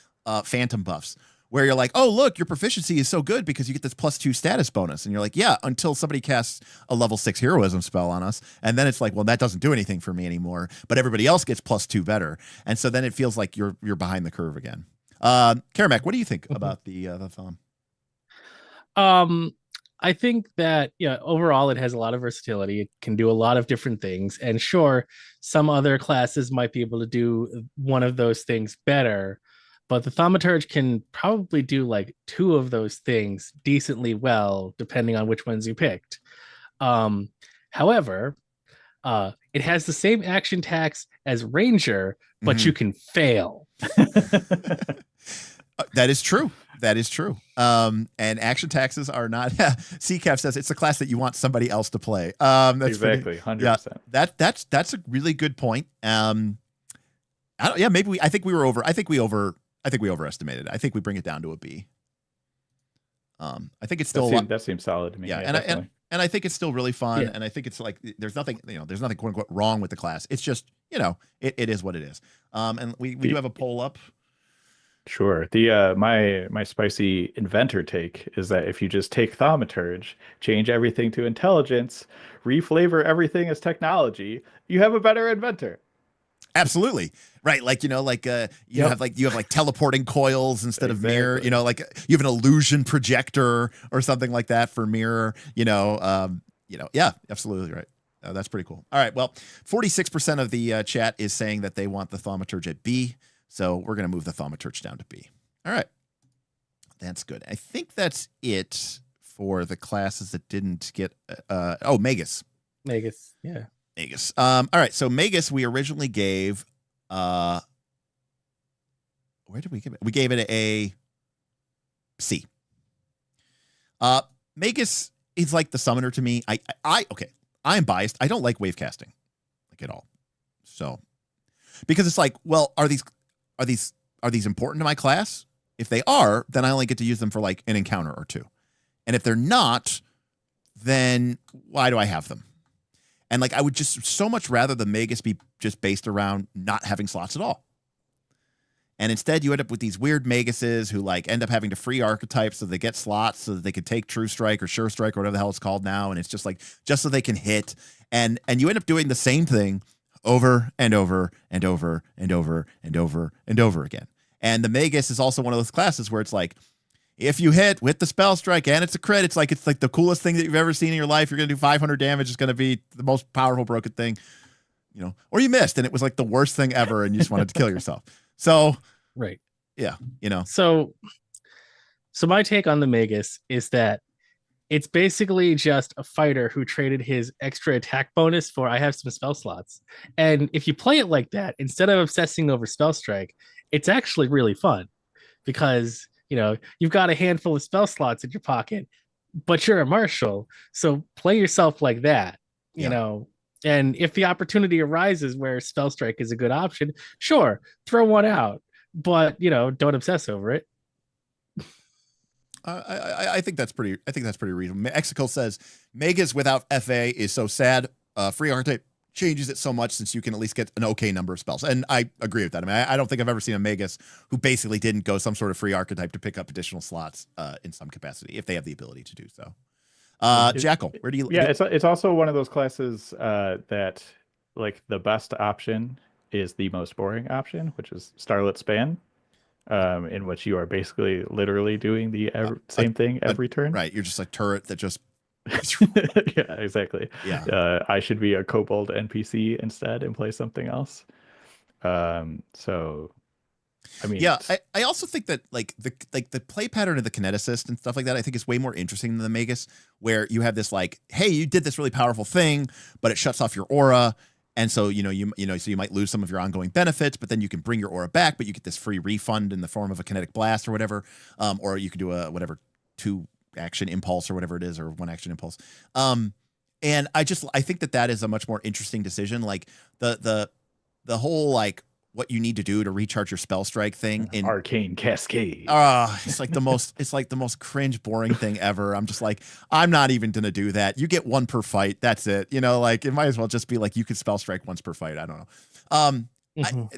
phantom buffs, where you're like, oh, look, your proficiency is so good because you get this +2 status bonus. And you're like, yeah, until somebody casts a level 6 heroism spell on us. And then it's like, well, that doesn't do anything for me anymore, but everybody else gets +2 better. And so then it feels like you're behind the curve again. Karamak, what do you think about the Thaumaturge? I think that, overall it has a lot of versatility. It can do a lot of different things. And sure, some other classes might be able to do one of those things better, but the Thaumaturge can probably do like 2 of those things decently well, depending on which ones you picked. However, it has the same action tax as Ranger, but you can fail. That is true. That is true. And action taxes are not. CCAF says it's a class that you want somebody else to play. That's exactly 100%. Yeah, that's a really good point. Maybe I think we overestimated. I think we bring it down to a B. I think it's still that seems solid to me. Yeah, and I think it's still really fun. Yeah. And I think it's like there's nothing quote unquote wrong with the class. It's just it is what it is. And we do have a poll up. Sure. The my spicy Inventor take is that if you just take Thaumaturge, change everything to intelligence, reflavor everything as technology, you have a better Inventor. Absolutely. Right. Like, you have teleporting coils instead of mirror, like you have an illusion projector or something like that for mirror, yeah, absolutely right. That's pretty cool. All right. Well, 46% of the chat is saying that they want the Thaumaturge at B. So we're going to move the Thaumaturge down to B. All right. That's good. I think that's it for the classes that didn't get, Magus. Magus. Yeah. Magus. All right. So Magus, we originally gave, where did we give it? We gave it a C. Magus is like the summoner to me. I'm biased. I don't like wave casting like at all. So, because it's like, well, are these important to my class? If they are, then I only get to use them for like an encounter or 2. And if they're not, then why do I have them? And like, I would just so much rather the Magus be just based around not having slots at all. And instead you end up with these weird Maguses who like end up having to free archetypes so they get slots so that they can take True Strike or Sure Strike or whatever the hell it's called now. And it's just like, just so they can hit. And you end up doing the same thing over and over and over and over and over and over again. And the Magus is also one of those classes where it's like, if you hit with the spell strike and it's a crit, it's like the coolest thing that you've ever seen in your life. You're going to do 500 damage. It's going to be the most powerful broken thing, or you missed and it was like the worst thing ever and you just wanted to kill yourself. So, right. Yeah. So my take on the Magus is that it's basically just a fighter who traded his extra attack bonus for I have some spell slots. And if you play it like that, instead of obsessing over spell strike, it's actually really fun because you've got a handful of spell slots in your pocket, but you're a marshal. So play yourself like that, you know, and if the opportunity arises where spell strike is a good option, sure, throw one out, but don't obsess over it. I think that's pretty reasonable. Mexico says Magus without FA is so sad. Free archetype changes it so much since you can at least get an okay number of spells. And I agree with that. I mean, I don't think I've ever seen a Magus who basically didn't go some sort of free archetype to pick up additional slots in some capacity, if they have the ability to do so. Jackal, where do you... Yeah, it's also one of those classes that, like, the best option is the most boring option, which is Starlit Span, in which you are basically literally doing the same thing every turn. Right, you're just like turret that just... Yeah, exactly. Yeah. I should be a kobold NPC instead and play something else. So, I mean, yeah, I also think that like the play pattern of the Kineticist and stuff like that, I think is way more interesting than the Magus, where you have this like, hey, you did this really powerful thing, but it shuts off your aura. And so, you might lose some of your ongoing benefits, but then you can bring your aura back, but you get this free refund in the form of a kinetic blast or whatever. Or you could do a 2-action impulse or whatever it is, or 1-action impulse. And I think that is a much more interesting decision. Like the whole, like, what you need to do to recharge your spell strike thing in Arcane Cascade. It's like the most cringe, boring thing ever. I'm just like, I'm not even gonna do that. You get 1 per fight. That's it. Like it might as well just be like you could spell strike once per fight. I don't know.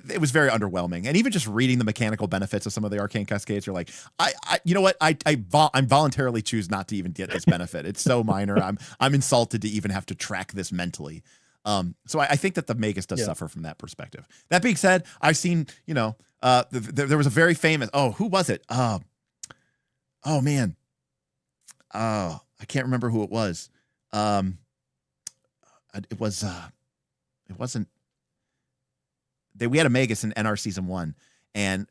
It was very underwhelming, and even just reading the mechanical benefits of some of the Arcane Cascades, you're like, you know what? I'm voluntarily choose not to even get this benefit. It's so minor. I'm insulted to even have to track this mentally. So I think that the Magus does suffer from that perspective. That being said, I've seen, there was a very famous, who was it? Oh man. I can't remember who it was. It wasn't, we had a Magus in NR season 1, and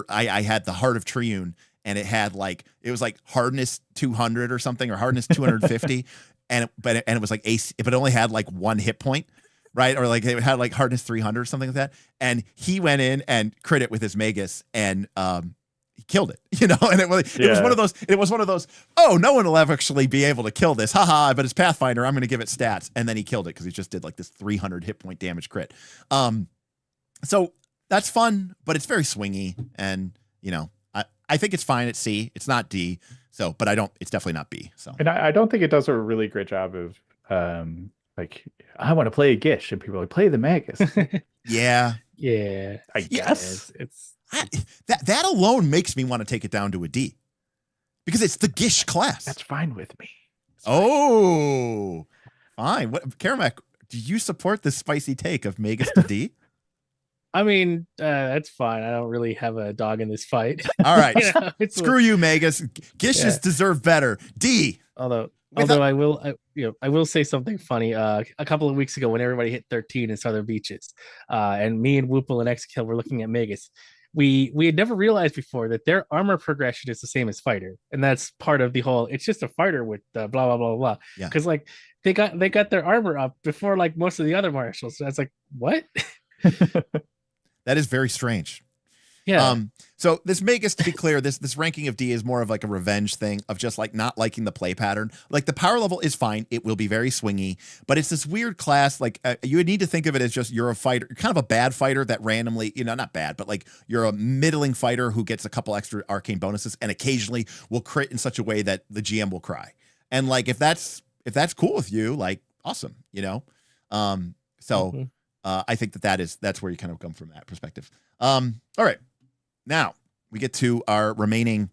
I had the Heart of Triune, and it had it was like hardness 200 or something, or hardness 250. And it was like AC, but it only had like 1 hit point, right? Or like it had like hardness 300 or something like that. And he went in and crit it with his Magus, and he killed it, And it was one of those. Oh, no one will ever actually be able to kill this, haha! But it's Pathfinder. I'm going to give it stats, and then he killed it because he just did like this 300 hit point damage crit. So that's fun, but it's very swingy, and I think it's fine at C. It's not D. So, but it's definitely not B. So, and I don't think it does a really great job of like, I want to play a Gish, and people are like, play the Magus. Yeah. I guess it's that alone makes me want to take it down to a D, because it's the Gish class. That's fine with me. Fine. What, Karamak, do you support this spicy take of Magus to D? I mean, that's fine. I don't really have a dog in this fight. All right. Screw you, Magus. Gishes deserve better. D. Although I will say something funny. A couple of weeks ago, when everybody hit 13 in Southern Beaches, and me and Whoople and Exkill were looking at Magus, we had never realized before that their armor progression is the same as fighter, and that's part of the whole. It's just a fighter with blah blah blah blah. Yeah. Because they got their armor up before most of the other marshals. So I was like, what? That is very strange. Yeah. So this Magus, to be clear, this ranking of D is more of like a revenge thing of just like not liking the play pattern. Like the power level is fine. It will be very swingy, but it's this weird class. Like you would need to think of it as just you're a fighter, you're kind of a bad fighter that randomly, not bad, but like you're a middling fighter who gets a couple extra arcane bonuses and occasionally will crit in such a way that the GM will cry. And like, if that's cool with you, like awesome, I think that's where you kind of come from that perspective. All right. Now we get to our remaining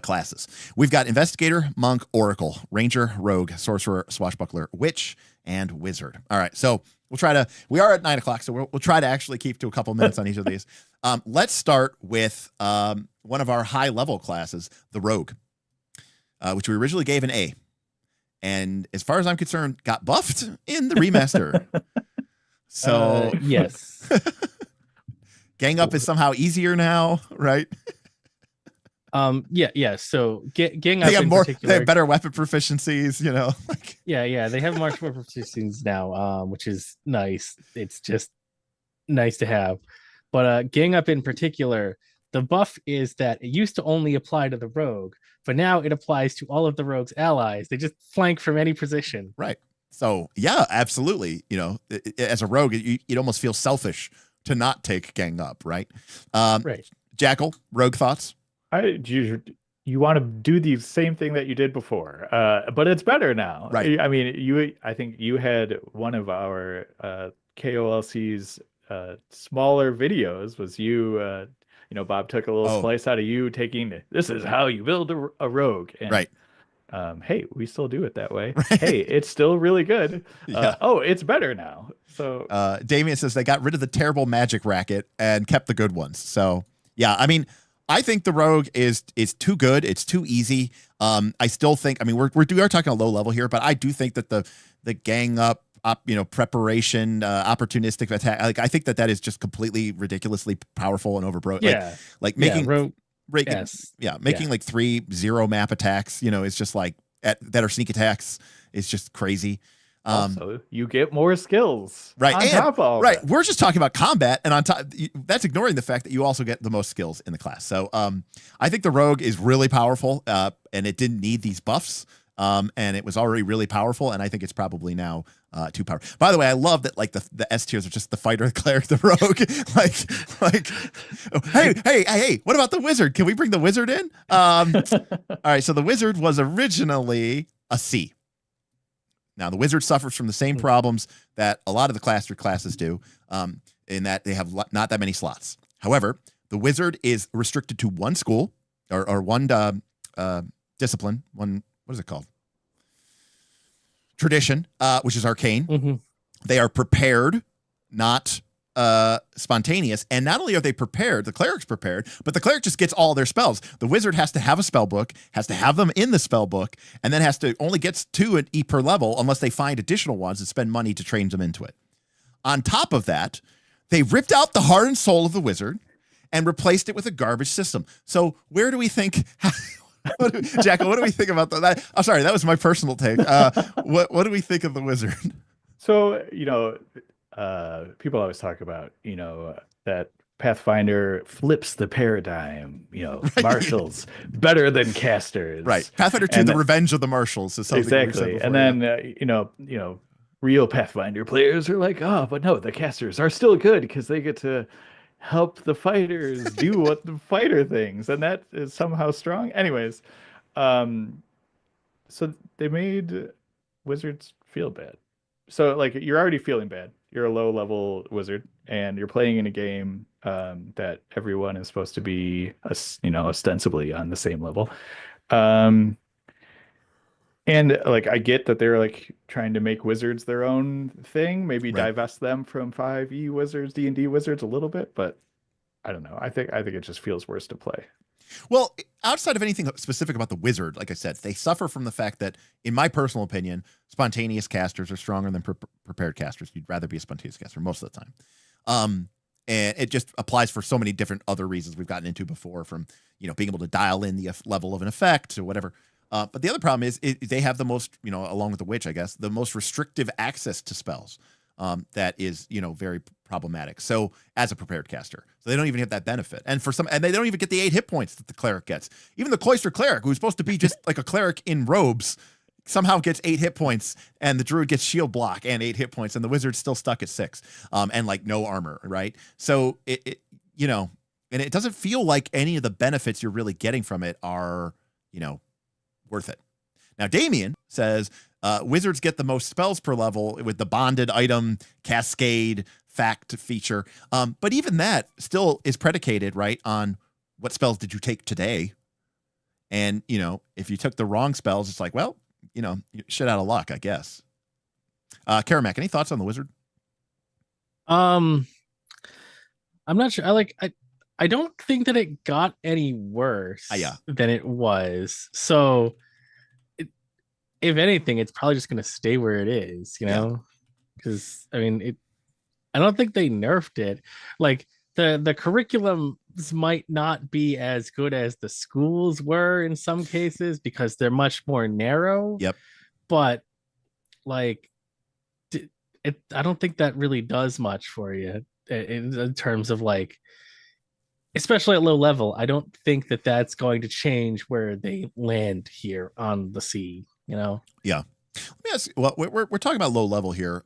classes. We've got Investigator, Monk, Oracle, Ranger, Rogue, Sorcerer, Swashbuckler, Witch, and Wizard. All right. So we are at 9 o'clock, so we'll try to actually keep to a couple minutes on each of these. Let's start with one of our high level classes, the Rogue, which we originally gave an A. And as far as I'm concerned, got buffed in the remaster. So yes. Gang up is somehow easier now, right? Yeah. So gang up they have in more. particular, They have better weapon proficiencies, Yeah. They have much more proficiencies now, which is nice. It's just nice to have. But gang up in particular, the buff is that it used to only apply to the rogue, but now it applies to all of the rogue's allies. They just flank from any position. Right. So yeah, absolutely. As a rogue, you'd almost feel selfish to not take gang up, right? Right. Jackal, rogue thoughts? You you want to do the same thing that you did before, but it's better now. Right. I mean, I think you had one of our KOLC's smaller videos was you, Bob took a little slice out of you taking, this is how you build a rogue. And, right. Hey, we still do it that way. Right. Hey, it's still really good. Yeah. It's better now. So Damien says they got rid of the terrible magic racket and kept the good ones. So yeah, I mean, I think the rogue is too good. It's too easy. I still think, I mean, we are talking a low level here, but I do think that the gang up, preparation, opportunistic attack, like I think that is just completely ridiculously powerful and overbroken. Yeah. Like making yes. making like 3-0 map attacks, is just like that are sneak attacks is just crazy. Also, you get more skills, right? On top of all right, that. We're just talking about combat, and on top, that's ignoring the fact that you also get the most skills in the class. So, I think the rogue is really powerful, and it didn't need these buffs, and it was already really powerful, and I think it's probably now too powerful. By the way, I love that like the S tiers are just the fighter, the cleric, the rogue. hey, what about the wizard? Can we bring the wizard in? All right, so the wizard was originally a C. Now, the wizard suffers from the same problems that a lot of the classes do, in that they have not that many slots. However, the wizard is restricted to one school or one discipline. What is it called? Tradition, which is arcane. Mm-hmm. They are prepared, not spontaneous. And not only are they prepared, the cleric's prepared, but the cleric just gets all their spells. The wizard has to have a spell book, has to have them in the spell book, and then only gets 2 per level unless they find additional ones and spend money to train them into it. On top of that, they ripped out the heart and soul of the wizard and replaced it with a garbage system. So where do we think... Jacko, what do we think about that? I'm sorry, that was my personal take. What do we think of the wizard? So, people always talk about, that Pathfinder flips the paradigm, right. Marshals better than casters. Right. Pathfinder 2, the revenge of the marshals is something exactly. And then, real Pathfinder players are like, oh, but no, the casters are still good because they get to help the fighters do what the fighter things, and that is somehow strong. Anyways, so they made wizards feel bad. So like you're already feeling bad. You're a low level wizard and you're playing in a game that everyone is supposed to be ostensibly on the same level. And like I get that they're like trying to make wizards their own thing, maybe right. divest them from 5e wizards, D&D wizards a little bit, but I don't know. I think it just feels worse to play. Well, outside of anything specific about the wizard, like I said, they suffer from the fact that, in my personal opinion, spontaneous casters are stronger than prepared casters. You'd rather be a spontaneous caster most of the time. And it just applies for so many different other reasons we've gotten into before, from being able to dial in the level of an effect or whatever. But the other problem is they have the most, along with the witch, I guess, the most restrictive access to spells. That is, very problematic. So as a prepared caster, so they don't even have that benefit. And they don't even get the 8 hit points that the cleric gets. Even the cloister cleric, who's supposed to be just like a cleric in robes, somehow gets 8 hit points, and the druid gets shield block and 8 hit points, and the wizard's still stuck at 6, and like no armor, right? So it and it doesn't feel like any of the benefits you're really getting from it are, worth it. Now, Damien says wizards get the most spells per level with the bonded item cascade fact feature. But even that still is predicated, right, on what spells did you take today? And, if you took the wrong spells, it's like, well, shit out of luck, I guess. Karamak, any thoughts on the wizard? I'm not sure. I don't think that it got any worse than it was. So if anything, it's probably just going to stay where it is, because I don't think they nerfed it. Like the curriculums might not be as good as the schools were in some cases because they're much more narrow. Yep. But like, I don't think that really does much for you in terms of like, especially at low level. I don't think that that's going to change where they land here on the sea. Yeah. Let me ask. Well, we're talking about low level here.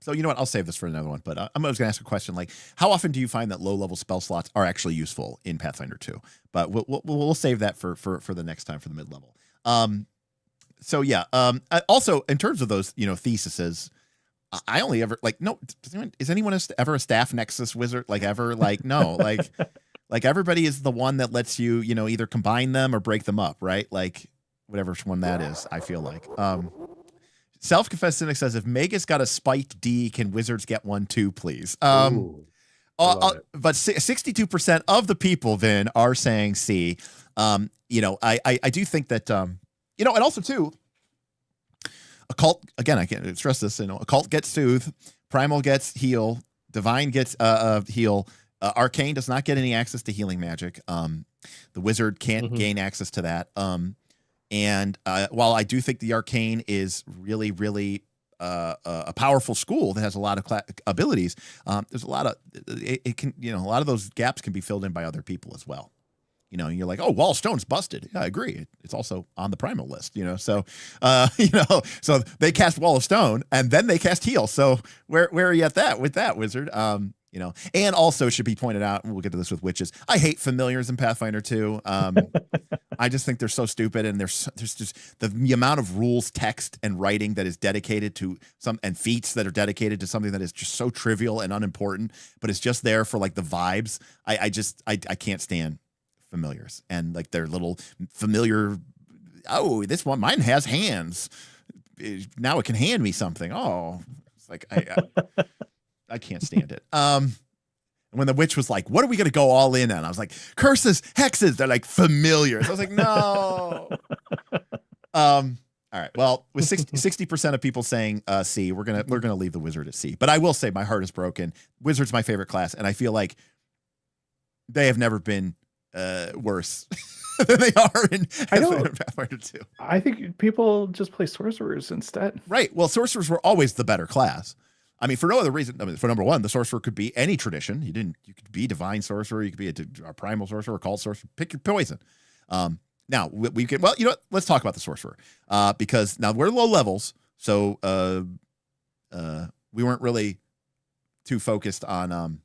So you know what? I'll save this for another one. But I'm going to ask a question like, how often do you find that low-level spell slots are actually useful in Pathfinder 2? But we'll save that for the next time for the mid-level. So yeah. Also, in terms of those, theses, I only ever is anyone ever a staff nexus wizard? Like ever? Like no. Like everybody is the one that lets you, either combine them or break them up, right? Like whatever one that is. I feel like. Self-confessed cynic says, if Magus got a spiked D, can wizards get one too, please? But 62% of the people, Vin, are saying C. I do think that, and also too, occult, again, I can't stress this, occult gets soothe, primal gets heal, divine gets heal, arcane does not get any access to healing magic. The wizard can't gain access to that. And while I do think the arcane is really, really a powerful school that has a lot of abilities, there's a lot of it can a lot of those gaps can be filled in by other people as well. And you're like, oh, Wall of Stone's busted. Yeah, I agree. It's also on the primal list. So so they cast Wall of Stone and then they cast heal. So where are you at with that wizard? And also should be pointed out, and we'll get to this with witches, I hate familiars in Pathfinder 2. I just think they're so stupid, and there's just the amount of rules, text, and writing that is dedicated to and feats that are dedicated to something that is just so trivial and unimportant, but it's just there for like the vibes. I can't stand familiars and like their little familiar. Oh, this one, mine has hands. Now it can hand me something. Oh, it's like I can't stand it. When the witch was like, what are we going to go all in on? I was like, curses, hexes. They're like familiars. I was like, no. All right. Well, with 60% of people saying C, we're going to leave the wizard at C. But I will say my heart is broken. Wizard's my favorite class. And I feel like they have never been worse than they are in Pathfinder 2. I think people just play sorcerers instead. Right. Well, sorcerers were always the better class. I mean, for no other reason. I mean, for number one, the sorcerer could be any tradition. You could be divine sorcerer. You could be a primal sorcerer, a cult sorcerer. Pick your poison. Now we can. Well, you know what? Let's talk about the sorcerer. Because now we're low levels, so we weren't really too focused on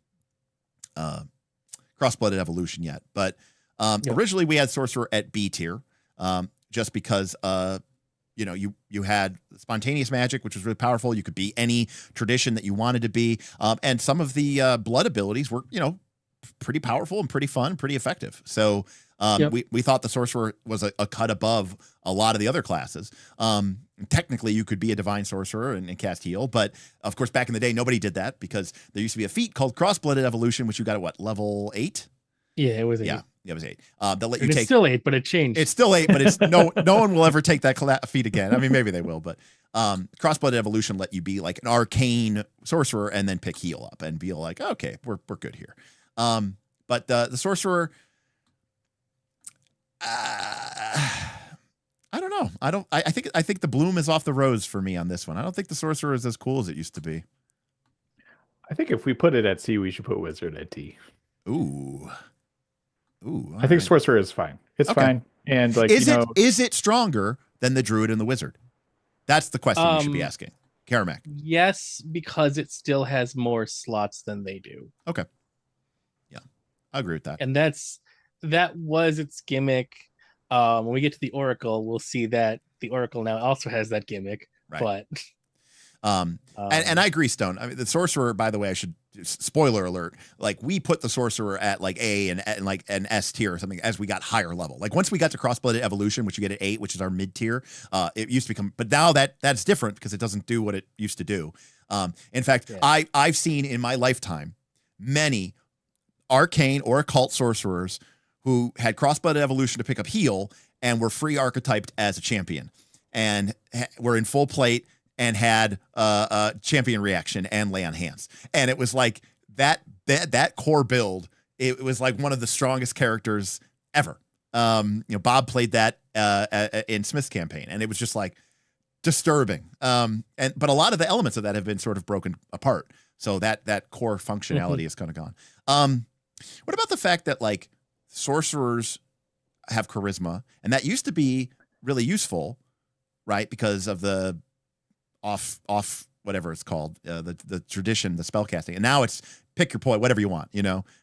cross-blooded evolution yet. But originally we had sorcerer at B tier, just because you had spontaneous magic, which was really powerful. You could be any tradition that you wanted to be. And some of the blood abilities were, pretty powerful and pretty fun, pretty effective. So we thought the sorcerer was a cut above a lot of the other classes. Technically, you could be a divine sorcerer and cast heal. But, of course, back in the day, nobody did that because there used to be a feat called cross-blooded evolution, which you got at what, level 8? Yeah, it was 8. Yeah, it was 8. They'll let you it's take. Still 8, but it changed. It's still 8, but it's no one will ever take that feat again. I mean, maybe they will, but cross-blooded evolution let you be like an arcane sorcerer and then pick heal up and be like, okay, we're good here. But the sorcerer, I don't know. I think the bloom is off the rose for me on this one. I don't think the sorcerer is as cool as it used to be. I think if we put it at C, we should put wizard at D. Ooh. I think sorcerer is fine. It's fine. And like, is it stronger than the druid and the wizard? That's the question you should be asking. Karamak. Yes, because it still has more slots than they do. Okay. Yeah, I agree with that. And that was its gimmick. When we get to the Oracle, we'll see that the Oracle now also has that gimmick. Right. But and I agree, Stone. I mean, the sorcerer, by the way, I should spoiler alert. Like we put the sorcerer at like A and like an S tier or something as we got higher level. Like once we got to cross-blooded evolution, which you get at 8, which is our mid tier, it used to become. But now that's different because it doesn't do what it used to do. In fact, yeah. I've seen in my lifetime many arcane or occult sorcerers who had cross-blooded evolution to pick up heal and were free archetyped as a champion and were in full plate and had a champion reaction and lay on hands. And it was like that core build, it was like one of the strongest characters ever. Bob played that in Smith's campaign, and it was just like disturbing. But a lot of the elements of that have been sort of broken apart. So that core functionality is kind of gone. What about the fact that like sorcerers have charisma, and that used to be really useful, right? Because of the off whatever it's called, the tradition, the spell casting, and now it's pick your point, whatever you want,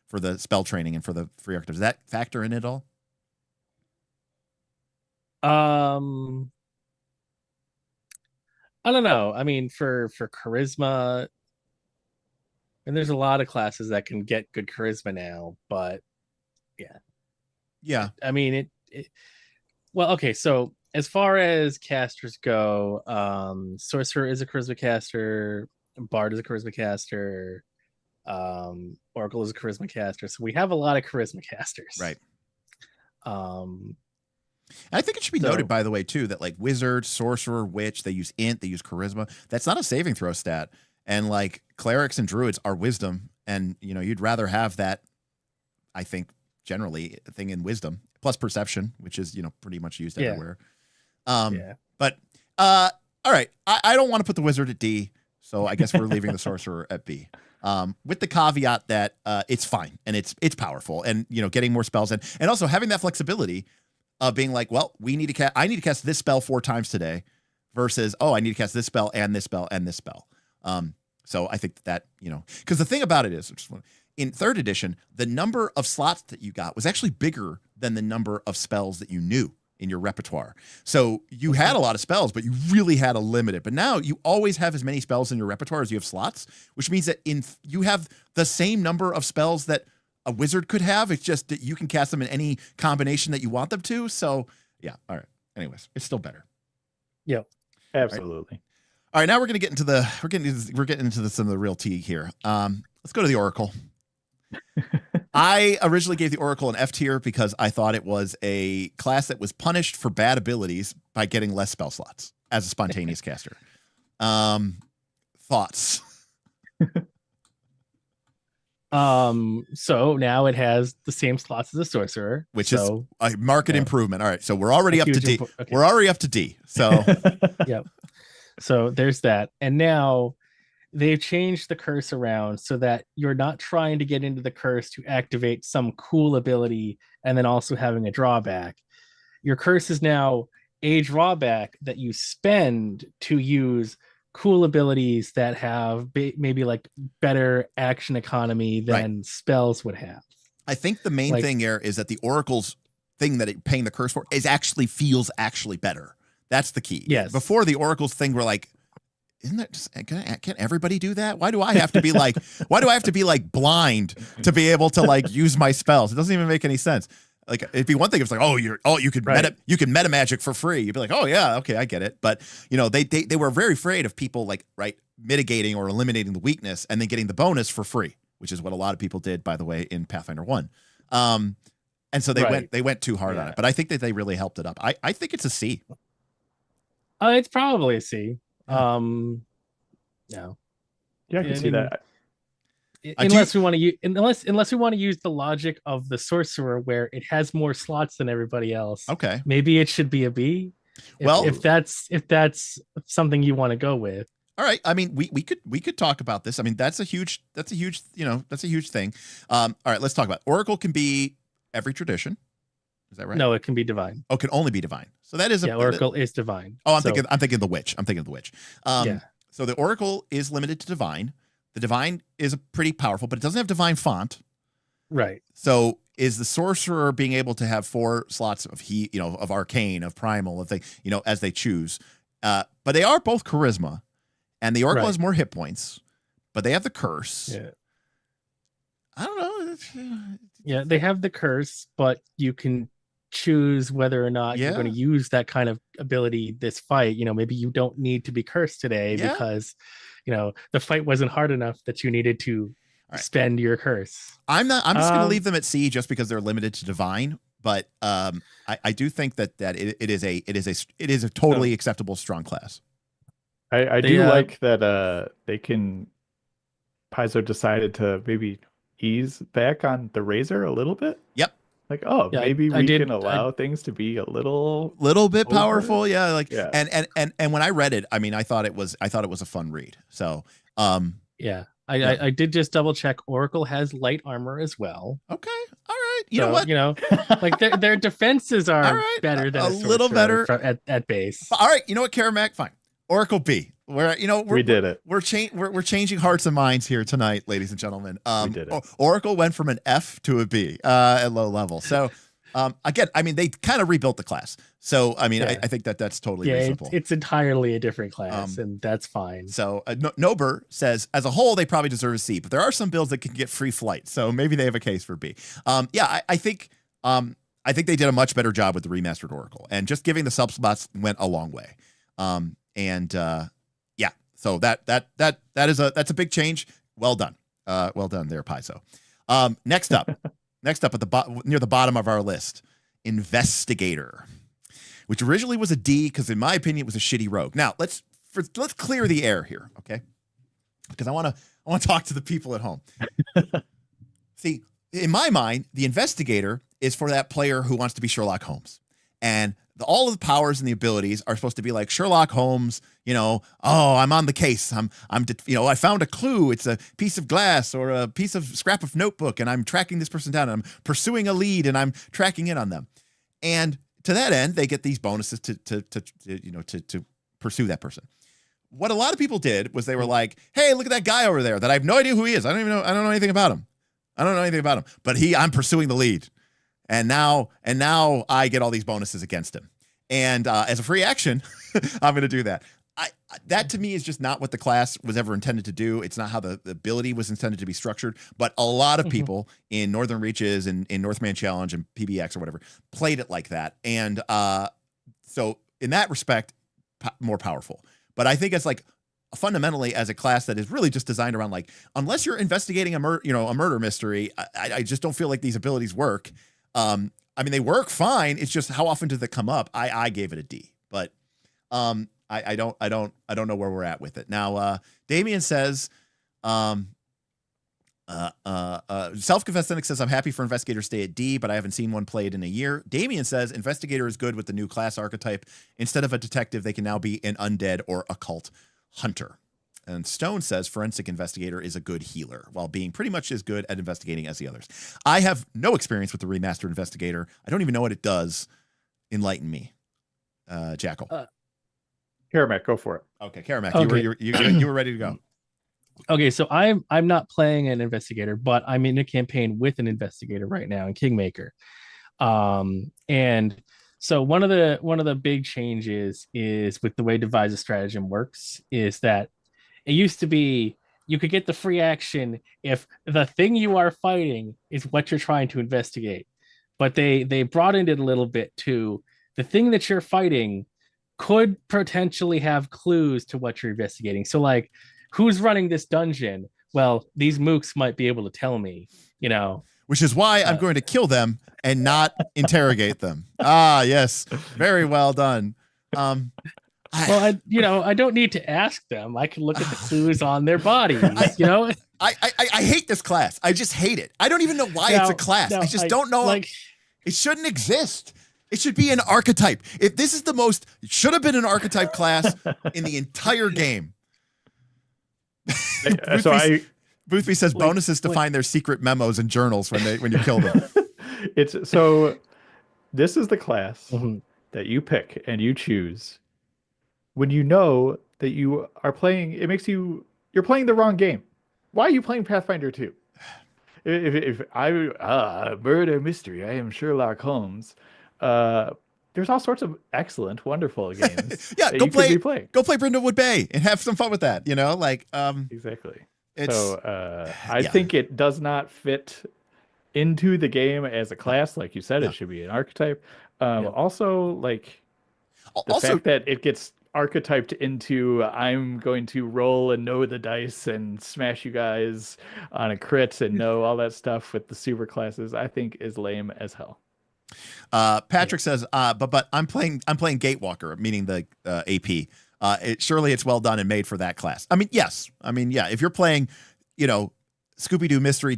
for the spell training and for the free archetypes. Does that factor in at all? I don't know. I mean, for charisma, and there's a lot of classes that can get good charisma now, but yeah. I mean, well, okay. So as far as casters go, Sorcerer is a charisma caster, Bard is a charisma caster, Oracle is a charisma caster. So we have a lot of charisma casters, right? I think it should be noted, by the way, too, that like Wizard, Sorcerer, Witch, they use Int, they use Charisma. That's not a saving throw stat. And like Clerics and Druids are Wisdom. And, you'd rather have that, I think, generally, a thing in Wisdom, plus Perception, which is, pretty much used everywhere. But, all right, I don't want to put the Wizard at D, so I guess we're leaving the Sorcerer at B. With the caveat that it's fine, and it's powerful, and, getting more spells in, and also having that flexibility of being like, well, I need to cast this spell 4 times today versus, I need to cast this spell and this spell and this spell. So I think that, because the thing about it is, in 3rd edition, the number of slots that you got was actually bigger than the number of spells that you knew in your repertoire. So you had a lot of spells, but you really had to limit it. But now you always have as many spells in your repertoire as you have slots, which means that you have the same number of spells that a wizard could have. It's just that you can cast them in any combination that you want them to. So yeah. All right. Anyways, it's still better. Yeah, absolutely. All right. Now we're getting into some of the real tea here. Let's go to the Oracle. I originally gave the Oracle an F tier because I thought it was a class that was punished for bad abilities by getting less spell slots as a spontaneous caster. Thoughts? So now it has the same slots as a Sorcerer, which is a market improvement. All right, so we're already up to D. Okay. We're already up to D. So yep. So there's that, and now they've changed the curse around so that you're not trying to get into the curse to activate some cool ability and then also having a drawback. Your curse is now a drawback that you spend to use cool abilities that have maybe like better action economy than spells would have. I think the main thing here is that the Oracle's thing that it paying the curse for feels better. That's the key. Yes. Before the Oracle's thing, we're like, isn't that just, can everybody do that? Why do I have to be like, blind to be able to like use my spells? It doesn't even make any sense. Like it'd be one thing if it's like, you can meta magic for free. You'd be like, oh yeah, okay, I get it. But they were very afraid of people mitigating or eliminating the weakness and then getting the bonus for free, which is what a lot of people did, by the way, in Pathfinder 1. And so they went too hard on it. But I think that they really helped it up. I think it's a C. It's probably a C. No. Yeah, I can see that. Unless we want to use the logic of the Sorcerer, where it has more slots than everybody else. Okay, maybe it should be a B. If that's something you want to go with. All right. I mean, we could talk about this. I mean, that's a huge thing. All right, let's talk about it. Oracle can be every tradition. Is that right? No, it can be divine. Oh, it can only be divine. So that is Oracle is divine. Oh, I'm thinking of the Witch. So the Oracle is limited to divine. The divine is pretty powerful, but it doesn't have divine font. Right. So is the Sorcerer being able to have 4 slots of of arcane, of primal, of as they choose. But they are both charisma, and the Oracle has more hit points, but they have the curse. Yeah. I don't know. Yeah, they have the curse, but you can choose whether or not you're going to use that kind of ability this fight. Maybe you don't need to be cursed today because the fight wasn't hard enough that you needed to spend your curse. I'm just going to leave them at C just because they're limited to divine, but I do think that it is a totally acceptable strong class. I do like that they can. Paizo decided to maybe ease back on the razor a little bit. Yep. Like, maybe we can allow things to be a little bit powerful. Yeah. And when I read it, I mean, I thought it was a fun read. So, I did just double check. Oracle has light armor as well. Okay. All right. You know what? Like their defenses are better than a little better at base. All right. You know what, Karamak? Fine. Oracle B. We did it. We're changing hearts and minds here tonight, ladies and gentlemen. We did it. Oracle went from an F to a B at low level. So again, I mean, they kind of rebuilt the class. So I mean, I think that's totally reasonable. It's entirely a different class, and that's fine. So Nober says, as a whole, they probably deserve a C, but there are some builds that can get free flight. So maybe they have a case for B. I think they did a much better job with the remastered Oracle, and just giving the sub spots went a long way. So that's a big change. Well done there, Paizo. Next up at near the bottom of our list, Investigator, which originally was a D because in my opinion it was a shitty rogue. Now let's clear the air here, okay? Because I want to talk to the people at home. See, in my mind, the Investigator is for that player who wants to be Sherlock Holmes, and all of the powers and the abilities are supposed to be like Sherlock Holmes. I'm on the case. I found a clue. It's a piece of glass or a piece of scrap of notebook, and I'm tracking this person down, and I'm pursuing a lead, and I'm tracking in on them. And to that end, they get these bonuses to pursue that person. What a lot of people did was they were like, "Hey, look at that guy over there that I have no idea who he is. I don't know anything about him. But I'm pursuing the lead. And now I get all these bonuses against him. And as a free action, I'm going to do that. That to me is just not what the class was ever intended to do. It's not how the ability was intended to be structured. But a lot of people in Northern Reaches and in Northman Challenge and PBX or whatever played it like that. And so in that respect, more powerful. But I think it's like fundamentally as a class that is really just designed around like, unless you're investigating a murder mystery, I just don't feel like these abilities work. I mean, they work fine. It's just how often do they come up? I gave it a D, but I don't know where we're at with it now. Damien says, self-confessed cynic says, I'm happy for Investigator to stay at D, but I haven't seen one played in a year. Damien says Investigator is good with the new class archetype. Instead of a detective, they can now be an undead or occult hunter. And Stone says Forensic Investigator is a good healer, while being pretty much as good at investigating as the others. I have no experience with the Remastered Investigator. I don't even know what it does. Enlighten me, Jackal. Karamak, go for it. Okay, Karamak, okay. You were ready to go. Okay, so I'm not playing an Investigator, but I'm in a campaign with an Investigator right now in Kingmaker. And so one of the big changes is with the way Devise a Stratagem works is that it used to be you could get the free action if the thing you are fighting is what you're trying to investigate. But they broadened it a little bit to the thing that you're fighting could potentially have clues to what you're investigating. So like, who's running this dungeon? Well, these mooks might be able to tell me, Which is why I'm going to kill them and not interrogate them. Ah, yes. Very well done. Well, I don't need to ask them. I can look at the clues on their bodies, I hate this class. I just hate it. I don't even know why it's a class. I just don't know. Like, it shouldn't exist. It should be an archetype. If this is it should have been an archetype class in the entire game. Boothby says bonuses to find their secret memos and journals when you kill them. This is the class that you pick and you choose when you know that you are playing. You're playing the wrong game. Why are you playing Pathfinder 2? If I murder mystery, I am Sherlock Holmes. There's all sorts of excellent, wonderful games. Yeah, go play Brindlewood Bay and have some fun with that. Exactly. I think it does not fit into the game as a class, like you said. It should be an archetype. Also, the fact that it gets archetyped into I'm going to roll and know the dice and smash you guys on a crit and know all that stuff with the super classes, I think is lame as hell. Patrick says, but I'm playing Gatewalker, meaning the AP. Surely it's well done and made for that class. I mean, yes. Yeah. If you're playing, Scooby-Doo Mystery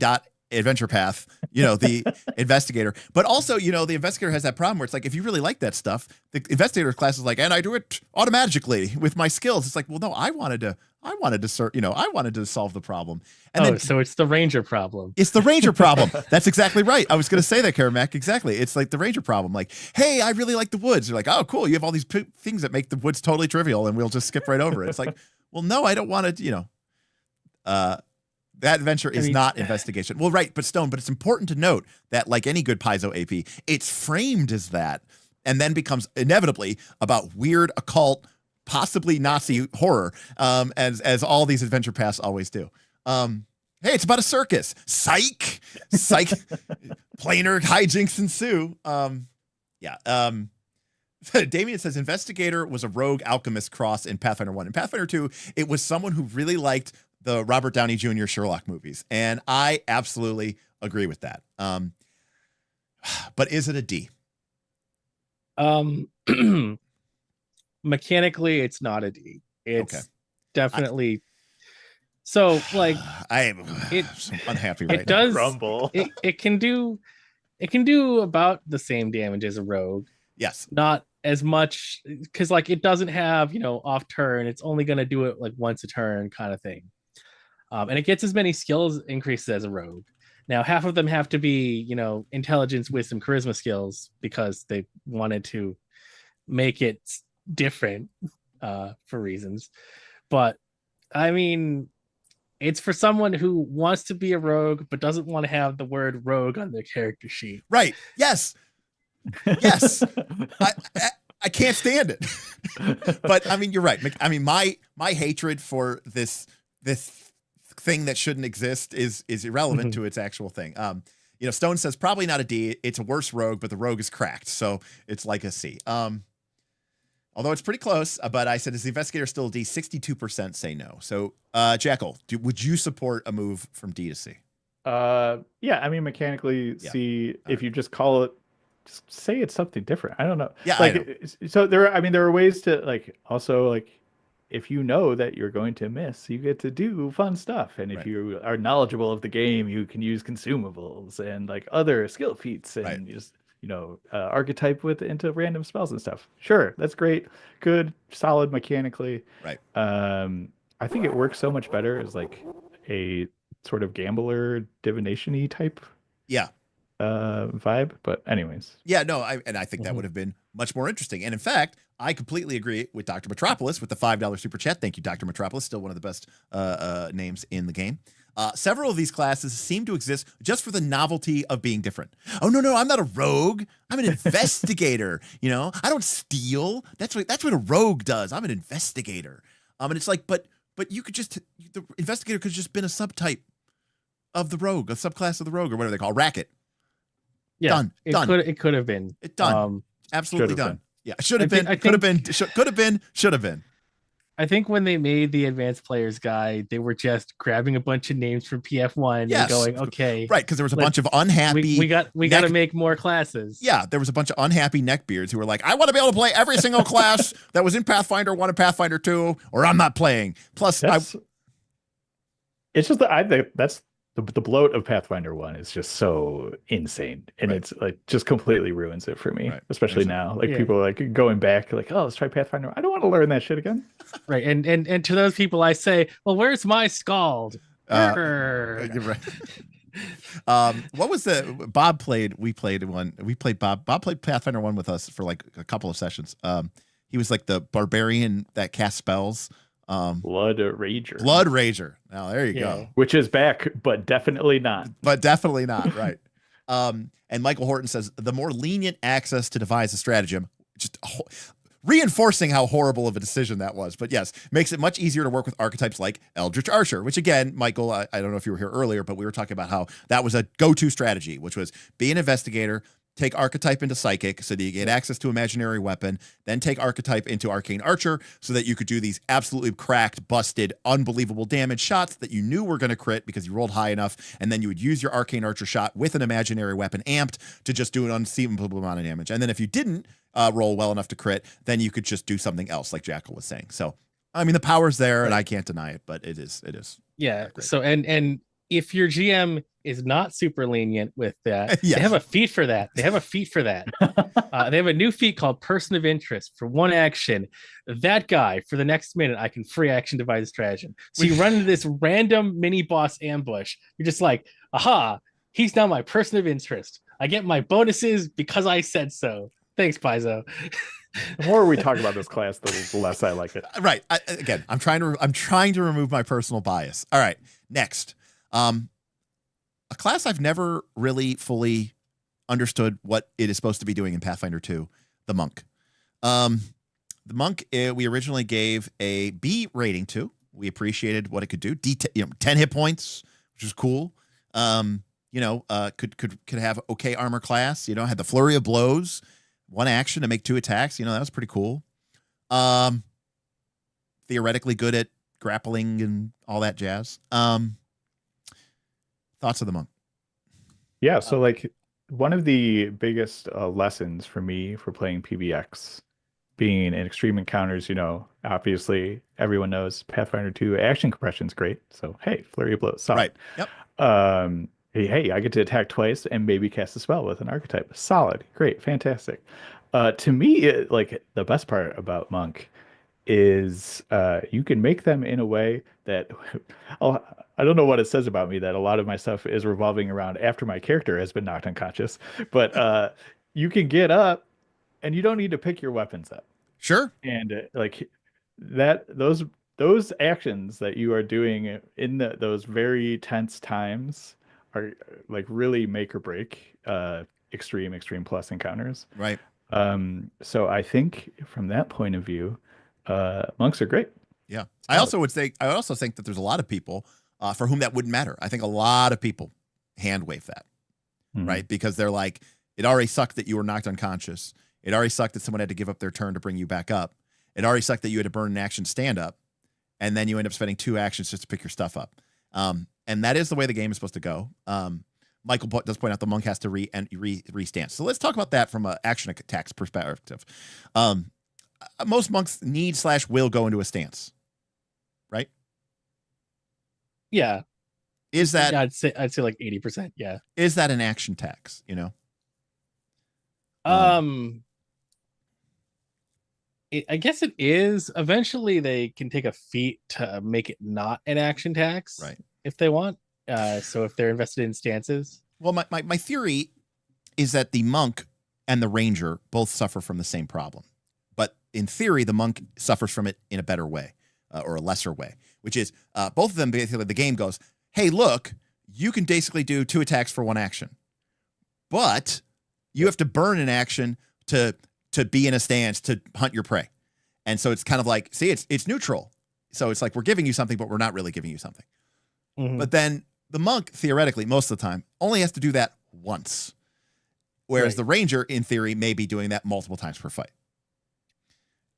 Adventure Path, the Investigator, but also, the Investigator has that problem where it's like, if you really like that stuff, the Investigator class is like, and I do it automatically with my skills. It's like, well, no, I wanted to solve the problem. And so it's the Ranger problem. It's the Ranger problem. That's exactly right. I was going to say that, Karamak. Exactly. It's like the Ranger problem. Like, hey, I really like the woods. You're like, oh, cool. You have all these things that make the woods totally trivial, and we'll just skip right over it. It's like, Well, no, I don't want to, that adventure is not investigation. Well, right, but Stone, but it's important to note that like any good Paizo AP, it's framed as that and then becomes inevitably about weird occult, possibly Nazi horror, as all these adventure paths always do. Hey, it's about a circus. Psych. Planar hijinks ensue. Damien says Investigator was a rogue alchemist cross in Pathfinder 1. In Pathfinder 2, it was someone who really liked the Robert Downey Jr. Sherlock movies. And I absolutely agree with that. But is it a D? Mechanically, it's not a D. It's okay. Definitely. So like I am unhappy right it does now. Rumble. It can do about the same damage as a rogue. Yes. Not as much because like it doesn't have, off turn. It's only going to do it like once a turn kind of thing. And it gets as many skills increases as a rogue. Now, half of them have to be, intelligence, wisdom, charisma skills because they wanted to make it different for reasons. But I mean, it's for someone who wants to be a rogue but doesn't want to have the word rogue on their character sheet. Right. Yes. I can't stand it. But I mean, you're right. I mean, my hatred for this thing that shouldn't exist is irrelevant to its actual thing. Stone says probably not a D. It's a worse rogue, but the rogue is cracked, so it's like a C. Although it's pretty close, but I said, is the Investigator still a D? 62% say no. So, Jackal, would you support a move from D to C? Yeah, I mean, mechanically, C, if you just call it, just say it's something different. I don't know. Yeah, like, so there are ways to, like, also, like, if you know that you're going to miss, you get to do fun stuff. And if you are knowledgeable of the game, you can use consumables and, like, other skill feats and just... archetype into random spells and stuff. Sure, that's great, good, solid mechanically. Right. I think it works so much better as like a sort of gambler divination-y type. Vibe. But anyways. Yeah, no, I think that would have been much more interesting. And in fact, I completely agree with Dr. Metropolis with the $5 super chat. Thank you, Dr. Metropolis. Still one of the best names in the game. Several of these classes seem to exist just for the novelty of being different. Oh, no, I'm not a rogue. I'm an investigator. I don't steal. That's what a rogue does. I'm an investigator. And it's like, but you could the investigator could have just been a subtype of the rogue, a subclass of the rogue, or whatever they call racket. Yeah, done. It could have been. It done. Absolutely done. Been. Yeah, should have been. Could have been. Could have been. Should have been. I think when they made the advanced players guide, they were just grabbing a bunch of names from PF1 and going, okay. Right, because there was a bunch of unhappy... We got to make more classes. Yeah, there was a bunch of unhappy neckbeards who were like, I want to be able to play every single class that was in Pathfinder 1 and Pathfinder 2, or I'm not playing. Plus, it's just that I think that's the bloat of Pathfinder 1 is just so insane, and it's like just completely ruins it for me, especially now. Like people are like going back, like, oh, let's try Pathfinder. I don't want to learn that shit again. Right, and to those people, I say, well, where's my Scald? Right. What was the Bob played? We played one. We played Bob. Bob played Pathfinder 1 with us for like a couple of sessions. He was like the barbarian that cast spells. Blood Rager. Now there you go. Which is back, but definitely not. Right. And Michael Horton says the more lenient access to devise a stratagem, just reinforcing how horrible of a decision that was. But yes, makes it much easier to work with archetypes like Eldritch Archer, which again, Michael, I don't know if you were here earlier, but we were talking about how that was a go-to strategy, which was be an investigator, take archetype into psychic so that you get access to imaginary weapon, then take archetype into arcane archer so that you could do these absolutely cracked, busted, unbelievable damage shots that you knew were going to crit because you rolled high enough, and then you would use your arcane archer shot with an imaginary weapon amped to just do an unseeable amount of damage. And then if you didn't roll well enough to crit, then you could just do something else, like Jackal was saying. So, I mean, the power's there, and I can't deny it, but it is. Yeah. So, and if your GM is not super lenient with that, they have a feat for that. They have a new feat called Person of Interest. For one action, that guy, for the next minute, I can free action devise a stratagem. So you run into this random mini boss ambush. You're just like, aha, he's now my person of interest. I get my bonuses because I said so. Thanks, Paizo. The more we talk about this class, the less I like it. Right. I'm trying to remove my personal bias. All right. Next, a class I've never really fully understood what it is supposed to be doing in Pathfinder 2, the monk. The monk, we originally gave a B rating to. We appreciated what it could do. 10 hit points, which was cool. Could have okay armor class. Had the flurry of blows, one action to make 2 attacks. That was pretty cool. Theoretically good at grappling and all that jazz. Thoughts of the monk? Yeah, so like one of the biggest lessons for me for playing PBX being in extreme encounters, obviously everyone knows Pathfinder 2 action compression is great. So hey, flurry of blows, solid. Right. Yep. Hey, I get to attack twice and maybe cast a spell with an archetype. Solid, great, fantastic. To me, like the best part about monk is you can make them in a way that I don't know what it says about me that a lot of my stuff is revolving around after my character has been knocked unconscious, but you can get up and you don't need to pick your weapons up. Sure. And like that, those actions that you are doing in those very tense times are like really make or break extreme plus encounters. Right. So I think from that point of view, monks are great. Yeah. I also think that there's a lot of people for whom that wouldn't matter. I think a lot of people hand wave that, right? Because they're like, it already sucked that you were knocked unconscious. It already sucked that someone had to give up their turn to bring you back up. It already sucked that you had to burn an action stand up, and then you end up spending 2 actions just to pick your stuff up. And that is the way the game is supposed to go. Michael does point out the monk has to re-stance. So let's talk about that from an action attacks perspective. Most monks need/will go into a stance, right? Yeah. Is that? Yeah, I'd say like 80%. Yeah. Is that an action tax? I guess it is. Eventually, they can take a feat to make it not an action tax, right? If they want. So if they're invested in stances. Well, my theory is that the monk and the ranger both suffer from the same problem, but in theory, the monk suffers from it in a better way or a lesser way, which is both of them. Basically, the game goes, "Hey, look, you can basically do 2 attacks for 1 action, but you have to burn an action to be in a stance to hunt your prey." And so it's kind of like, see, it's neutral. So it's like we're giving you something, but we're not really giving you something. But then the monk, theoretically, most of the time, only has to do that once. Whereas the ranger, in theory, may be doing that multiple times per fight.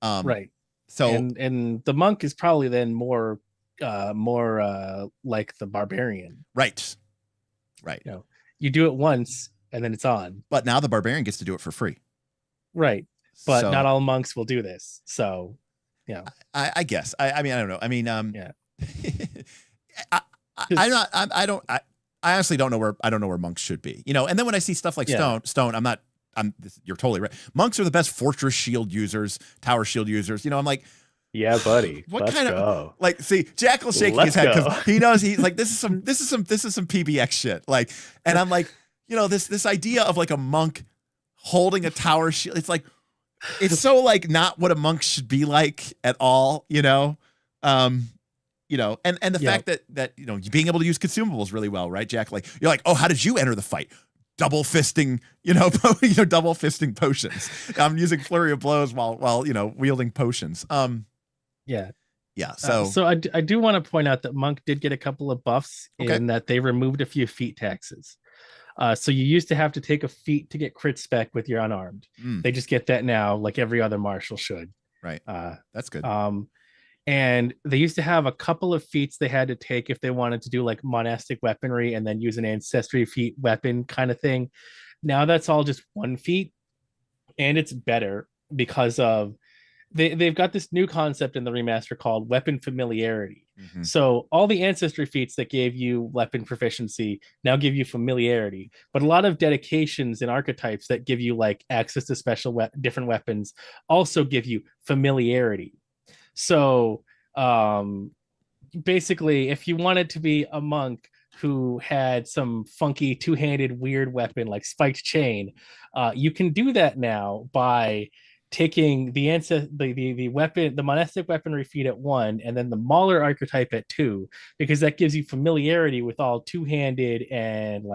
Right. So and the monk is probably then more like the barbarian. Right. You do it once and then it's on. But now the barbarian gets to do it for free. Right. But not all monks will do this. So, yeah. I guess. I mean, I don't know. I mean, yeah. I honestly don't know where monks should be. And then when I see stuff like Stone, you're totally right. Monks are the best fortress shield users, tower shield users. I'm like, yeah, buddy. What Let's kind go. of like? See, Jackal's shaking his head because he knows he's like, this is some PBX shit. Like, and I'm like, this idea of like a monk holding a tower shield. It's like, it's so like not what a monk should be like at all. And the fact that being able to use consumables really well, right, Jack? Like you're like, oh, how did you enter the fight? Double fisting, double fisting potions. I'm using flurry of blows while wielding potions. Yeah. So I do want to point out that monk did get a couple of buffs in that they removed a few feat taxes. So you used to have to take a feat to get crit spec with your unarmed. They just get that now, like every other martial should. Right. That's good. And they used to have a couple of feats they had to take if they wanted to do like monastic weaponry and then use an ancestry feat weapon kind of thing. Now that's all just 1 feat, and it's better because of they've got this new concept in the remaster called weapon familiarity. So all the ancestry feats that gave you weapon proficiency now give you familiarity, but a lot of dedications and archetypes that give you like access to special different weapons also give you familiarity. So basically, if you wanted to be a monk who had some funky two-handed weird weapon like spiked chain, you can do that now by taking the weapon, the monastic weaponry feat at 1, and then the Mauler archetype at 2, because that gives you familiarity with all two-handed and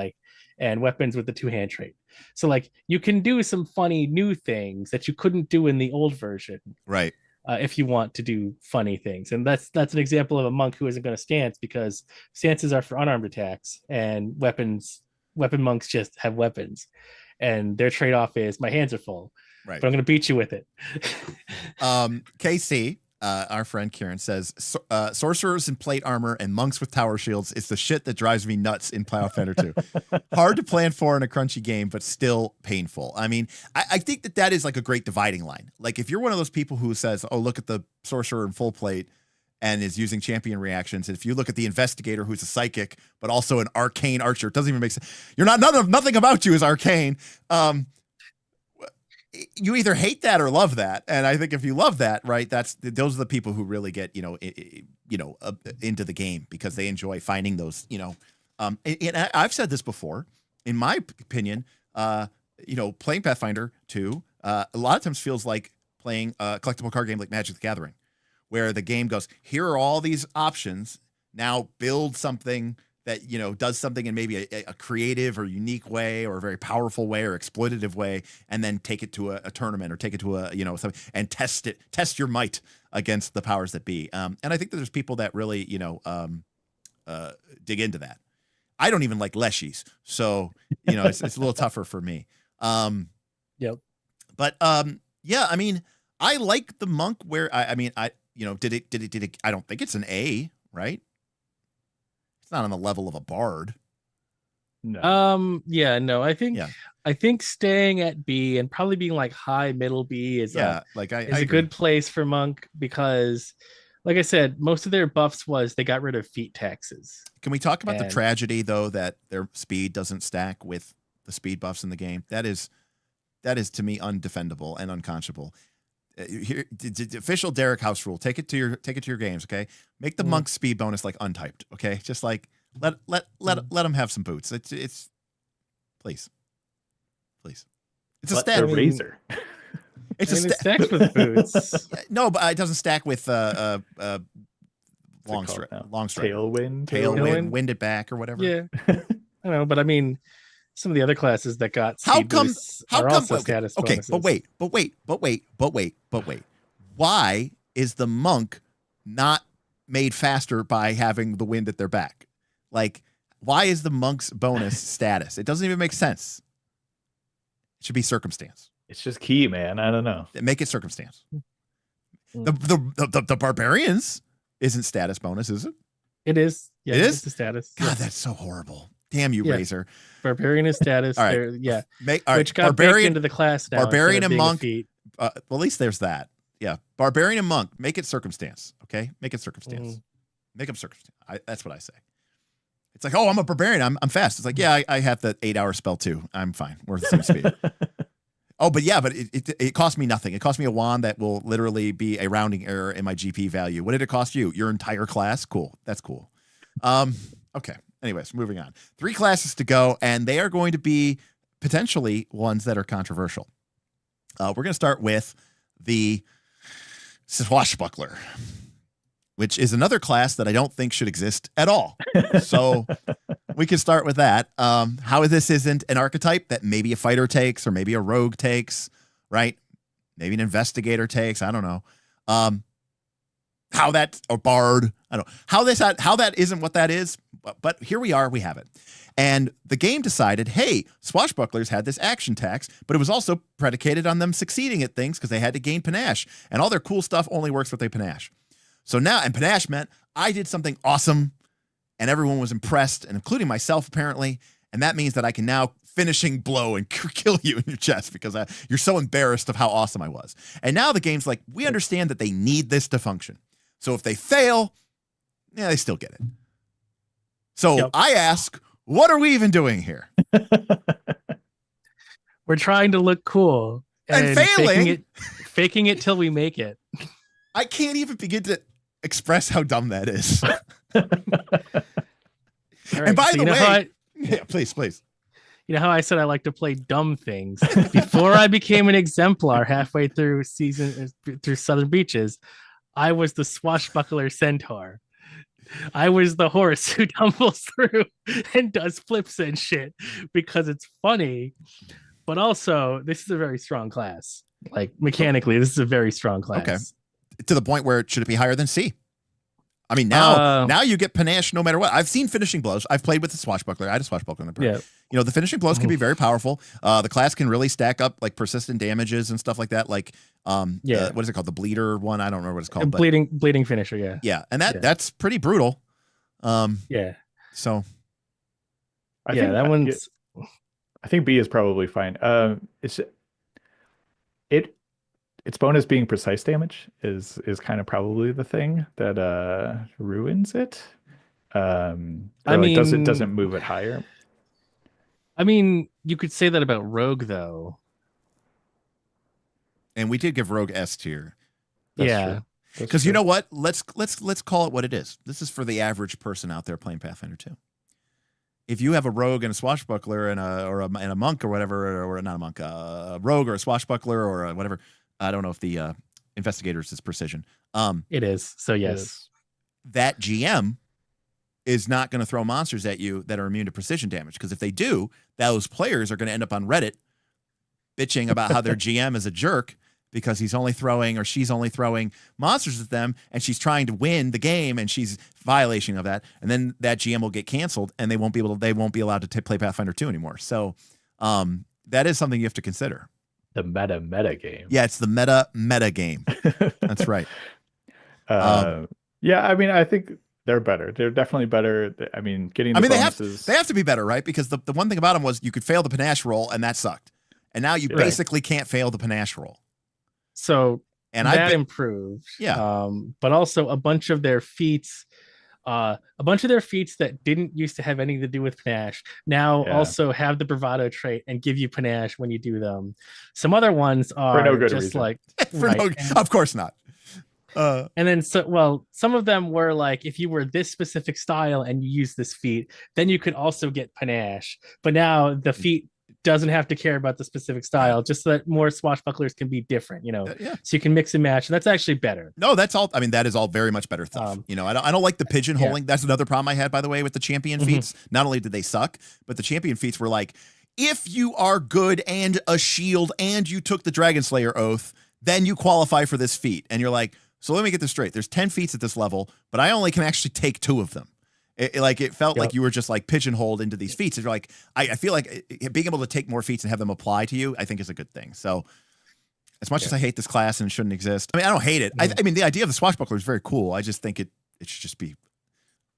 weapons with the two-hand trait. So like you can do some funny new things that you couldn't do in the old version, right? If you want to do funny things. And that's an example of a monk who isn't going to stance, because stances are for unarmed attacks, and weapon monks just have weapons, and their trade-off is my hands are full, right, but I'm going to beat you with it. KC, our friend Kieran, says sorcerers in plate armor and monks with tower shields is the shit that drives me nuts in Pathfinder 2. Hard to plan for in a crunchy game, but still painful. I mean, I think that is like a great dividing line. Like if you're one of those people who says, oh, look at the sorcerer in full plate and is using champion reactions, and if you look at the investigator who's a psychic but also an arcane archer, it doesn't even make sense. Nothing about you is arcane. You either hate that or love that, and I think if you love that, right, those are the people who really get into the game, because they enjoy finding those, and I've said this before. In my opinion, playing Pathfinder 2 a lot of times feels like playing a collectible card game like Magic the Gathering, where the game goes, here are all these options, now build something that does something in maybe a creative or unique way, or a very powerful way, or exploitative way, and then take it to a tournament, or take it to something, and test your might against the powers that be. And I think that there's people that really dig into that. I don't even like leshies, so it's a little tougher for me. Yep. But yeah, I mean, I like the monk where did it? I don't think it's an A, right? It's not on the level of a bard. No. Yeah, no. I think staying at B and probably being like high middle B is a good place for monk, because like I said, most of their buffs was they got rid of feat taxes. Can we talk about the tragedy though that their speed doesn't stack with the speed buffs in the game? That is to me undefendable and unconscionable. Here, the official Derek House rule. Take it to your games, okay? Make the monk speed bonus like untyped, okay? Just like let them have some boots. It's please. It's a stat. Razor. It stacks with boots. No, but it doesn't stack with long strike, tailwind, wind it back or whatever. Yeah, I know, but I mean, some of the other classes that got speed boosts are also status bonuses. Okay, but wait. Why is the monk not made faster by having the wind at their back? Like, why is the monk's bonus status? It doesn't even make sense. It should be circumstance. It's just key, man. I don't know. Make it circumstance. The barbarians isn't status bonus, is it? It is. Yeah, it is the status. God, that's so horrible. Damn you, Razor. Barbarian is status. All right. Which got baked into the class now. Barbarian and monk. Well, at least there's that. Yeah. Barbarian and monk. Make it circumstance. Okay? Make it circumstance. Make them circumstance. That's what I say. It's like, oh, I'm a barbarian. I'm fast. It's like, yeah, I have the 8-hour spell too. I'm fine. We're the same speed. Oh, but yeah, but it cost me nothing. It cost me a wand that will literally be a rounding error in my GP value. What did it cost you? Your entire class? Cool. That's cool. Okay. Anyways, moving on. 3 classes to go, and they are going to be potentially ones that are controversial. We're going to start with the Swashbuckler, which is another class that I don't think should exist at all. So we can start with that. How this isn't an archetype that maybe a fighter takes, or maybe a rogue takes, right? Maybe an investigator takes. I don't know. How that, or bard, I don't know. How that isn't what that is, but here we are, we have it. And the game decided, hey, Swashbucklers had this action tax, but it was also predicated on them succeeding at things because they had to gain panache. And all their cool stuff only works with a panache. So now, and panache meant I did something awesome, and everyone was impressed, and including myself, apparently. And that means that I can now finishing blow and kill you in your chest because you're so embarrassed of how awesome I was. And now the game's like, we understand that they need this to function. So if they fail, yeah, they still get it. So I ask, what are we even doing here? We're trying to look cool and failing, faking it till we make it. I can't even begin to express how dumb that is. Right, And by so the you know way, how I, yeah, please. you know how I said I like to play dumb things? Before I became an exemplar halfway through Southern Beaches, I was the swashbuckler centaur. I was the horse who tumbles through and does flips and shit because it's funny, but also this is a very strong class. Like mechanically, this is a very strong class. Okay. To the point where should it be higher than C? I mean, now you get panache no matter what. I've seen finishing blows. I've played with the swashbuckler. I had a swashbuckler in the Yeah. You know, the finishing blows can be very powerful. The class can really stack up like persistent damages and stuff like that. Like, what is it called? The bleeder one. I don't remember what it's called. Bleeding finisher. Yeah. Yeah, and that's pretty brutal. Yeah. So. I think that one's. I think B is probably fine. Its bonus being precise damage is kind of probably the thing that ruins it. I mean, doesn't move it higher. I mean, you could say that about Rogue though. And we did give Rogue S tier. Yeah. Because you know what? Let's call it what it is. This is for the average person out there playing Pathfinder 2. If you have a rogue and a swashbuckler and a monk or whatever, or not a monk, a rogue or a swashbuckler or whatever. I don't know if the investigators is precision. It is. So yes, that GM is not going to throw monsters at you that are immune to precision damage, because if they do, those players are going to end up on Reddit bitching about how their GM is a jerk because he's only throwing or she's only throwing monsters at them, and she's trying to win the game and she's violation of that, and then that GM will get canceled and they won't be allowed to play Pathfinder 2 anymore. So that is something you have to consider. The meta game. Yeah, it's the meta game. That's right. Yeah, I mean, I think they're better. They're definitely better. I mean, getting the bonuses. They have to be better, right? Because the one thing about them was you could fail the panache roll, and that sucked. And now you basically can't fail the panache roll. So that improved. Yeah. But also a bunch of their feats that didn't used to have anything to do with panache now also have the bravado trait and give you panache when you do them. Some other ones are for no good just reason. like of course not. And then some of them were like, if you were this specific style and you use this feat, then you could also get panache. But now the feat doesn't have to care about the specific style, just so that more swashbucklers can be different, so you can mix and match, and that's actually better. No, that's all. I mean, that is all very much better stuff. I don't like the pigeonholing. That's another problem I had, by the way, with the champion feats. Not only did they suck, but the champion feats were like, if you are good and a shield and you took the Dragon Slayer oath, then you qualify for this feat. And you're like, so let me get this straight. There's 10 feats at this level, but I only can actually take 2 of them. It felt like you were just like pigeonholed into these feats. And you're like, I feel like being able to take more feats and have them apply to you, I think is a good thing. So as much as I hate this class and it shouldn't exist, I mean, I don't hate it. I mean, the idea of the swashbuckler is very cool. I just think it should just be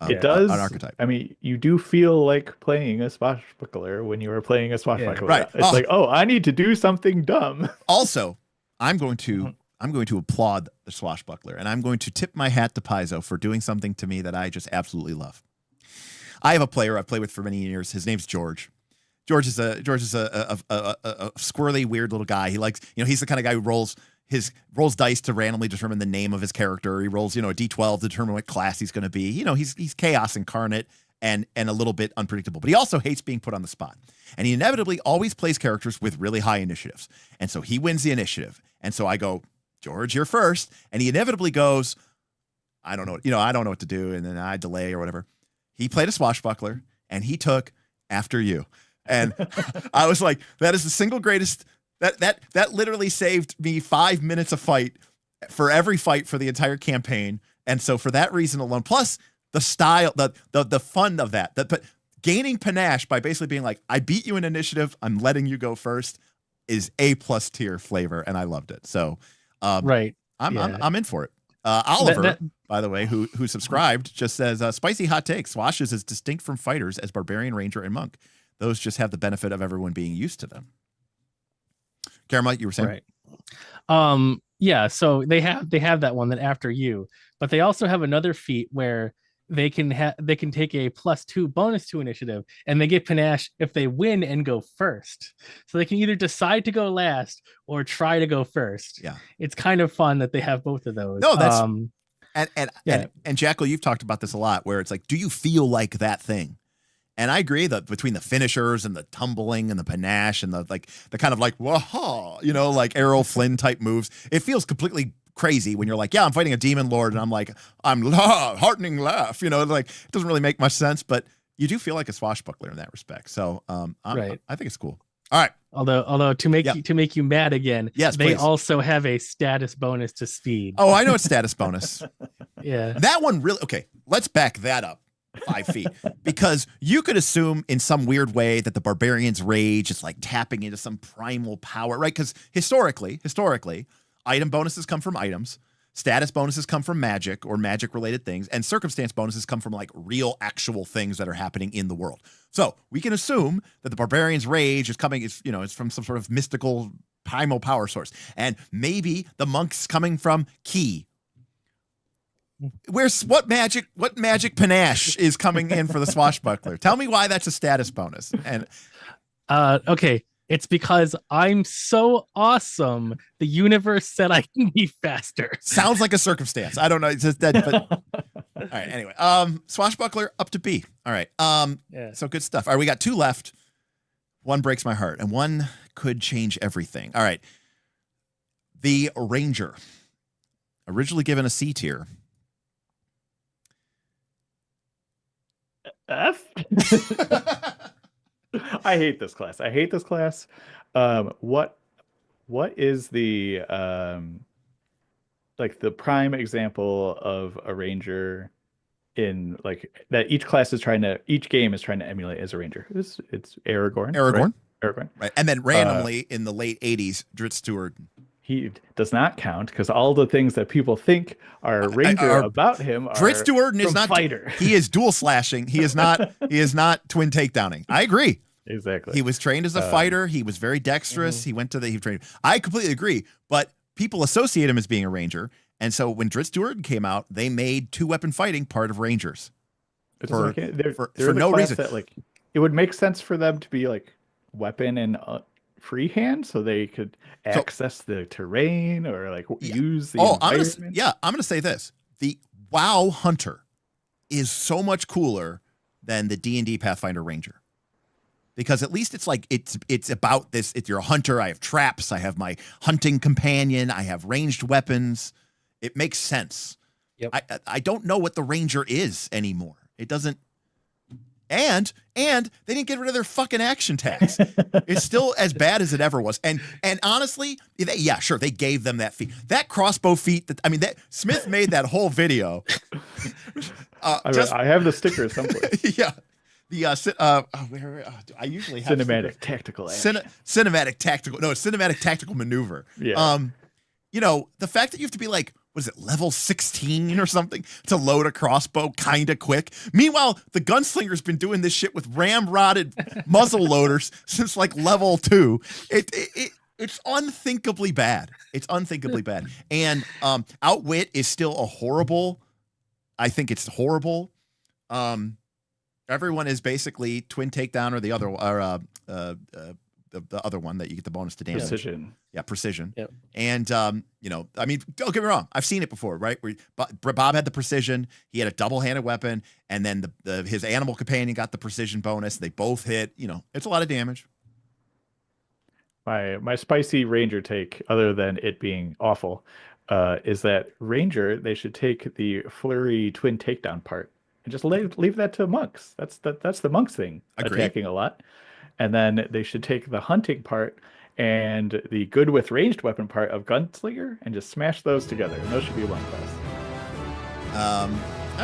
it does an archetype. I mean, you do feel like playing a swashbuckler when you are playing a swashbuckler. Right. It's like, I need to do something dumb. Also, I'm going to applaud the swashbuckler, and I'm going to tip my hat to Paizo for doing something to me that I just absolutely love. I have a player I've played with for many years. His name's George. George is a squirrely, weird little guy. He likes, he's the kind of guy who rolls dice to randomly determine the name of his character. He rolls, a D12 to determine what class he's going to be. He's chaos incarnate and a little bit unpredictable, but he also hates being put on the spot. And he inevitably always plays characters with really high initiatives. And so he wins the initiative. And so I go, George, you're first. And he inevitably goes, I don't know what to do. And then I delay or whatever. He played a swashbuckler and he took after you. And I was like, that is the single greatest, that literally saved me 5 minutes of fight for every fight for the entire campaign. And so for that reason alone, plus the style, the fun of that, but gaining panache by basically being like, I beat you in initiative, I'm letting you go first, is A+ tier flavor. And I loved it. So I'm in for it. Oliver, by the way, who subscribed, just says, spicy hot take. Swash is as distinct from fighters as Barbarian, Ranger, and Monk. Those just have the benefit of everyone being used to them. Karama, you were saying? Right. Yeah, so they have that one that after you, but they also have another feat where they can take a +2 bonus to initiative, and they get panache if they win and go first. So they can either decide to go last or try to go first. Yeah, it's kind of fun that they have both of those. No, that's and Jackal, you've talked about this a lot, where it's like, do you feel like that thing? And I agree that between the finishers and the tumbling and the panache and the kind of like, whoa, you know, like Errol Flynn type moves, it feels completely crazy when you're like, yeah, I'm fighting a demon lord, and I'm like, heartening laugh, you know, like it doesn't really make much sense, but you do feel like a swashbuckler in that respect. So I think it's cool. All right. Although to make you mad again, yes, they please. Also have a status bonus to speed. Oh, I know it's status bonus. Yeah. That one really, okay, let's back that up 5 feet, because you could assume in some weird way that the Barbarian's Rage is like tapping into some primal power, right? Because historically, item bonuses come from items, status bonuses come from magic or magic related things, and circumstance bonuses come from like real actual things that are happening in the world. So we can assume that the Barbarian's Rage is coming, it's from some sort of mystical primal power source. And maybe the monk's coming from Ki. What magic panache is coming in for the Swashbuckler? Tell me why that's a status bonus. And okay, it's because I'm so awesome. The universe said I can be faster. Sounds like a circumstance. I don't know. It's just that, but all right. Anyway, Swashbuckler up to B. All right. Yeah. So good stuff. All right, we got 2 left. One breaks my heart, and one could change everything. All right. The Ranger, originally given a C tier. F. I hate this class. What is the like the prime example of a ranger in like that each game is trying to emulate as a ranger? It's Aragorn. Aragorn. Right? Aragorn. Right. And then randomly in the late 80s, Drizzt Stewart. He does not count because all the things that people think are ranger about him are Drizzt Stewart is not fighter. He is dual slashing. He is not twin takedowning. I agree. Exactly. He was trained as a fighter. He was very dexterous. He trained. I completely agree. But people associate him as being a ranger. And so when Drizzt Stewart came out, they made 2-weapon fighting part of rangers. For no reason. That, like, it would make sense for them to be like weapon and freehand so they could access the terrain or like use the environment. I'm gonna say this: the WoW Hunter is so much cooler than the D&D Pathfinder Ranger, because at least it's like it's about this. If you're a hunter, I have traps, I have my hunting companion, I have ranged weapons. It makes sense. Yep. I don't know what the Ranger is anymore. It doesn't. And they didn't get rid of their fucking action tags. It's still as bad as it ever was. And honestly, yeah, sure, they gave them that feat. That crossbow feat. That Smith made that whole video. I have the sticker someplace. Yeah, I usually have cinematic tactical cinematic tactical maneuver. Yeah. The fact that you have to be like, what is it, level 16 or something to load a crossbow kind of quick. Meanwhile, the Gunslinger's been doing this shit with ramrodded muzzle loaders since like level 2. It's unthinkably bad. It's unthinkably bad. And Outwit is still a horrible. I think it's horrible. Everyone is basically twin takedown or the other, or the other one that you get the bonus to damage. Precision. Yeah, precision. Yep. And don't get me wrong, I've seen it before, right? Where Bob had the precision, he had a double-handed weapon, and then his animal companion got the precision bonus. They both hit. It's a lot of damage. My spicy ranger take, other than it being awful, is that ranger, they should take the flurry twin takedown part and just leave that to monks. That's the monks thing. Agreed. Attacking a lot. And then they should take the hunting part and the good with ranged weapon part of Gunslinger and just smash those together. And those should be one class.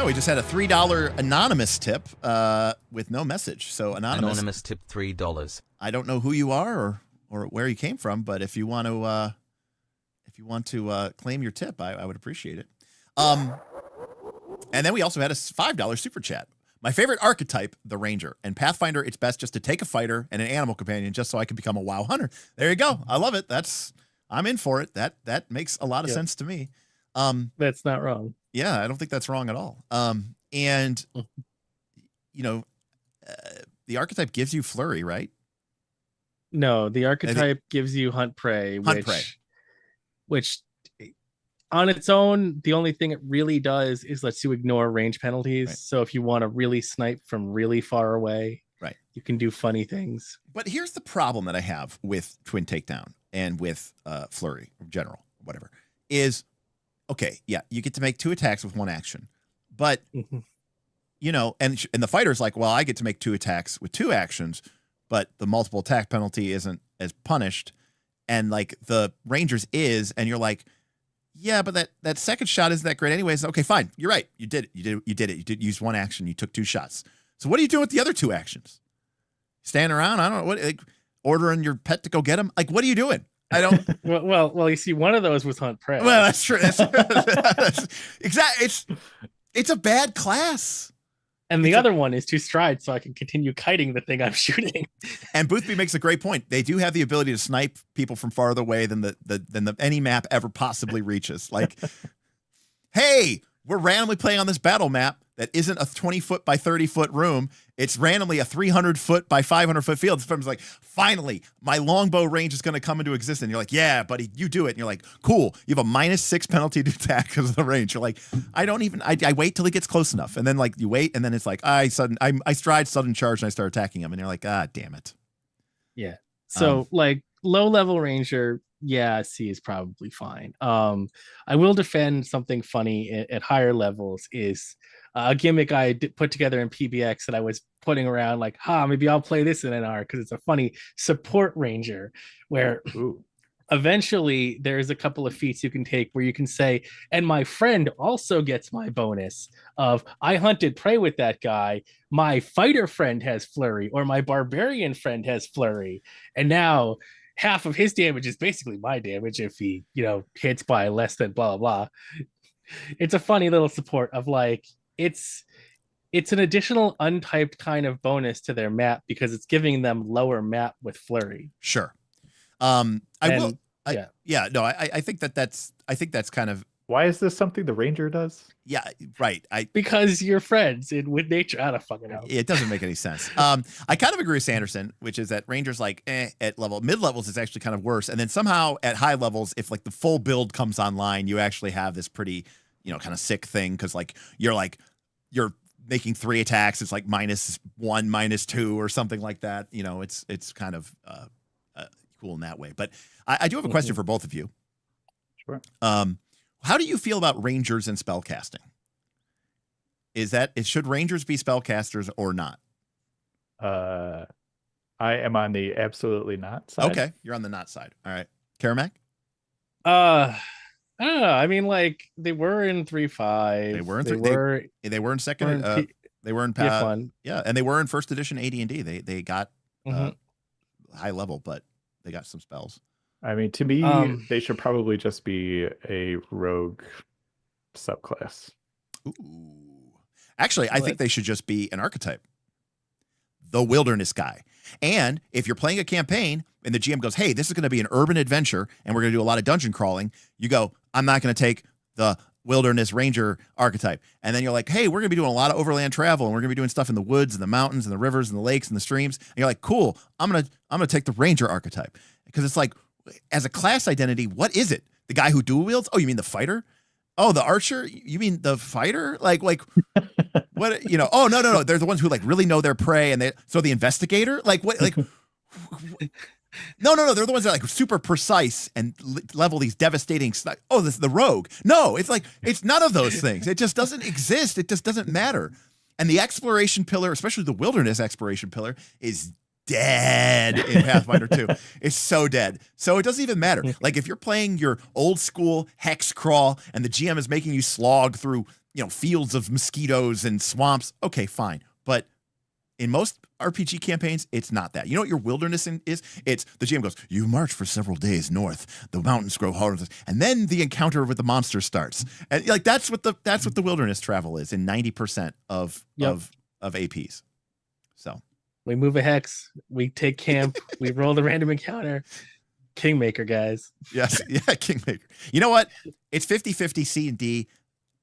We just had a $3 anonymous tip with no message. So anonymous tip $3. I don't know who you are or where you came from, but if you want to claim your tip, I would appreciate it. And then we also had a $5 super chat. My favorite archetype, the Ranger. And Pathfinder, it's best just to take a fighter and an animal companion just so I can become a WoW hunter. There you go. I love it. I'm in for it. That makes a lot of sense to me. That's not wrong. Yeah, I don't think that's wrong at all. The archetype gives you flurry, right? No, the archetype gives you hunt prey, which on its own, the only thing it really does is lets you ignore range penalties. Right. So if you want to really snipe from really far away, Right. You can do funny things. But here's the problem that I have with Twin Takedown and with Flurry, General, whatever, is, okay, yeah, you get to make 2 attacks with 1 action. But, you know, and the fighter's like, well, I get to make 2 attacks with 2 actions, but the multiple attack penalty isn't as punished. And, like, the Rangers is, and you're like, yeah, but that second shot isn't that great anyways. Okay, fine. You're right. You did it. You did use 1 action. You took 2 shots. So what are you doing with the other 2 actions? Standing around? I don't know. What, like, ordering your pet to go get him? Like, what are you doing? I don't. well, you see, one of those was Hunt Prey. Well, that's true. That's exactly. It's a bad class. And the other one is 2 strides, so I can continue kiting the thing I'm shooting. And Boothby makes a great point. They do have the ability to snipe people from farther away than any map ever possibly reaches. Like, hey, we're randomly playing on this battle map that isn't a 20-foot by 30-foot room. It's randomly a 300-foot by 500-foot field. It's like, finally, my longbow range is going to come into existence. And you're like, yeah, buddy, you do it. And you're like, cool. You have a -6 penalty to attack because of the range. You're like, I wait till he gets close enough. And then, like, you wait, and then it's like, I stride sudden charge, and I start attacking him. And you're like, ah, damn it. Yeah. So, like, low-level ranger, yeah, C is probably fine. I will defend something funny at higher levels is a gimmick I put together in PBX that I was putting around like, maybe I'll play this in NR because it's a funny support ranger where eventually there's a couple of feats you can take where you can say, and my friend also gets my bonus of I hunted prey with that guy. My fighter friend has flurry, or my barbarian friend has flurry. And now half of his damage is basically my damage if he, hits by less than blah, blah, blah. It's a funny little support of like, it's an additional untyped kind of bonus to their map because it's giving them lower map with flurry. Sure. I think that's kind of. Why is this something the ranger does? Yeah, right. Because you're friends with nature. I don't fucking know. It doesn't make any sense. I kind of agree with Sanderson, which is that Rangers like at mid levels is actually kind of worse, and then somehow at high levels, if like the full build comes online, you actually have this pretty kind of sick thing because like you're making 3 attacks. It's like -1, -2, or something like that. It's kind of cool in that way. But I do have a question for both of you. Sure. How do you feel about Rangers and spellcasting? Should Rangers be spellcasters or not? I am on the absolutely not side. Okay, you're on the not side. All right, Karamak? I don't know. I mean, like they were in 3.5. They were in second. They were in fun. Yeah, and they were in first edition AD&D. They got high level, but they got some spells. I mean, to me, they should probably just be a rogue subclass. Ooh. Actually, I think they should just be an archetype. The wilderness guy. And if you're playing a campaign and the GM goes, hey, this is going to be an urban adventure and we're going to do a lot of dungeon crawling, you go, I'm not going to take the wilderness ranger archetype. And then you're like, hey, we're going to be doing a lot of overland travel and we're going to be doing stuff in the woods and the mountains and the rivers and the lakes and the streams. And you're like, cool, I'm going to take the ranger archetype. Because it's like, as a class identity, what is it? The guy who dual wields? Oh, you mean the fighter? Oh, the archer? You mean the fighter? Like what? Oh, no. They're the ones who like really know their prey, and so the investigator? Like what? Like no. They're the ones that are like super precise and level these devastating. Oh, this is the rogue. No, it's like it's none of those things. It just doesn't exist. It just doesn't matter. And the exploration pillar, especially the wilderness exploration pillar, is dead in Pathfinder 2. It's so dead. So it doesn't even matter. Like if you're playing your old school hex crawl and the GM is making you slog through, fields of mosquitoes and swamps, okay, fine. But in most RPG campaigns, it's not that. You know what your wilderness is? It's the GM goes, you march for several days north, the mountains grow harder, and then the encounter with the monster starts. And like that's what the wilderness travel is in 90% of APs. So we move a hex, we take camp, we roll the random encounter. Kingmaker, guys. Yes, yeah, Kingmaker. You know what? It's 50-50 C and D.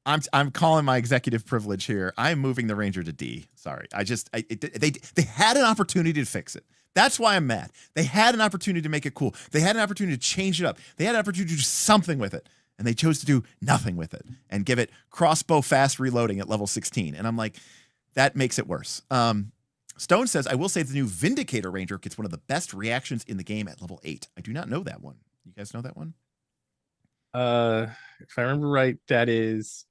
I'm calling my executive privilege here. I'm moving the Ranger to D. Sorry. They had an opportunity to fix it. That's why I'm mad. They had an opportunity to make it cool. They had an opportunity to change it up. They had an opportunity to do something with it. And they chose to do nothing with it and give it crossbow fast reloading at level 16. And I'm like, that makes it worse. Stone says, I will say the new Vindicator Ranger gets one of the best reactions in the game at level 8. I do not know that one. You guys know that one? If I remember right, that is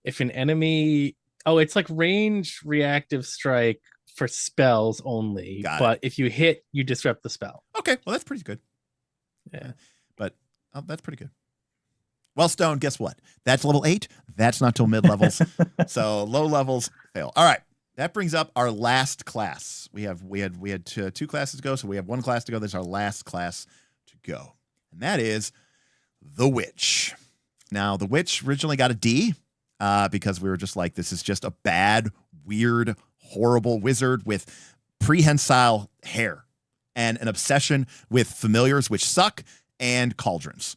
if an enemy. Oh, it's like range reactive strike for spells only. But if you hit, you disrupt the spell. Okay, well, that's pretty good. Yeah. But that's pretty good. Well, Stone, guess what? That's level 8. That's not till mid levels. So low levels fail. All right. That brings up our last class. We had two classes to go, so we have one class to go. This is our last class to go. And that is the Witch. Now, the Witch originally got a D because we were just like, this is just a bad, weird, horrible wizard with prehensile hair and an obsession with familiars, which suck, and cauldrons.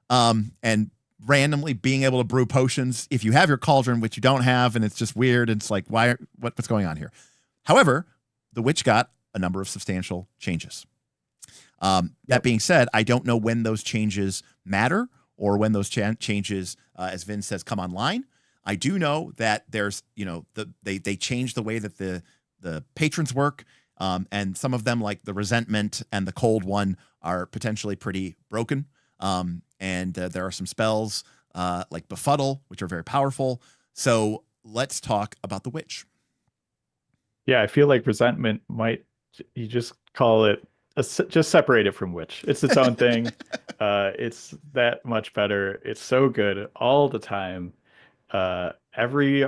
And randomly being able to brew potions if you have your cauldron, which you don't have, and it's just weird. And it's like, what's going on here? However, the Witch got a number of substantial changes. That being said, I don't know when those changes matter or when those changes, as Vin says, come online. I do know that there's, they changed the way that the patrons work. And some of them, like the resentment and the cold one, are potentially pretty broken. And there are some spells like Befuddle, which are very powerful. So let's talk about the Witch. Yeah, I feel like resentment you just call it, just separate it from Witch. It's its own thing. It's that much better. It's so good all the time. Every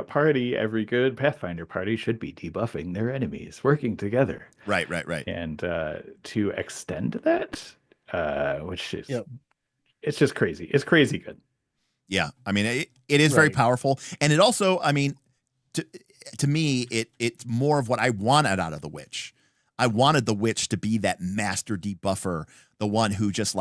good Pathfinder party should be debuffing their enemies, working together. Right. And to extend that, which is... Yep. It's just crazy. It's crazy good. Yeah. I mean, it is very powerful. And it also, I mean, to me, it's more of what I wanted out of the Witch. I wanted the Witch to be that master debuffer, the one who just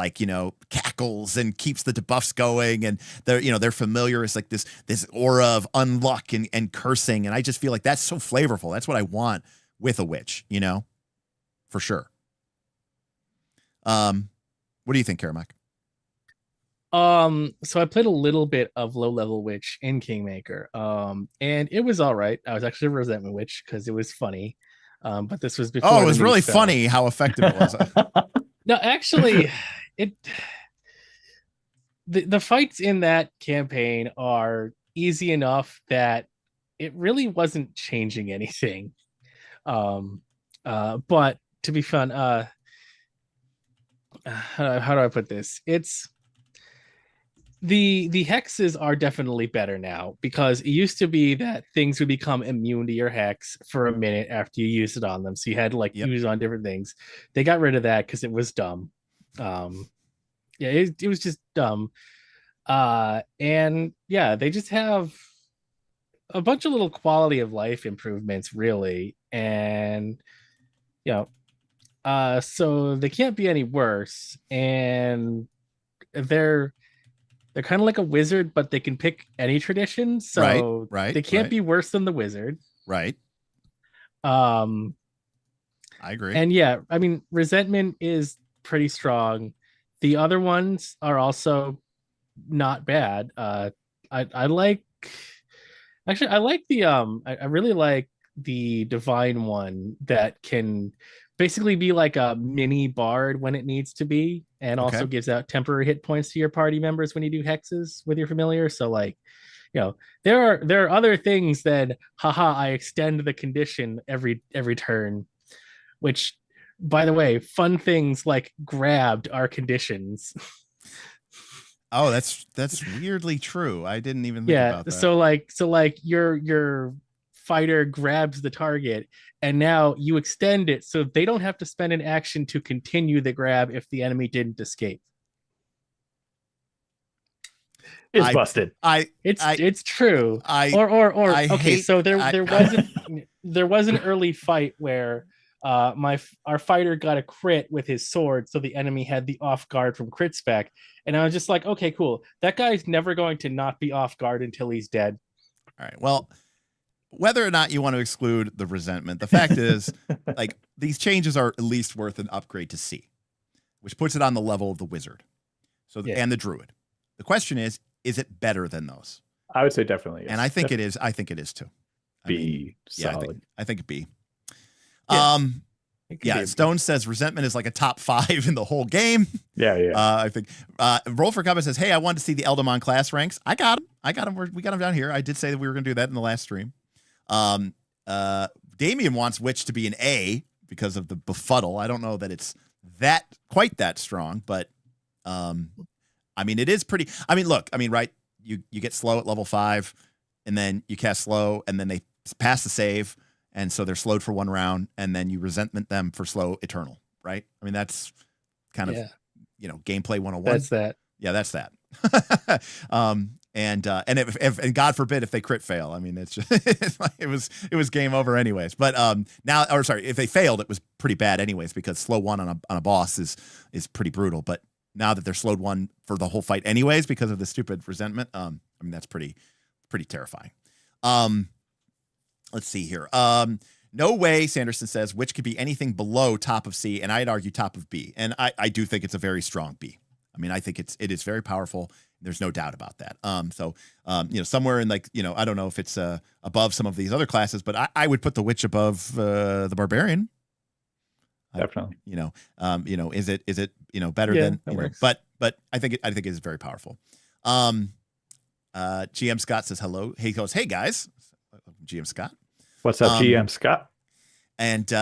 cackles and keeps the debuffs going. And they're familiar. It's like this aura of unluck and cursing. And I just feel like that's so flavorful. That's what I want with a Witch, for sure. What do you think, Karamak? So I played a little bit of low level Witch in Kingmaker. And it was all right. I was actually a resentment Witch because it was funny. But this was before. Oh, it was really funny how effective it was. No, actually, the fights in that campaign are easy enough that it really wasn't changing anything. But to be fun, how do I put this? It's the hexes are definitely better now, because it used to be that things would become immune to your hex for a minute after you use it on them. So you had to use it on different things. They got rid of that because it was dumb. It was just dumb. And yeah, they just have a bunch of little quality of life improvements, really. And so they can't be any worse. And they're kind of like a wizard, but they can pick any tradition. So they can't be worse than the wizard. Right. I agree. And yeah, I mean, resentment is pretty strong. The other ones are also not bad. I really like the divine one that can basically be like a mini bard when it needs to be, and also gives out temporary hit points to your party members when you do hexes with your familiar. So there are other things than I extend the condition every turn, which, by the way, fun things like grabbed are conditions. Oh, that's weirdly true. I didn't even think about that. So your fighter grabs the target, and now you extend it so they don't have to spend an action to continue the grab if the enemy didn't escape. It's busted. It's true. So there was an early fight where our fighter got a crit with his sword, so the enemy had the off guard from crit spec, and I was just like, okay, cool. That guy's never going to not be off guard until he's dead. All right. Well, whether or not you want to exclude the resentment, the fact is, these changes are at least worth an upgrade to C, which puts it on the level of the wizard, and the druid. The question is it better than those? I would say definitely. Yes. And I think it is. I think it is too. B, solid. I think B. Yeah. Yeah, Stone says Resentment is like a top 5 in the whole game. Yeah. I think Roll for Combat says, hey, I wanted to see the Eldamon class ranks. I got them. We got them down here. I did say that we were going to do that in the last stream. Damien wants Witch to be an A because of the befuddle. I don't know that it's quite that strong, but I mean, it is pretty. I mean, look, right? You get slow at level 5, and then you cast slow, and then they pass the save, and so they're slowed for 1 round, and then you resentment them for slow eternal, right? I mean, that's kind of gameplay 101. That's that. Yeah, that's that. And God forbid if they crit fail. I mean, it's just, it was game over anyways. But if they failed, it was pretty bad anyways, because slow 1 on a boss is pretty brutal. But now that they're slowed 1 for the whole fight anyways because of the stupid resentment, I mean, that's pretty terrifying. Let's see here. No way, Sanderson says, which could be anything below top of C, and I'd argue top of B. And I do think it's a very strong B. I mean, I think it is very powerful. There's no doubt about that. Somewhere in I don't know if it's above some of these other classes, but I would put the Witch above the Barbarian. Definitely. Is it better than? But I think it is very powerful. GM Scott says hello. He goes, hey guys, GM Scott. What's up, GM Scott? And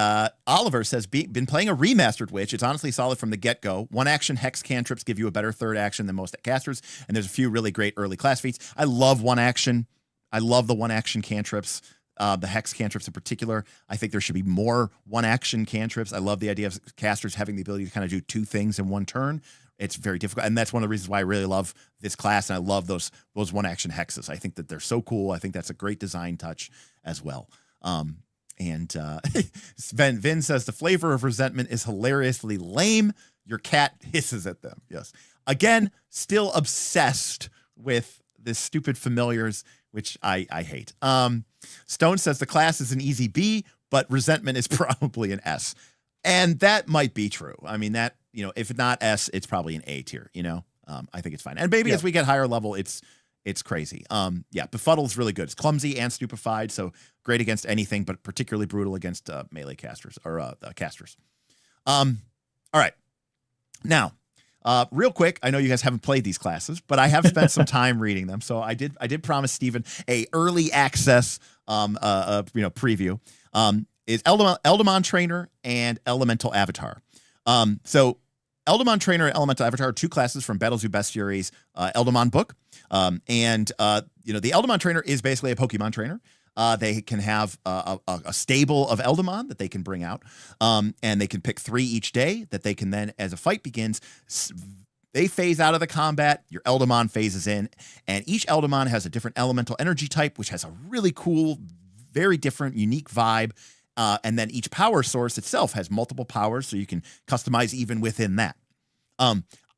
Oliver says, been playing a remastered Witch. It's honestly solid from the get-go. 1-action hex cantrips give you a better 3rd action than most casters, and there's a few really great early class feats. I love 1-action. I love the 1-action cantrips, the hex cantrips in particular. I think there should be more 1-action cantrips. I love the idea of casters having the ability to kind of do 2 things in 1 turn. It's very difficult, and that's one of the reasons why I really love this class, and I love those 1-action hexes. I think that they're so cool. I think that's a great design touch as well. And Vin says the flavor of resentment is hilariously lame. Your cat hisses at them. Yes. Again, still obsessed with this stupid familiars, which I hate. Stone says the class is an easy B, but resentment is probably an S. And that might be true. I mean, that, if not S, it's probably an A tier, I think it's fine. And maybe as we get higher level, it's crazy. Befuddle is really good. It's clumsy and stupefied, so great against anything, but particularly brutal against melee casters or casters. All right. Now, real quick, I know you guys haven't played these classes, but I have spent some time reading them. So I did promise Steven a early access preview. Is Eldamon Trainer and Elemental Avatar. So Eldamon Trainer and Elemental Avatar are 2 classes from Battles of Bestiary's Eldamon book. The Eldamon Trainer is basically a Pokemon trainer. They can have a stable of Eldamon that they can bring out, and they can pick 3 each day that they can then, as a fight begins, they phase out of the combat, your Eldamon phases in, and each Eldamon has a different elemental energy type, which has a really cool, very different, unique vibe. And then each power source itself has multiple powers, so you can customize even within that.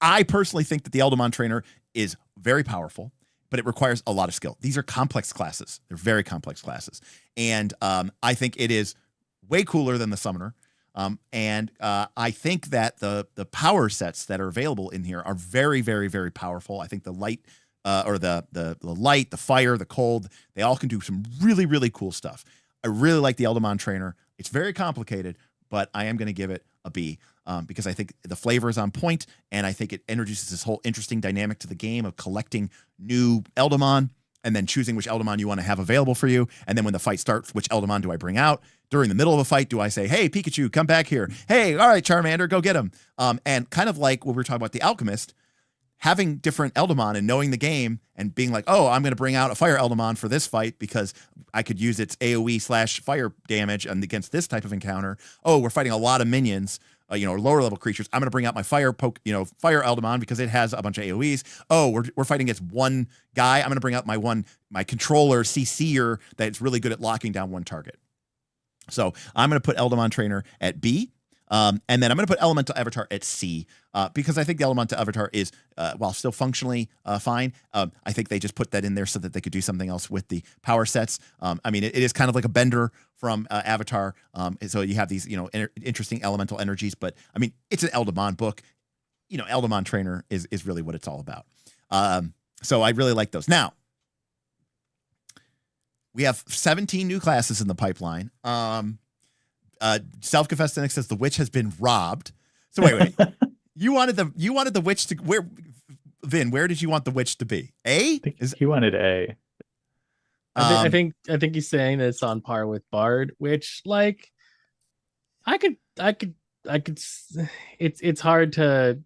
I personally think that the Eldamon Trainer is very powerful, but it requires a lot of skill. These are complex classes. They're very complex classes. And I think it is way cooler than the Summoner. And I think that the power sets that are available in here are very, very, very powerful. I think the light, the light, the fire, the cold, they all can do some really, really cool stuff. I really like the Eldamon Trainer. It's very complicated, but I am going to give it a B because I think the flavor is on point, and I think it introduces this whole interesting dynamic to the game of collecting new Eldamon and then choosing which Eldamon you want to have available for you. And then when the fight starts, which Eldamon do I bring out? During the middle of a fight, do I say, hey, Pikachu, come back here. Hey, all right, Charmander, go get him. And kind of like when we were talking about the Alchemist, having different Eldamon and knowing the game and being like, oh, I'm going to bring out a fire Eldamon for this fight because I could use its AoE/fire damage and against this type of encounter. Oh, we're fighting a lot of minions, lower level creatures. I'm going to bring out my fire Eldamon because it has a bunch of AoEs. Oh, we're fighting against one guy. I'm going to bring out my controller CC'er that's really good at locking down one target. So I'm going to put Eldamon Trainer at B. And then I'm going to put Elemental Avatar at C because I think the Elemental Avatar is, while still functionally fine, I think they just put that in there so that they could do something else with the power sets. It is kind of like a bender from Avatar. So you have these, interesting elemental energies, but it's an Eldamon book. Eldamon Trainer is really what it's all about. So I really like those. Now, we have 17 new classes in the pipeline. Self-confessed cynic says the witch has been robbed. So wait. You wanted the witch to where? Vin, where did you want the witch to be? A? He wanted A. I think he's saying that it's on par with Bard, which like I could it's hard to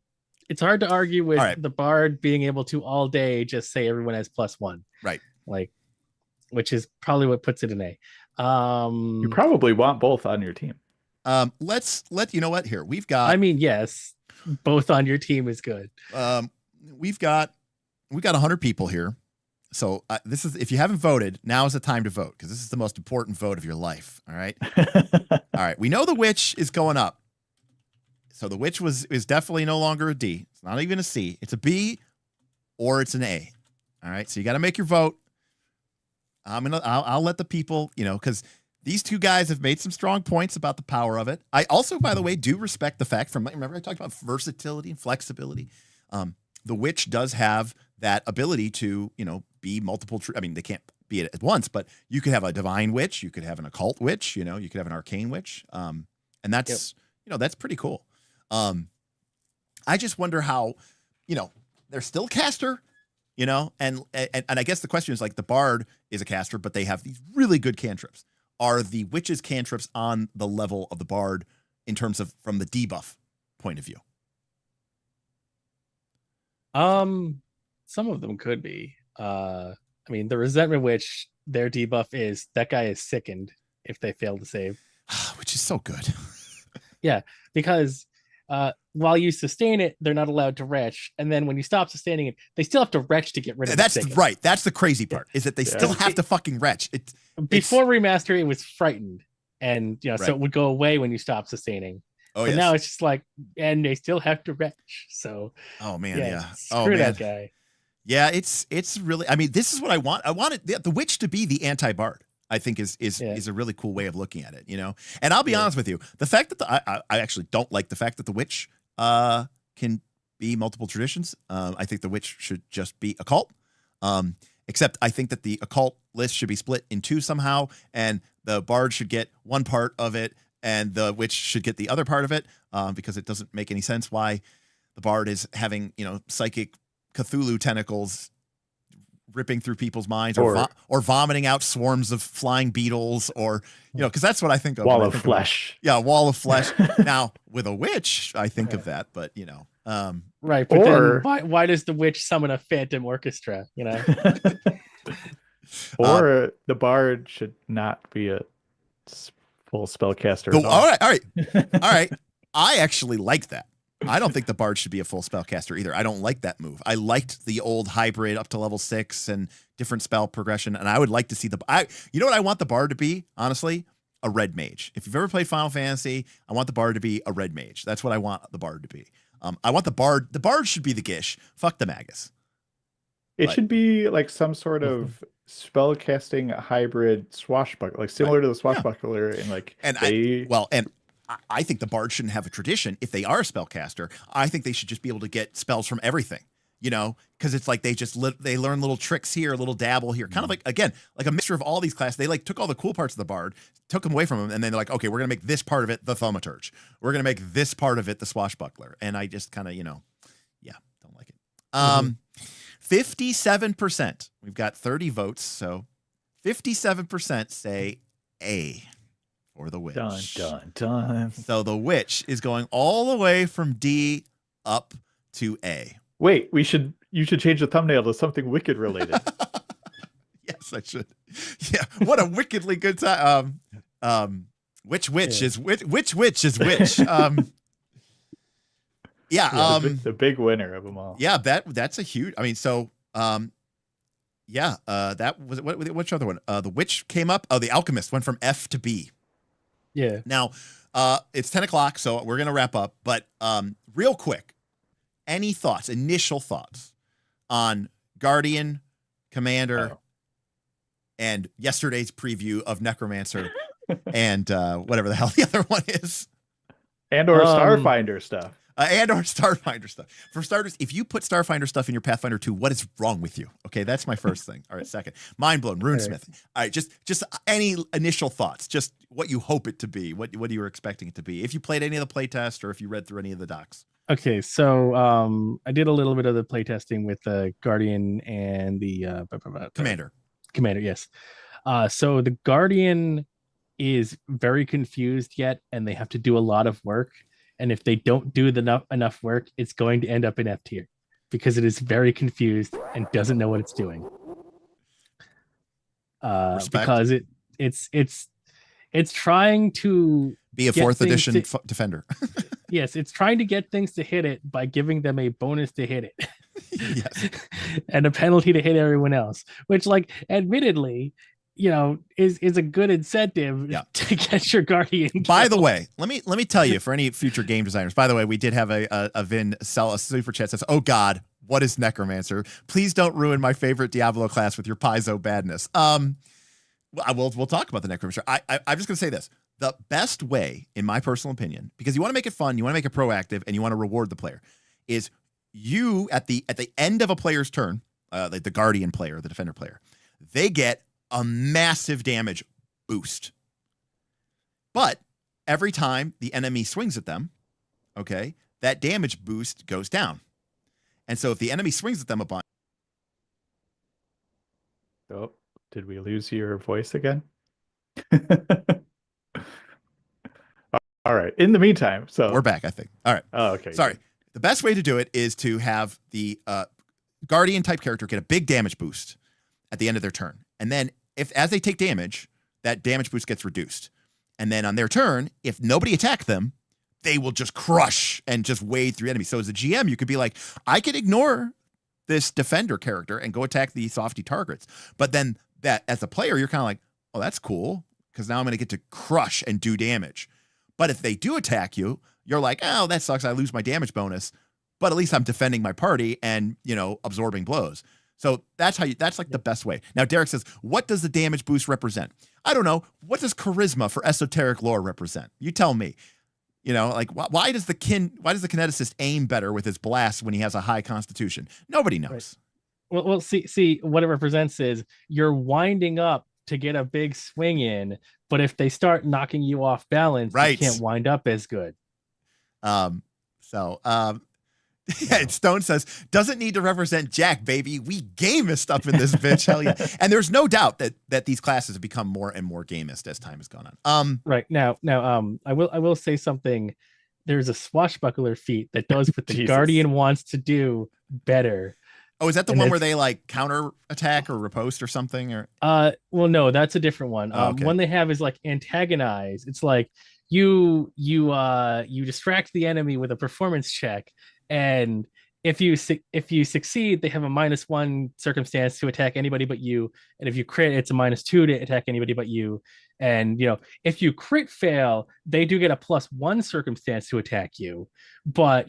argue with the Bard being able to all day just say everyone has +1. Right. Like, which is probably what puts it in A. You probably want both on your team. You know what? Here, we've got, I mean, yes, both on your team is good. We've got 100 people here. So this is, if you haven't voted, now is the time to vote, because this is the most important vote of your life. All right. All right. We know the witch is going up. So the witch is definitely no longer a D. It's not even a C. It's a B or it's an A. All right. So you got to make your vote. I'll let the people, because these two guys have made some strong points about the power of it. I also, by the way, do respect the fact remember I talked about versatility and flexibility. The witch does have that ability to, be multiple. They can't be it at once, but you could have a divine witch, you could have an occult witch, you could have an arcane witch. And that's, that's pretty cool. I just wonder how, they're still caster, and I guess the question is, like, the bard is a caster, but they have these really good cantrips. Are the witch's cantrips on the level of the bard in terms of from the debuff point of view? Some of them could be. The resentment witch, their debuff is that guy is sickened if they fail to save, which is so good. Yeah, because while you sustain it, they're not allowed to retch, and then when you stop sustaining it, they still have to retch to get rid of it. That's right. That's the crazy part, is that they still have to fucking retch. Before Remaster, it was frightened, and so it would go away when you stop sustaining. Oh, but now it's just like, and they still have to retch. So, oh man, yeah. Screw that guy. Yeah, it's really. This is what I want. I wanted the witch to be the anti-bard. I think is a really cool way of looking at it, And I'll be honest with you, the fact that I actually don't like the fact that the witch can be multiple traditions. I think the witch should just be occult. Except I think that the occult list should be split in two somehow, and the bard should get one part of it, and the witch should get the other part of it, because it doesn't make any sense why the bard is having psychic Cthulhu tentacles ripping through people's minds, or vomiting out swarms of flying beetles, or because that's what I think of. Wall of flesh. Wall of flesh. Now with a witch, I think of that, but right. But then why does the witch summon a phantom orchestra? Or the bard should not be a full spellcaster. All right. I actually like that. I don't think the bard should be a full spellcaster either. I don't like that move. I liked the old hybrid up to level 6 and different spell progression, and I would like to see what I want the bard to be, honestly? A red mage. If you've ever played Final Fantasy, I want the bard to be a red mage. That's what I want the bard to be. I want the bard should be the Gish. Fuck the Magus. It should be like some sort of spellcasting hybrid swashbuckler, like similar to the swashbuckler, I think the bard shouldn't have a tradition. If they are a spellcaster, I think they should just be able to get spells from everything, because it's like they learn little tricks here, a little dabble here, kind of like, again, like a mixture of all these classes. They took all the cool parts of the bard, took them away from them, and then they're like, okay, we're gonna make this part of it the Thaumaturge, we're gonna make this part of it the Swashbuckler, and I just kind of don't like it. 57%. We've got 30 votes, so 57% say A. Or the witch. Dun. So the witch is going all the way from D up to A. Wait, you should change the thumbnail to something wicked related. Yes, I should. Yeah, what a wickedly good time. Which witch is which? The big winner of them all. Yeah, that's a huge. That was which other one? The witch came up. Oh, the Alchemist went from F to B. Yeah. Now, it's 10 o'clock, so we're going to wrap up. But real quick, any initial thoughts on Guardian, Commander, and yesterday's preview of Necromancer and whatever the hell the other one is? And or Starfinder stuff. And or Starfinder stuff. For starters, if you put Starfinder stuff in your Pathfinder 2, what is wrong with you? Okay, that's my first thing. All right, second. Mind blown, Runesmith. All right, just any initial thoughts, just what you hope it to be, what you were expecting it to be. If you played any of the playtest or if you read through any of the docs. Okay, so I did a little bit of the playtesting with the Guardian and the Commander. Commander, yes. So the Guardian is very confused yet, and they have to do a lot of work. And if they don't do enough work, it's going to end up in F tier because it is very confused and doesn't know what it's doing. Because it's trying to be a 4th edition defender. Yes, it's trying to get things to hit it by giving them a bonus to hit it. Yes. And a penalty to hit everyone else, which, like, admittedly, is a good incentive to get your Guardian killed. By the way, let me tell you, for any future game designers, by the way, we did have a Vin sell a super chat that says, "Oh God, what is Necromancer? Please don't ruin my favorite Diablo class with your Paizo badness." We'll talk about the Necromancer. I'm just gonna say this. The best way, in my personal opinion, because you want to make it fun, you want to make it proactive, and you want to reward the player, is you at the end of a player's turn, like the Guardian player, the Defender player, they get a massive damage boost. But every time the enemy swings at them, okay, that damage boost goes down. And so if the enemy swings at them a bunch. Oh, did we lose your voice again? All right. In the meantime, so we're back, I think. All right. Oh, okay. Sorry. The best way to do it is to have the Guardian type character get a big damage boost at the end of their turn. And then as they take damage, that damage boost gets reduced. And then on their turn, if nobody attacked them, they will just crush and just wade through enemies. So as a GM, you could be like, I could ignore this Defender character and go attack the softy targets. But then that as a player, you're kind of like, oh, that's cool, because now I'm going to get to crush and do damage. But if they do attack you, you're like, oh, that sucks. I lose my damage bonus. But at least I'm defending my party and, absorbing blows. So that's like the best way. Now, Derek says, what does the damage boost represent? I don't know. What does charisma for esoteric lore represent? You tell me. Why does the Kineticist aim better with his blast when he has a high constitution? Nobody knows. Right. Well, see, what it represents is you're winding up to get a big swing in, but if they start knocking you off balance, you can't wind up as good. Stone says, doesn't need to represent Jack, baby. We gamist up in this bitch. Hell yeah. And there's no doubt that these classes have become more and more gamist as time has gone on. Right now, I will say something. There's a swashbuckler feat that does what the Guardian wants to do better. Oh, is that the one where they like counter attack or riposte or something? Or well, no, that's a different one. Okay. One they have is like antagonize. It's like you distract the enemy with a performance check, and if you succeed, they have a -1 circumstance to attack anybody but you, and if you crit, it's a -2 to attack anybody but you. And if you crit fail, they do get a +1 circumstance to attack you. But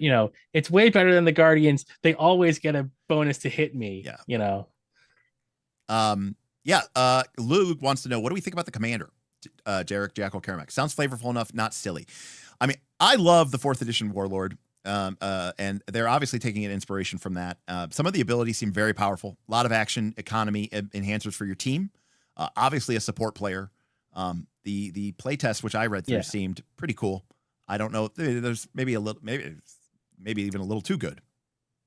it's way better than the Guardians. They always get a bonus to hit me. Yeah. Lou wants to know, what do we think about the Commander? Jarek Jackal Karamak. Sounds flavorful enough, not silly. I mean, I love the 4th edition Warlord. And they're obviously taking an inspiration from that. Some of the abilities seem very powerful. A lot of action economy enhancers for your team. Obviously a support player. The playtest, which I read through, seemed pretty cool. I don't know. There's maybe even a little too good.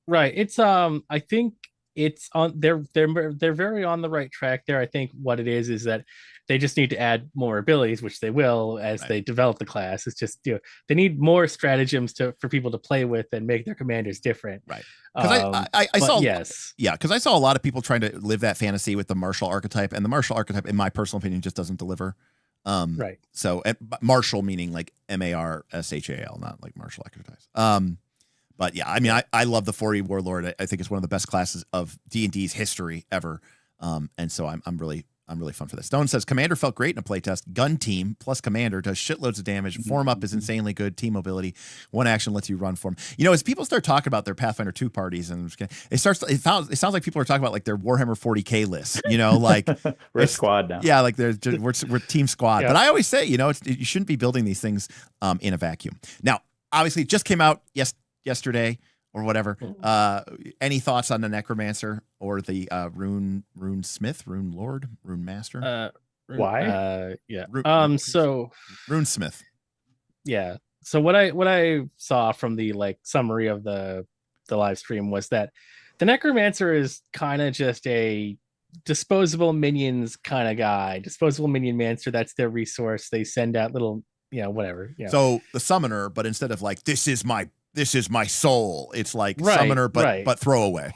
Right. It's I think it's on. They're very on the right track there. I think what it is that they just need to add more abilities, which they will as they develop the class. It's just they need more stratagems for people to play with and make their commanders different. Right. Because I saw a lot of people trying to live that fantasy with the martial archetype, and the martial archetype, in my personal opinion, just doesn't deliver. Right. So martial meaning like MARSHAL, not like martial archetypes. But yeah, I mean, I love the 4E Warlord. I think it's one of the best classes of D&D's history ever. And so I'm really fun for this. Stone says, Commander felt great in a playtest. Gun team plus Commander does shitloads of damage. Form up is insanely good. Team mobility. One action lets you run form. As people start talking about their Pathfinder 2 parties, and it sounds like people are talking about like their Warhammer 40K list. Like we're a squad now. Yeah, like we're team squad. Yeah. But I always say, you shouldn't be building these things in a vacuum. Now, obviously, it just came out yesterday or whatever. Any thoughts on the Necromancer or the Rune Smith, Rune Lord, Rune Master? Why? Yeah. So Rune Smith. Yeah. So what I saw from the like summary of the live stream was that the Necromancer is kind of just a disposable minions kind of guy, disposable minion mancer. That's their resource. They send out little, whatever. So the summoner, but instead of like this is my soul, it's like summoner, but throwaway.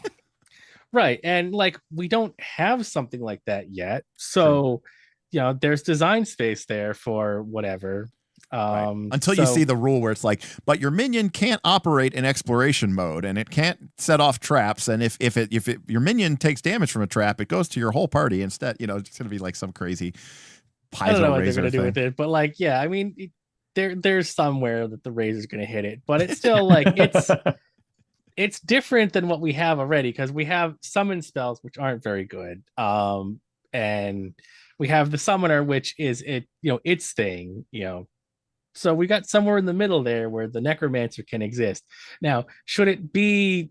Right. And like we don't have something like that yet. So, there's design space there for whatever. Until you see the rule where it's like, but your minion can't operate in exploration mode and it can't set off traps, and if your minion takes damage from a trap, it goes to your whole party instead. It's gonna be like some crazy I don't know what they're gonna do with it, but like, I mean, there's somewhere that the razor's gonna hit it, but it's still like it's different than what we have already, because we have summon spells which aren't very good, and we have the summoner, which is its thing, So we got somewhere in the middle there where the Necromancer can exist. Now, should it be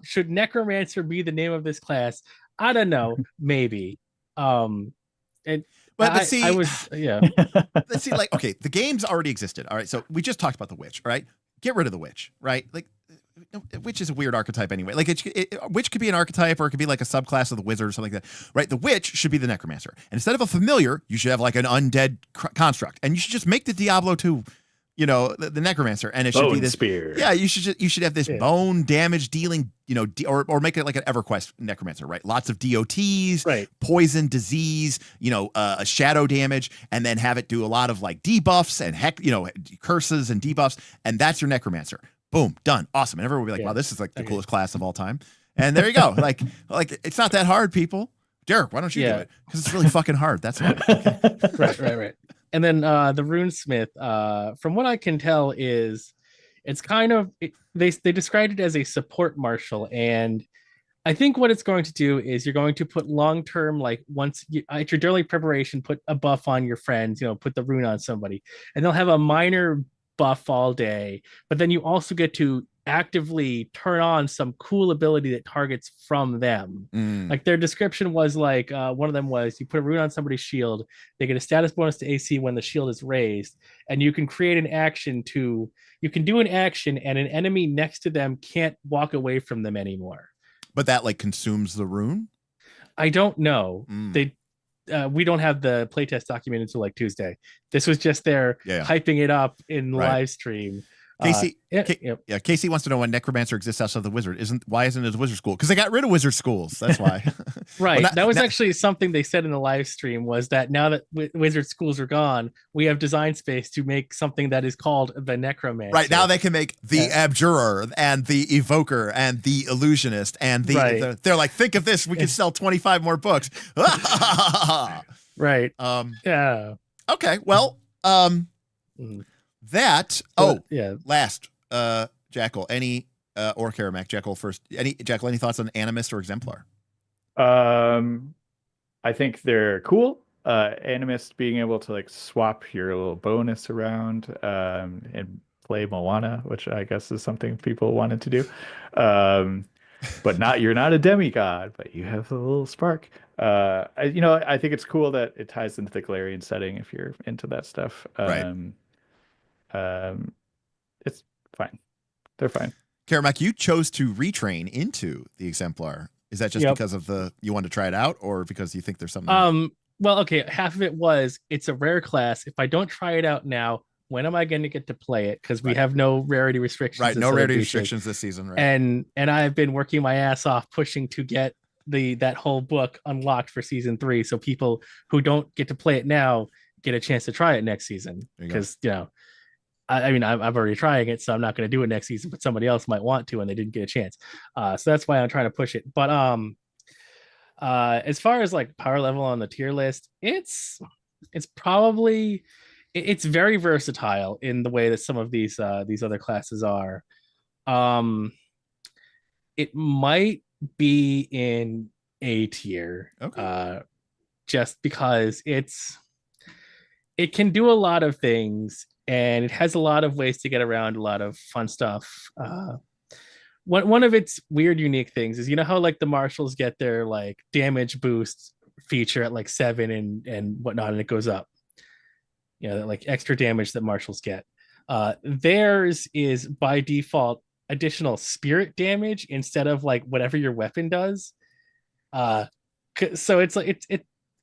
should Necromancer be the name of this class? I don't know, maybe. Let's see, like, okay, the game's already existed. All right, so we just talked about the witch, right? Get rid of the witch, right? Like, witch is a weird archetype anyway. Like, witch could be an archetype, or it could be like a subclass of the wizard or something like that, right? The witch should be the Necromancer, and instead of a familiar, you should have like an undead construct, and you should just make the Diablo 2, the Necromancer, and it should bone be this spear. Yeah, you should have this bone damage dealing, or make it like an EverQuest Necromancer, right? Lots of DOTs, right? Poison, disease, a shadow damage, and then have it do a lot of like debuffs and curses and debuffs, and that's your Necromancer. Boom, done, awesome. And everyone will be like, wow, this is like the coolest class of all time. And there you go. like it's not that hard, people. Derek, why don't you do it? Because it's really fucking hard. That's why. Okay. Right. And then the Runesmith, from what I can tell, is it's kind of they described it as a support marshal, and I think what it's going to do is you're going to put long-term, like once at your daily preparation, put a buff on your friends, put the rune on somebody, and they'll have a minor buff all day, but then you also get to actively turn on some cool ability that targets from them. Like their description was like, one of them was you put a rune on somebody's shield, they get a status bonus to AC when the shield is raised, and you can create an action you can do an action and an enemy next to them can't walk away from them anymore. But that like consumes the rune? I don't know. We don't have the playtest document until like Tuesday. This was just there hyping it up in live stream. Casey, Casey wants to know when Necromancer exists outside of the wizard. Why isn't it a wizard school? Because they got rid of wizard schools. That's why. Right. Well, that was actually something they said in the live stream, was that now that wizard schools are gone, we have design space to make something that is called the Necromancer. Right. Now they can make the Abjurer and the Evoker and the Illusionist and they're like, think of this. We can sell 25 more books. Right. Yeah. Okay. Well, last, Jackal, any, or Karamak, Jackal first, any thoughts on Animist or Exemplar? I think they're cool. Animist being able to like swap your little bonus around, and play Moana, which I guess is something people wanted to do. But you're not a demigod, but you have a little spark. I think it's cool that it ties into the Galarian setting if you're into that stuff. It's fine. They're fine. Karamak, you chose to retrain into the Exemplar. Is that just because of you want to try it out, or because you think there's something? Well, okay, half of it was it's a rare class. If I don't try it out now, when am I going to get to play it? Because we have no rarity restrictions. Right, no rarity restrictions this season. Right, and I've been working my ass off pushing to get that whole book unlocked for season 3, so people who don't get to play it now get a chance to try it next season. Because I mean, I'm already trying it, so I'm not going to do it next season, but somebody else might want to, and they didn't get a chance. So that's why I'm trying to push it. But as far as like power level on the tier list, it's probably it's very versatile in the way that some of these other classes are. It might be in A tier, just because it can do a lot of things. and it has a lot of ways to get around a lot of fun stuff. One of its weird, unique things is, you know how like the marshals get their like damage boost feature at like 7 and whatnot, and it goes up. You know, like extra damage that marshals get. Theirs is by default additional spirit damage instead of like whatever your weapon does. So it's like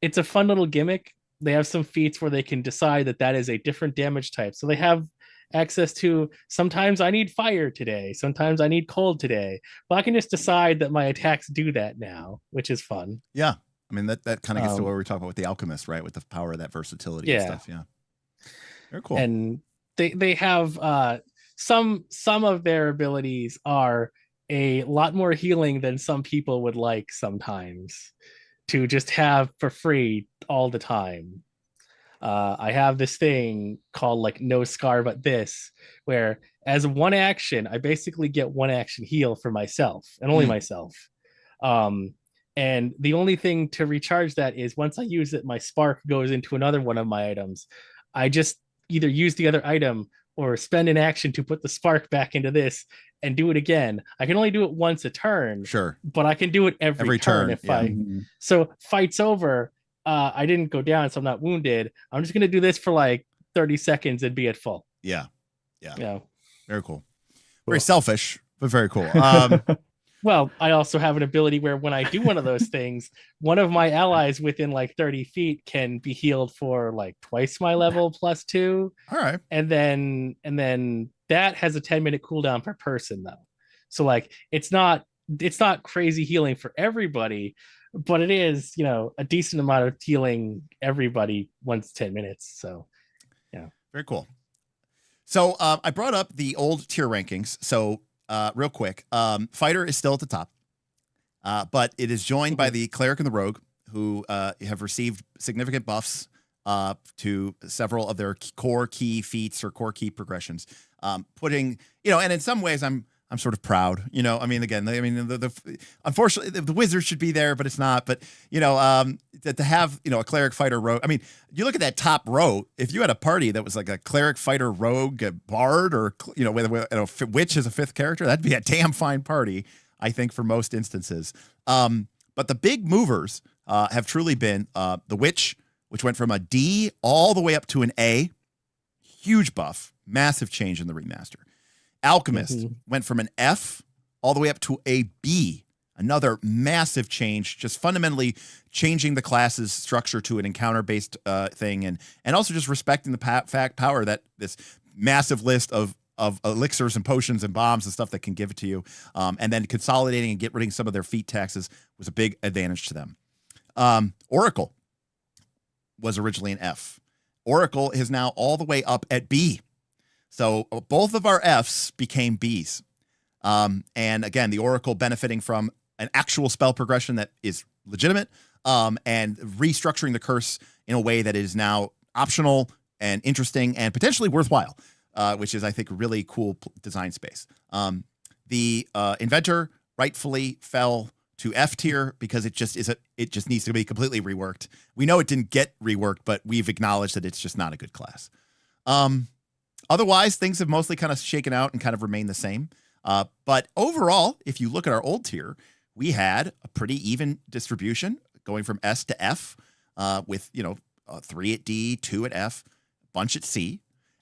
it's a fun little gimmick. They have some feats where they can decide that is a different damage type. So they have access to, sometimes I need fire today, sometimes I need cold today. But I can just decide that my attacks do that now, which is fun. Yeah. I mean, that kind of gets to what we were talking about with the Alchemist, right? With the power of that versatility and stuff. Yeah. Very cool. And they have some of their abilities are a lot more healing than some people would like sometimes to just have for free all the time. I have this thing called like no scar but this, where as one action, I basically get one action heal for myself and only myself. And the only thing to recharge that is once I use it, my spark goes into another one of my items. I just either use the other item or spend an action to put the spark back into this and do it again. I can only do it once a turn. Sure. But I can do it every turn if so fight's over. I didn't go down, so I'm not wounded. I'm just going to do this for like 30 seconds and be at full. Yeah. Very cool. Cool. Very selfish, but very cool. Well, I also have an ability where when I do one of those things, one of my allies within like 30 feet can be healed for like twice my level +2. All right. And then that has a 10-minute cooldown per person though. So like it's not crazy healing for everybody, but it is, you know, a decent amount of healing everybody once 10 minutes. So yeah. Very cool. So I brought up the old tier rankings. So real quick, Fighter is still at the top, but it is joined by the Cleric and the Rogue, who have received significant buffs to several of their core key feats or core key progressions. Putting, you know, and in some ways I'm sort of proud, you know. I mean, again, unfortunately the wizard should be there, but it's not. But you know, to have, you know, a cleric, fighter, rogue. I mean, you look at that top row. If you had a party that was like a cleric, fighter, rogue, a bard, or you know, with a witch as a 5th character, that'd be a damn fine party, I think, for most instances. But the big movers have truly been the witch, which went from a D all the way up to an A. Huge buff, massive change in the remaster. Alchemist went from an F all the way up to a B. Another massive change, just fundamentally changing the class's structure to an encounter-based thing, and also just respecting the power that this massive list of elixirs and potions and bombs and stuff that can give it to you, and then consolidating and get rid of some of their feat taxes was a big advantage to them. Oracle was originally an F. Oracle is now all the way up at B. So both of our Fs became Bs. And again, the Oracle benefiting from an actual spell progression that is legitimate, and restructuring the curse in a way that is now optional and interesting and potentially worthwhile, which is, I think, a really cool design space. The Inventor rightfully fell to F tier because it just needs to be completely reworked. We know it didn't get reworked, but we've acknowledged that it's just not a good class. Otherwise, things have mostly kind of shaken out and kind of remained the same. But overall, if you look at our old tier, we had a pretty even distribution going from S to F, with, you know, 3 at D, 2 at F, bunch at C.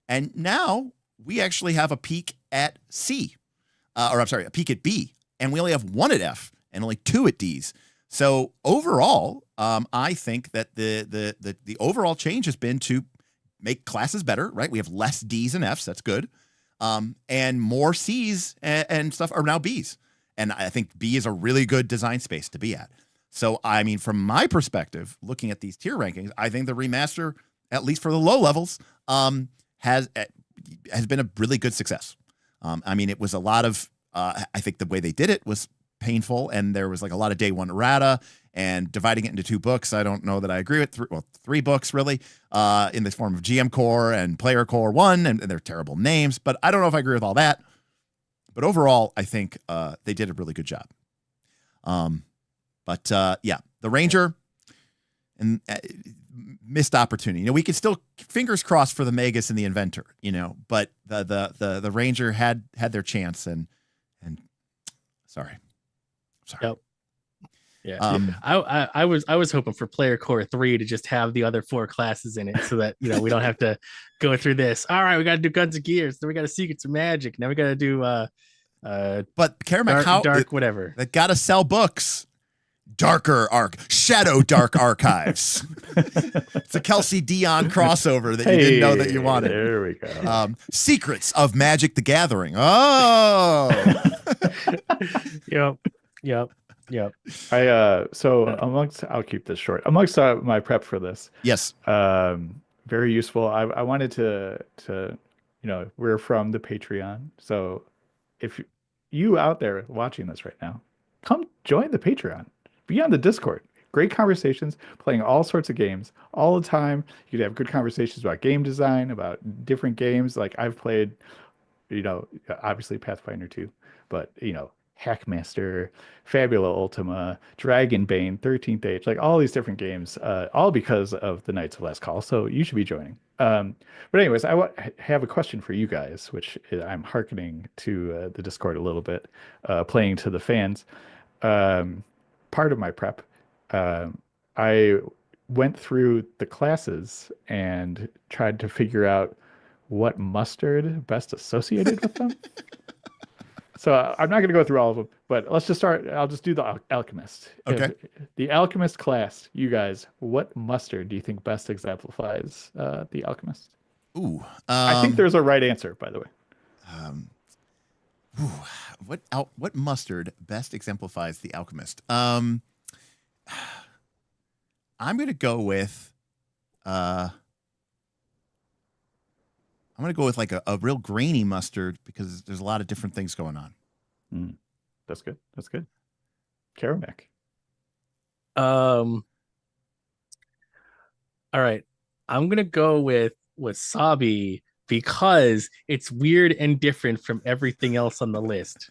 And now we actually have a peak at C, a peak at B, and we only have 1 at F and only 2 at Ds. So overall, I think that the overall change has been to make classes better, right? We have less Ds and Fs. That's good. And more Cs and stuff are now Bs. And I think B is a really good design space to be at. So, I mean, from my perspective, looking at these tier rankings, I think the remaster, at least for the low levels, has been a really good success. I mean, it was a lot of, I think the way they did it was painful, and there was like a lot of day one errata, and dividing it into 2 books, I don't know that I agree with. 3 books really, in the form of GM Core and Player Core 1, and they're terrible names, but I don't know if I agree with all that. But overall, I think they did a really good job. Yeah, the Ranger, and missed opportunity. You know, we could still fingers crossed for the Magus and the Inventor, you know, but the Ranger had their chance and sorry. Yep. Yeah. I was hoping for Player Core 3 to just have the other 4 classes in it so that, you know, we don't have to go through this. All right, we got to do Guns and Gears, then we got to Secrets of Magic, now we got to do but Karamec, dark whatever. They got to sell books. Shadow Dark Archives. It's a Kelsey Dion crossover that you didn't know that you wanted. There we go. Secrets of Magic the Gathering. Oh. Yep. I'll keep this short. Amongst my prep for this. Yes. Very useful. I wanted to we're from the Patreon. So if you out there watching this right now, come join the Patreon. Be on the Discord. Great conversations, playing all sorts of games all the time. You could have good conversations about game design, about different games. Like I've played, obviously Pathfinder 2, but Hackmaster, Fabula Ultima, Dragonbane, 13th Age, like all these different games, all because of the Knights of Last Call. So you should be joining. But anyways, I have a question for you guys, which I'm hearkening to the Discord a little bit, playing to the fans. Part of my prep, I went through the classes and tried to figure out what mustard best associated with them. So I'm not going to go through all of them, but let's just start. I'll just do the Alchemist. Okay. The Alchemist class, you guys, what mustard do you think best exemplifies the Alchemist? Ooh. I think there's a right answer, by the way. What mustard best exemplifies the Alchemist? I'm going to go with like a real grainy mustard because there's a lot of different things going on. That's good. Karamec. All right. I'm going to go with wasabi because it's weird and different from everything else on the list.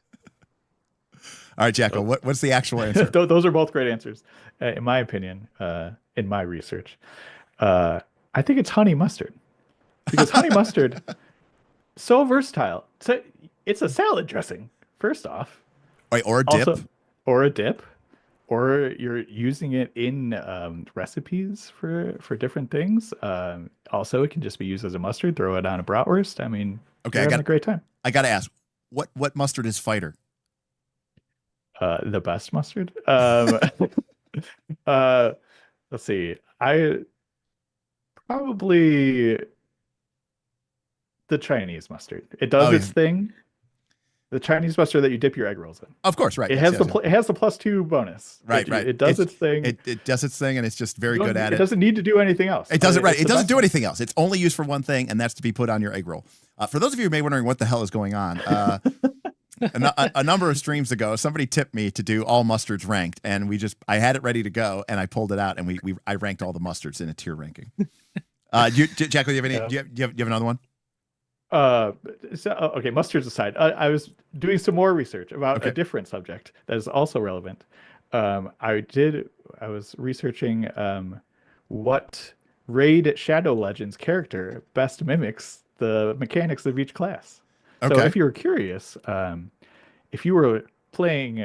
All right, Jackal, what's the actual answer? Those are both great answers, in my opinion, in my research. I think it's honey mustard. Because honey mustard, so versatile. So it's a salad dressing, first off. Or a dip. Or a dip. Or you're using it in recipes for different things. Also, it can just be used as a mustard. Throw it on a bratwurst. I mean, okay, having a great time. I got to ask, what mustard is fighter? The best mustard? Let's see. I probably the Chinese mustard. It does its thing. The Chinese mustard that you dip your egg rolls in. Of course, right. It has the +2 bonus. Right. It does its thing. It does its thing, and it's just very good at it. It doesn't need to do anything else. It doesn't. Right. It doesn't do anything else. It's only used for one thing, and that's to be put on your egg roll. For those of you who may be wondering what the hell is going on, a number of streams ago, somebody tipped me to do all mustards ranked, and I had it ready to go, and I pulled it out, and I ranked all the mustards in a tier ranking. Jackal, do you have any? Yeah. Do you have another one? Okay, mustards aside, I was doing some more research about a different subject that is also relevant. I was researching what Raid Shadow Legends character best mimics the mechanics of each class. Okay. So if you were curious, if you were playing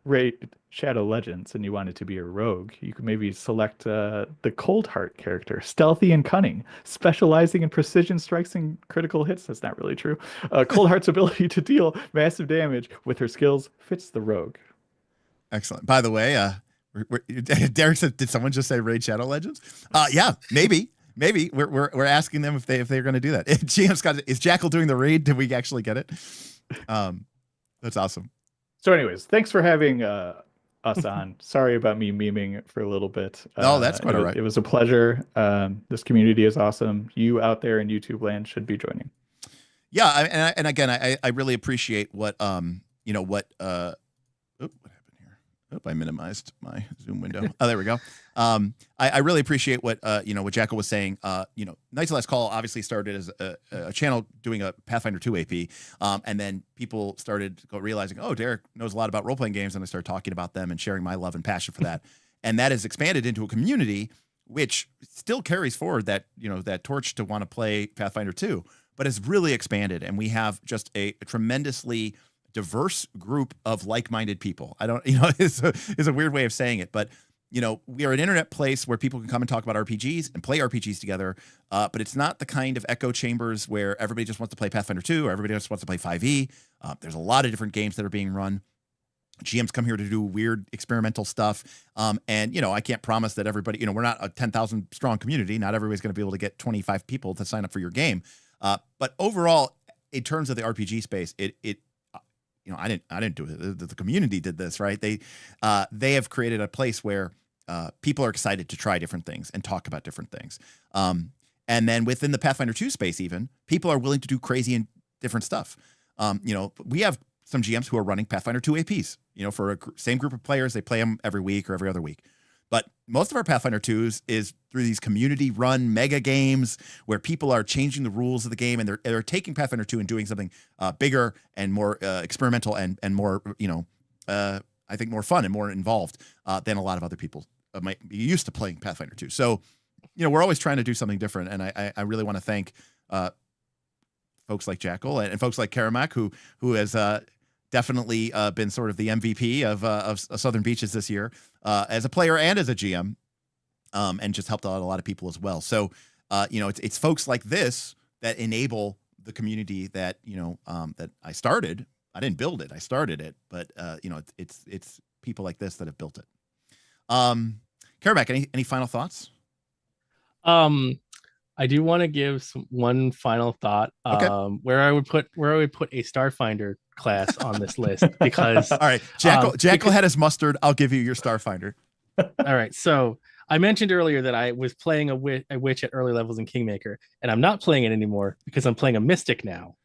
Raid Shadow Legends and you wanted to be a rogue, you could maybe select the Cold Heart character, stealthy and cunning, specializing in precision strikes and critical hits. That's not really true. Cold Heart's ability to deal massive damage with her skills fits the rogue. Excellent. By the way, Derek said, did someone just say Raid Shadow Legends? Yeah, maybe. Maybe we're asking them if they're going to do that. GM Scott, is Jackal doing the raid? Did we actually get it? That's awesome. So, anyways, thanks for having us on. Sorry about me memeing for a little bit. No, that's quite all right. It was a pleasure. This community is awesome. You out there in YouTube land should be joining. Yeah, and again, I really appreciate what what happened here? I minimized my Zoom window. Oh, there we go. I really appreciate what what Jackal was saying. Knights of Last Call obviously started as a channel doing a Pathfinder 2 AP, and then people started realizing, oh, Derek knows a lot about role playing games, and I started talking about them and sharing my love and passion for that, and that has expanded into a community which still carries forward that, that torch to want to play Pathfinder 2, but has really expanded. And we have just a tremendously diverse group of like-minded people. I don't, it's a weird way of saying it, but we are an internet place where people can come and talk about RPGs and play RPGs together. But it's not the kind of echo chambers where everybody just wants to play Pathfinder 2 or everybody just wants to play 5e. There's a lot of different games that are being run. GMs come here to do weird experimental stuff. And, I can't promise that everybody, we're not a 10,000 strong community. Not everybody's going to be able to get 25 people to sign up for your game. But overall, in terms of the RPG space, I didn't do it. The community did this, right? They have created a place where people are excited to try different things and talk about different things. And then within the Pathfinder 2 space, even people are willing to do crazy and different stuff. We have some GMs who are running Pathfinder 2 APs, for a same group of players. They play them every week or every other week. But most of our Pathfinder 2s is through these community-run mega games where people are changing the rules of the game, and they're taking Pathfinder 2 and doing something bigger and more experimental and more, I think more fun and more involved than a lot of other people might be used to playing Pathfinder 2. So, we're always trying to do something different, and I really want to thank folks like Jackal and folks like Karamak who has definitely been sort of the MVP of Southern Beaches this year as a player and as a GM, and just helped out a lot of people as well. So, it's folks like this that enable the community that, that I started. I didn't build it. I started it, but it's people like this that have built it. Karamak, any final thoughts? I do want to give one final thought. Okay. Where I would put a Starfinder class on this list, because all right, Jackal had his mustard. I'll give you your Starfinder. All right, so I mentioned earlier that I was playing a witch at early levels in Kingmaker, and I'm not playing it anymore because I'm playing a mystic now.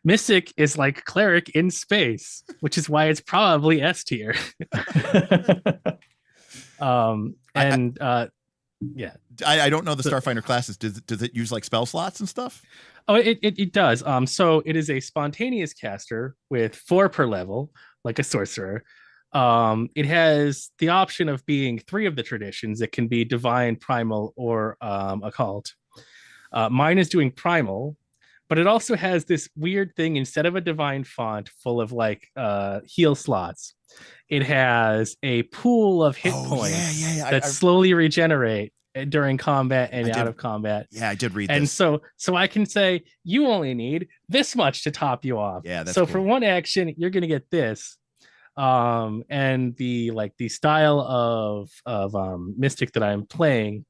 Mystic is like Cleric in space, which is why it's probably S tier. Yeah. I don't know the Starfinder classes. Does it use like spell slots and stuff? Oh, it does. So it is a spontaneous caster with 4 per level, like a sorcerer. It has the option of being 3 of the traditions. It can be divine, primal, or occult. Mine is doing primal, but it also has this weird thing. Instead of a divine font full of like heal slots, it has a pool of hit points that slowly regenerate during combat and out of combat. Yeah, I did read and this. So I can say you only need this much to top you off. Yeah, that's so cool. For one action, you're gonna get this. And the style of mystic that I'm playing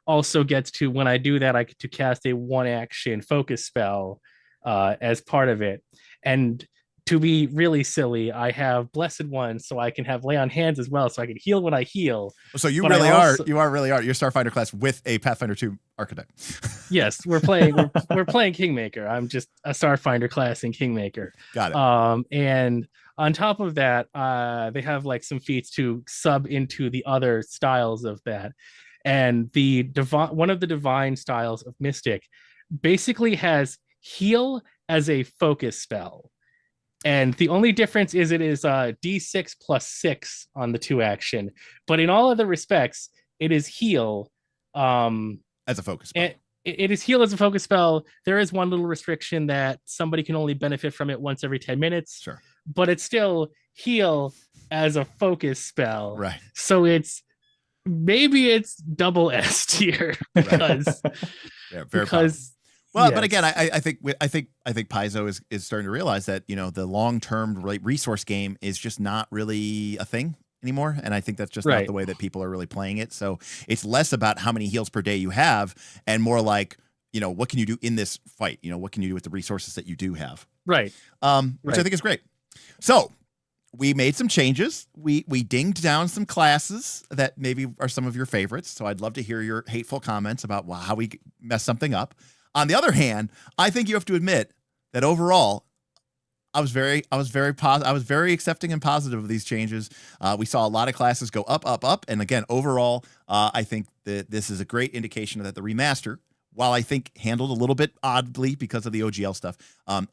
also gets to, when I do that, I get to cast a 1-action focus spell as part of it. And to be really silly, I have Blessed One, so I can have Lay on Hands as well, so I can heal when I heal. So you really are your Starfinder class with a Pathfinder 2 archetype. Yes, we're playing Kingmaker. I'm just a Starfinder class in Kingmaker. Got it. And on top of that, they have like some feats to sub into the other styles of that. And one of the divine styles of Mystic basically has heal as a focus spell. And the only difference is it is D6 plus 6 on the 2-action. But in all other respects, it is heal. As a focus spell. It is heal as a focus spell. There is one little restriction that somebody can only benefit from it once every 10 minutes. Sure. But it's still heal as a focus spell. Right. So maybe it's double S tier because Well, yes. But again, I think Paizo is starting to realize that the long-term resource game is just not really a thing anymore, and I think that's just not the way that people are really playing it. So it's less about how many heals per day you have, and more like what can you do in this fight? What can you do with the resources that you do have? Right. Which I think is great. So we made some changes. We dinged down some classes that maybe are some of your favorites. So I'd love to hear your hateful comments about how we messed something up. On the other hand, I think you have to admit that overall, I was very accepting and positive of these changes. We saw a lot of classes go up, and again, overall, I think that this is a great indication that the remaster, while I think handled a little bit oddly because of the OGL stuff,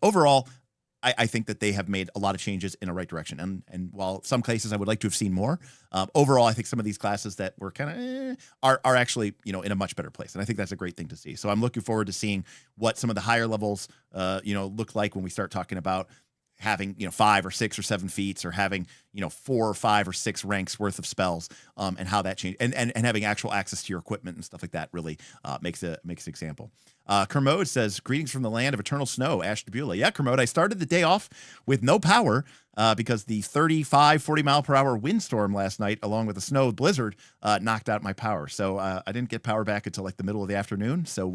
overall, I think that they have made a lot of changes in a right direction. And while some cases I would like to have seen more, overall, I think some of these classes that were kind of are actually, in a much better place. And I think that's a great thing to see. So I'm looking forward to seeing what some of the higher levels, look like when we start talking about having 5 or 6 or 7 feats, or having 4 or 5 or 6 ranks worth of spells, and how that change, and having actual access to your equipment and stuff like that really makes an example. Kermode says, greetings from the land of eternal snow, Ashtabula. Yeah, Kermode, I started the day off with no power because the 35-40 mile per hour windstorm last night, along with the snow blizzard, knocked out my power. So I didn't get power back until like the middle of the afternoon. So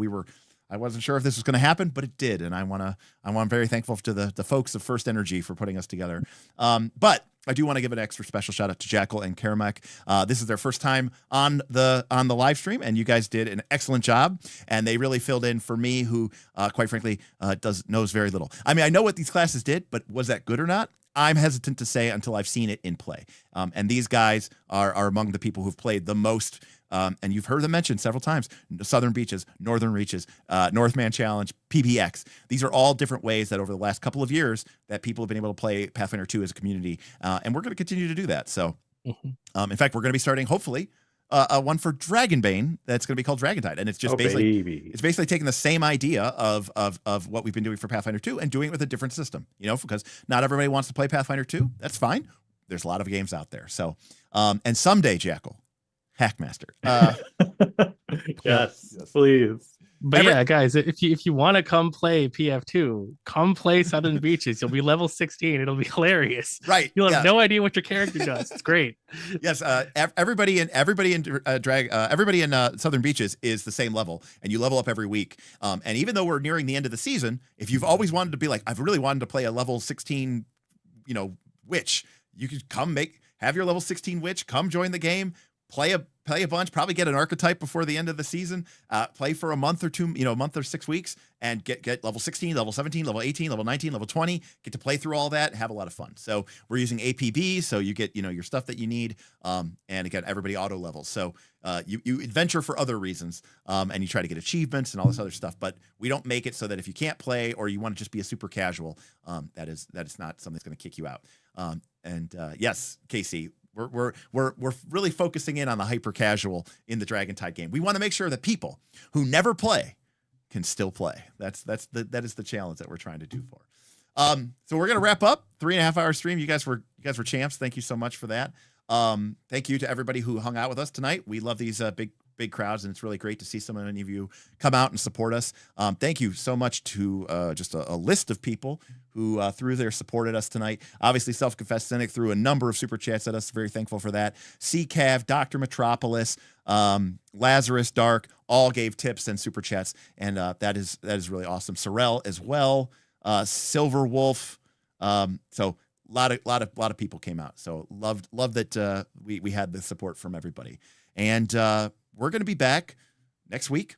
I wasn't sure if this was going to happen, but it did, and I'm very thankful to the folks of First Energy for putting us together. But I do want to give an extra special shout out to Jackal and Karamak. This is their first time on the live stream, and you guys did an excellent job. And they really filled in for me, who, quite frankly, knows very little. I mean, I know what these classes did, but was that good or not? I'm hesitant to say until I've seen it in play. And these guys are among the people who've played the most. And you've heard them mentioned several times: Southern Beaches, Northern Reaches, Northman Challenge, PBX. These are all different ways that over the last couple of years that people have been able to play Pathfinder 2 as a community. And we're going to continue to do that. So, in fact, we're going to be starting, hopefully, one for Dragonbane that's going to be called Dragontide. And it's just basically taking the same idea of what we've been doing for Pathfinder 2 and doing it with a different system, because not everybody wants to play Pathfinder 2. That's fine. There's a lot of games out there. So, and someday, Jackal, Hackmaster. Yes, please. But yeah, guys, if you want to come play PF2, come play Southern Beaches. You'll be level 16. It'll be hilarious. Right. You'll have no idea what your character does. It's great. Yes. Everybody in Southern Beaches is the same level, and you level up every week. And even though we're nearing the end of the season, if you've always wanted to be like, I've really wanted to play a level 16, witch, you could have your level 16 witch, come join the game, play a bunch, probably get an archetype before the end of the season, play for a month or 2, a month or 6 weeks, and get level 16, level 17, level 18, level 19, level 20, get to play through all that, have a lot of fun. So we're using APB, so you get, your stuff that you need. And again, everybody auto levels. So you adventure for other reasons, and you try to get achievements and all this other stuff, but we don't make it so that if you can't play or you want to just be a super casual, that is not something that's going to kick you out. Yes, Casey, we're really focusing in on the hyper casual in the Dragontide game. We want to make sure that people who never play can still play. That is the challenge that we're trying to do for. So we're gonna wrap up 3.5 hour stream. You guys were champs. Thank you so much for that. Thank you to everybody who hung out with us tonight. We love these big crowds, and it's really great to see so many of you come out and support us. Thank you so much to just a list of people who through there supported us tonight. Obviously, Self-Confessed Cynic threw a number of super chats at us. Very thankful for that. CCAV, Dr. Metropolis, Lazarus Dark, all gave tips and super chats, and that is really awesome. Sorrel as well, Silver Wolf. So a lot of people came out. So love that we had the support from everybody. And we're going to be back next week.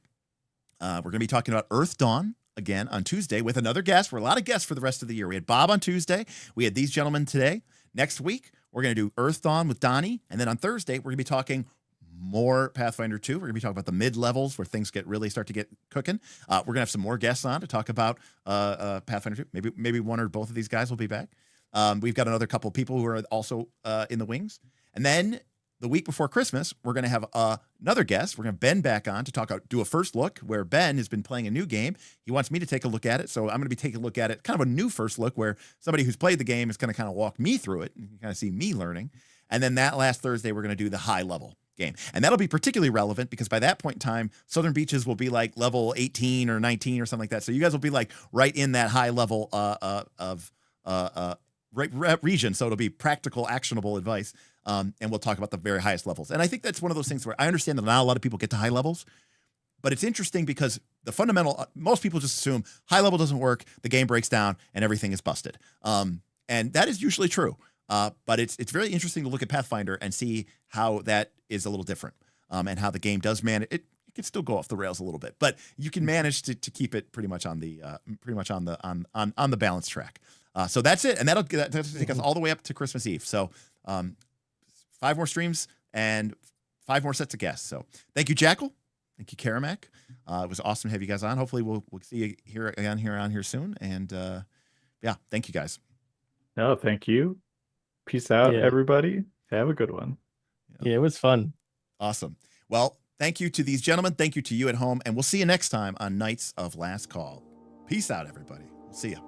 We're going to be talking about Earth Dawn again on Tuesday with another guest. We're a lot of guests for the rest of the year. We had Bob on Tuesday. We had these gentlemen today. Next week, we're going to do Earth Dawn with Donnie. And then on Thursday, we're going to be talking more Pathfinder 2. We're going to be talking about the mid-levels where things start to get cooking. We're going to have some more guests on to talk about Pathfinder 2. Maybe one or both of these guys will be back. We've got another couple of people who are also in the wings. And then the week before Christmas, we're going to have another guest. We're going to have Ben back on to do a first look, where Ben has been playing a new game. He wants me to take a look at it, so I'm going to be taking a look at it, kind of a new first look, where somebody who's played the game is going to kind of walk me through it and kind of see me learning. And then that last Thursday, we're going to do the high level game. And that'll be particularly relevant because by that point in time, Southern Beaches will be like level 18 or 19 or something like that. So you guys will be like right in that high level of region. So it'll be practical, actionable advice. And we'll talk about the very highest levels. And I think that's one of those things where I understand that not a lot of people get to high levels, but it's interesting because the fundamental, most people just assume high level doesn't work, the game breaks down, and everything is busted. And that is usually true. But it's very interesting to look at Pathfinder and see how that is a little different, and how the game does manage it. It can still go off the rails a little bit, but you can manage to keep it pretty much on the balanced track. So that's it, and that'll take us all the way up to Christmas Eve. So 5 more streams and 5 more sets of guests. So thank you, Jackal. Thank you, Karamak. It was awesome to have you guys on. Hopefully we'll see you here soon. And yeah, thank you guys. No, thank you. Peace out, Yeah. everybody. Have a good one. Yeah, it was fun. Awesome. Well, thank you to these gentlemen. Thank you to you at home. And we'll see you next time on Knights of Last Call. Peace out, everybody. We'll see you.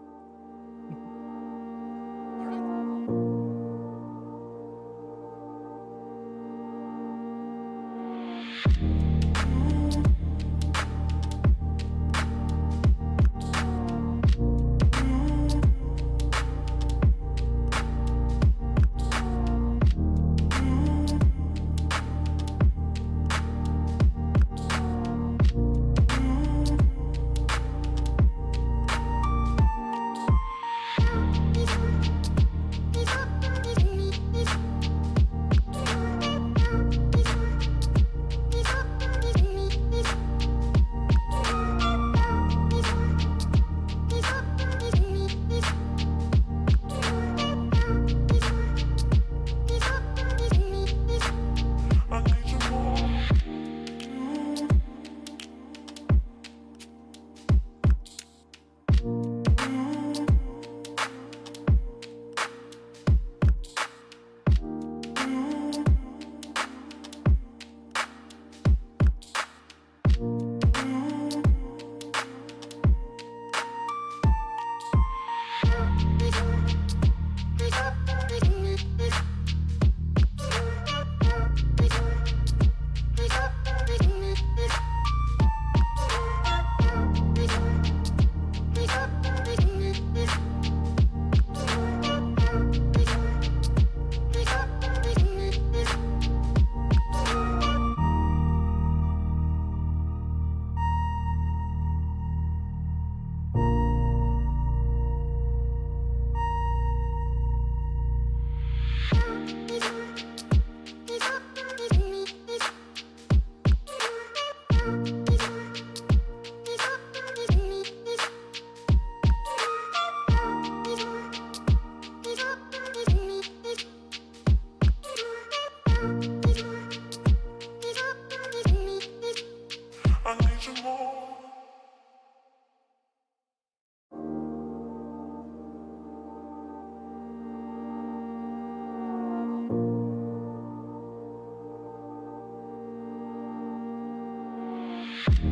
You